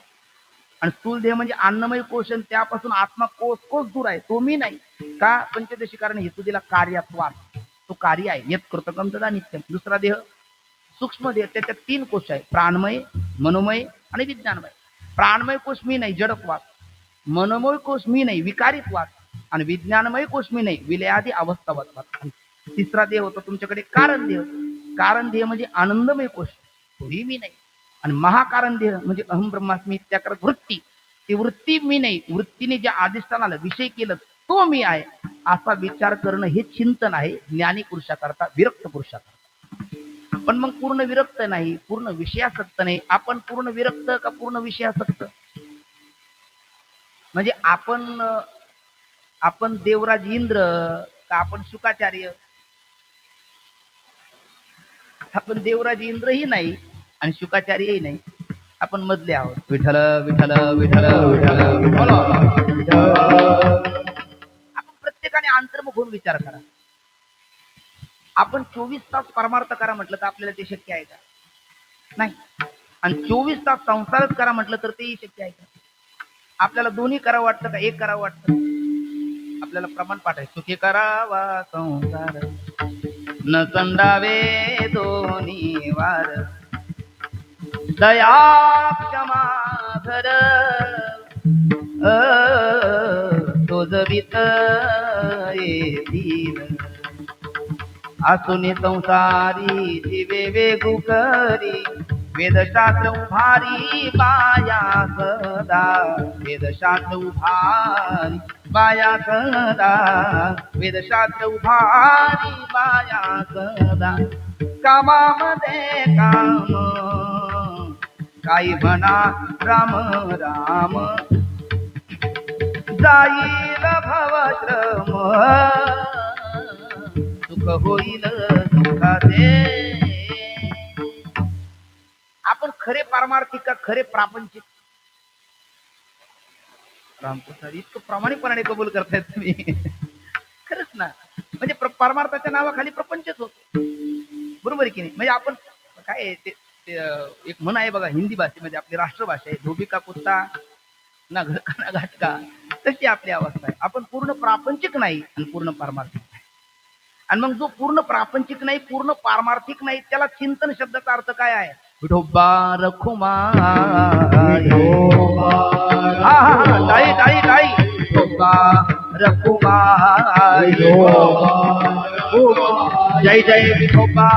आणि स्थूल देह म्हणजे अन्नमय कोश, आणि त्यापासून आत्मा कोश दूर आहे, तो मी नाही. का? पंचदशी कारण हेतू दिला कार्यात्वात, तो कार्य आहे. यत कृतकम तदा नित्यम. दुसरा देह सूक्ष्म देह, त्याच्यात 3 कोश आहे, प्राणमय, मनोमय आणि विज्ञानमय. प्राणमय कोश मी नाही, जडत्वात. मनोमय कोश मी नाही, विकारित्वात. आणि विज्ञानमय कोश मी नाही, विलयादी अवस्थावत्वात. तिसरा देह होता तुमच्याकडे कारण देह. कारण देह म्हणजे आनंदमय कोश, तोही मी नाही. आणि महाकारण देह म्हणजे अहम ब्रह्मास्मी त्याकर वृत्ती, ती वृत्ती मी नाही. वृत्तीने ज्या अधिष्ठानाला विषय केलं तो मी आहे, असा विचार करणं हे चिंतन आहे ज्ञानी पुरुषाकरता, विरक्त पुरुषाकरता. पण मग पूर्ण विरक्त नाही, पूर्ण विषयासक्त नाही. आपण पूर्ण विरक्त का पूर्ण विषयासक्त? म्हणजे आपण देवराज इंद्र का आपण शुकाचार्य? आपण देवराज इंद्रही नाही आणि शुकाचार्यही नाही, आपण मधले आहोत. विठ्ठल विठ्ठल विठ्ठल विठ्ठल बोलो. आपण प्रत्येकाने अंतर्मुख होऊन विचार करा. आपण 24 तास परमार्थ करा म्हटलं तर आपल्याला ते शक्य आहे का? नाही. आणि 24 तास संसारच करा म्हटलं तर तेही शक्य आहे का? आपल्याला दोन्ही करावं वाटतं का एक करावं वाटतं? आपल्याला प्रमाण पाठ आहे, सुखी करावा संसार न संडावे दोन्ही वार, दया क्षमा धर तो जवित येतील, आसुनी संसारी जीवे वेगू करी, वेदशास्त्र उभारी बाया सदा, वेदशास्त्र उभारी बाया सदा, वेदशास्त्र उभारी बाया सदा. कामामध्ये काम काही म्हणा राम राम, जाईल भवश्रम सुख होईल सुखाचे. आपण खरे पारमार्थिक का खरे प्रापंचिक? रामप्रसाद इतकं प्रामाणिकपणाने कबूल करतायत तुम्ही. खरंच ना, म्हणजे परमार्थाच्या नावाखाली प्रपंचच होतो, बरोबर आहे की नाही? म्हणजे आपण काय ते एक म्हण आहे बघा हिंदी भाषेमध्ये, आपली राष्ट्रभाषा आहे, धोबी का कुत्ता ना घर का ना घाट का, तशी आपली अवस्था आहे. आपण पूर्ण प्रापंचिक नाही आणि पूर्ण पारमार्थिक नाही. आणि मग जो पूर्ण प्रापंचिक नाही, पूर्ण पारमार्थिक नाही, त्याला चिंतन शब्दाचा अर्थ काय आहे? विठोबा रखुमाई. ताई ताई ताई, विठोबा रखुमाई. जय जय विठोबा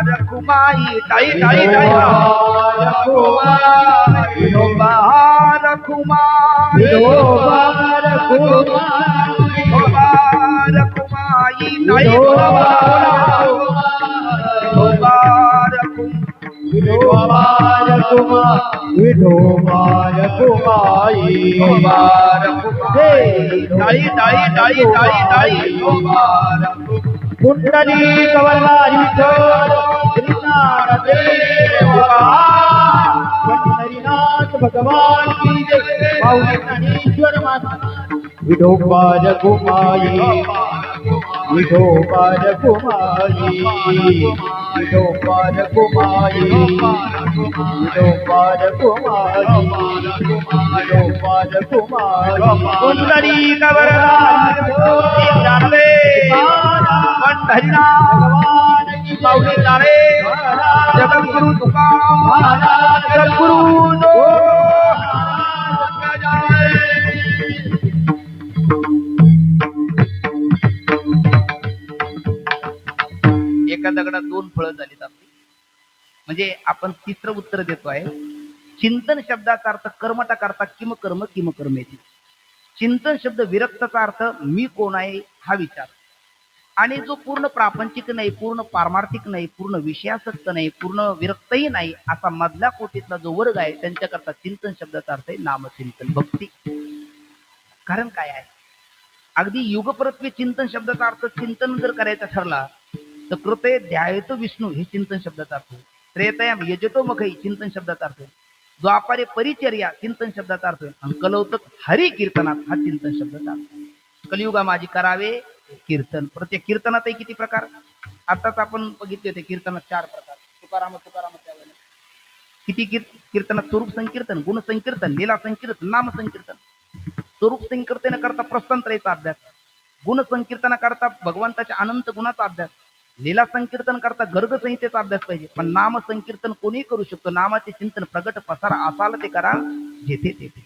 रखुमाई. ताई ताई ताई, विठोबा रखुमाई, विठोबा रखुमाई. ताई विठोबा विठोबा रखुमाई, विठोबा रखुमाई. ताई ताई ताई ताई ताई, विठोबा कुंडली कवरवारी विठ्ठल श्रीनाथ देव हरिनाथ भगवान की जय. माऊली ज्ञानेश्वर माता. विठोबा रखुमाई, विठोबा रखुमाई, विठोबा रखुमाई, विठोबा रखुमाई, विठोबा रखुमाई. कुंडली कवरवारी हरिनाथ माऊली नारे जगद्गुरु तुकाराम, सद्गुरु एका दगडात 2 फळं झालीत आपली. म्हणजे आपण तिसरं उत्तर देतोय. चिंतन शब्दाचा अर्थ कर्मटा करता किम कर्म किम कर्मेती. चिंतन शब्द विरक्तचा अर्थ मी कोण आहे हा विचार. आणि जो पूर्ण प्रापंचिक नाही, पूर्ण पारमार्थिक नाही, पूर्ण विषयासक्त नाही, पूर्ण विरक्तही नाही, असा मधल्या कोटीतला जो वर्ग आहे त्यांच्याकरता चिंतन शब्दाचा अर्थ आहे नामचिंतन, भक्ती. कारण काय आहे? अगदी युगपरत्वे चिंतन शब्दाचा अर्थ चिंतन जर करायचा ठरला तर कृते ध्यायतो विष्णू हे चिंतन शब्दाचा अर्थ. त्रेतयाम यजतो मखई चिंतन शब्दाचा अर्थ. द्वापारे परिचर्या चिंतन शब्दाचा अर्थ. आणि कलौतक हरी कीर्तनात हा चिंतन शब्दाचा अर्थ. कलियुगा माझी करावे कीर्तन. प्रत्येक कीर्तनातही किती प्रकार. आताच आपण बघितले होते कीर्तनात 4 प्रकार. तुकाराम त्यावेळेला किती कीर्तनात स्वरूप संकीर्तन, गुण संकीर्तन, लीला संकीर्तन, नाम संकीर्तन. स्वरूप संकीर्तन करता प्रस्थानत्रयीचा अभ्यास, गुण संकीर्तन करता भगवंताच्या अनंत गुणाचा अभ्यास, लीला संकीर्तन करता गर्ग संहितेचा अभ्यास पाहिजे. पण नाम संकीर्तन कोणी करू शकतो. नामाचे चिंतन प्रगट पसारा असाल ते करा जेथे तेथे.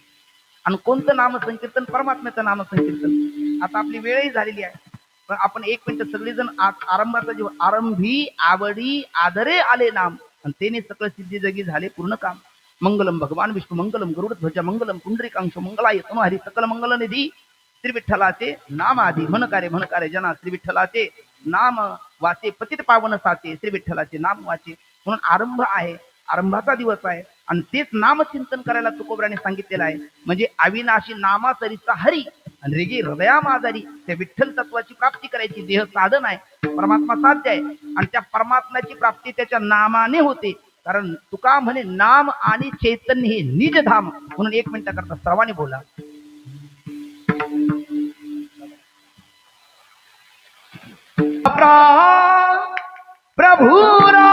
आणि कोणतं नाम संकीर्तन. परमात्म्याचं नाम संकीर्तन. आता आपली वेळही झालेली आहे, पण आपण 1 मिनिट सगळेजण आरंभाचा जीवन आरंभी आवडी आदरे आले नाम आणि तेने सकळ सिद्धी जगी झाले पूर्ण काम. मंगलम भगवान विष्णू मंगलम गरुड ध्वजा मंगलम पुंडरीकांश मंगलाय तनु हरी सकल मंगल निधी. श्री विठ्ठलाचे नाम आधी म्हणकारे जना. श्री विठ्ठलाचे नाम वाचे पतित पावन साचे. श्री विठ्ठलाचे नाम वाचे. म्हणून आरंभ आहे, आरंभाचा दिवस आहे आणि तेच नामचिंतन करायला तुकोबराने सांगितलेलं आहे. म्हणजे अविनाशी नामाचरिता हरी आणि रेगी हृदया माजारी. त्या विठ्ठल तत्वाची प्राप्ती करायची देह साधन आहे, परमात्मा साध्य आहे आणि त्या परमात्म्याची प्राप्ती त्याच्या नामाने होते. कारण तुका म्हणे नाम आणि चैतन्य हे निज धाम. म्हणून 1 मिनिटाकरता सर्वांनी बोला. प्रभुरा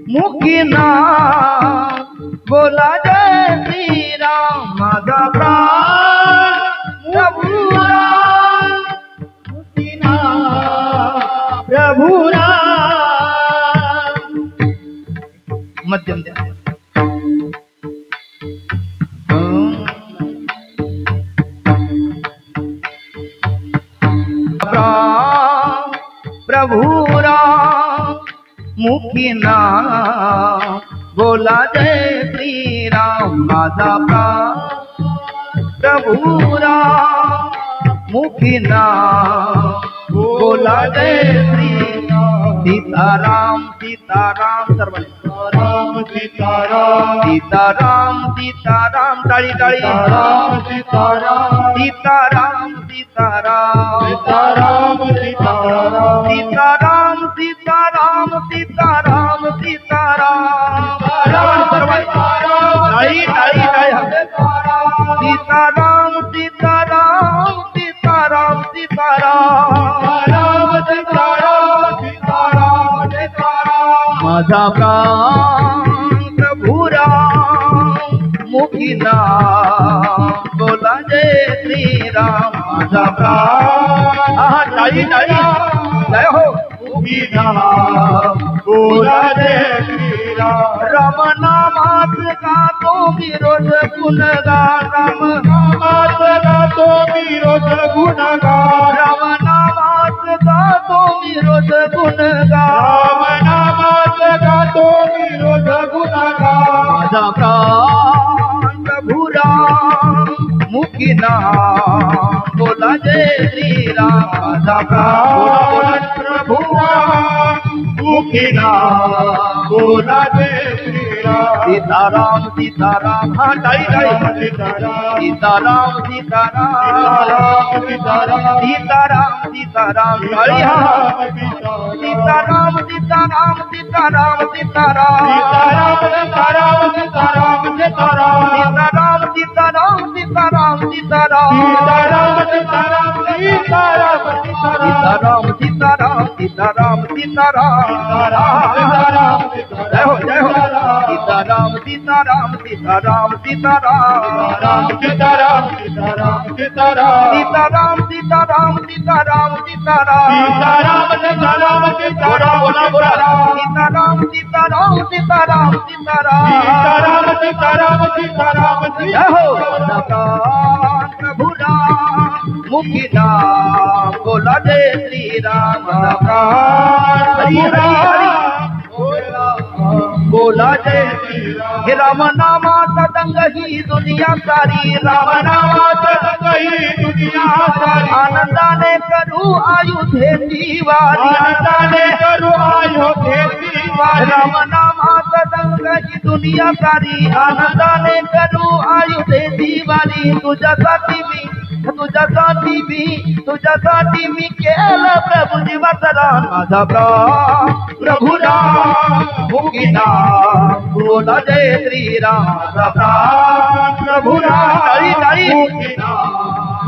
मुखी नाम बोला जय श्री राम. माझा प्रभुरा मुखी नाम प्रभुरा. मध्यम द्या. प्रभुरा मुखी नाम बोला जय श्री राम. माझा प्रभुरा मुखी नाम बोला जय श्री राम. सीताराम सीताराम सर्वांनी राम सीताराम सीताराम सीताराम. टाळी टाळी. राम सीताराम सीताराम सीताराम सीताराम सीताराम सीताराम सीताराम सीताराम सीताराम. टाळी टाळी टाळी. सीताराम सीताराम सीताराम सीताराम. राम सीताराम सीताराम सीताराम. माझा प्राण प्रभुरा मुखी नाम बोला जय श्री राम. माझा प्राण. हा टाळी टाळी. जय हो. मुखी नाम बोला जय श्री राम. राम नामात गातो मी रोज गुणगान. राम नामात गातो मी रोज गुणगान. राम नामात गातो मी रोज गुणगान. राम नामात गातो मी रोज गुणगान. माझा प्राण प्रभुरा मुखी नाम बोला जय श्री राम. माझा प्राण प्रभुरा मुखी नाम बोला जय श्री राम. सीताराम सीताराम. हा टाळी टाळी. सीताराम सीताराम सीताराम सीताराम सीताराम सीताराम. टाळी. हा सीताराम सीताराम सीताराम सीताराम. सीताराम सीताराम सीताराम सीताराम सीताराम सीताराम सीताराम सीताराम. सीताराम सीताराम सीताराम सीताराम सीताराम सीताराम सीताराम सीताराम. जय हो जय हो. सीताराम सीताराम सीताराम सीताराम. सीताराम सीताराम सीताराम सीताराम सीताराम सीताराम सीताराम. सीताराम सीताराम सीताराम बोला बोला. सीताराम सीताराम सीताराम सीताराम. सीताराम सीताराम सीताराम जय हो. प्राण प्रभुरा मुखी नाम बोला जय श्री राम. हरी हरी हरी बोला जय श्री राम. हे राम नामाचा दंग ही दुनिया सारी. राम नामाचा दंग ही दुनिया सारी. आनंदाने करू अयोध्येची वारी. आनंदाने करू अयोध्येची वारी. राम नामाचा दंग ही दुनिया सारी. आनंदाने करू अयोध्येची वारी. तुझ्यासाठी मी केलं प्रभू जीवाचं. माझा प्राण प्रभुरा मुखी नाम बोला जय श्री राम. माझा प्राण प्रभुरा. टाळी टाळी. मुखी नाम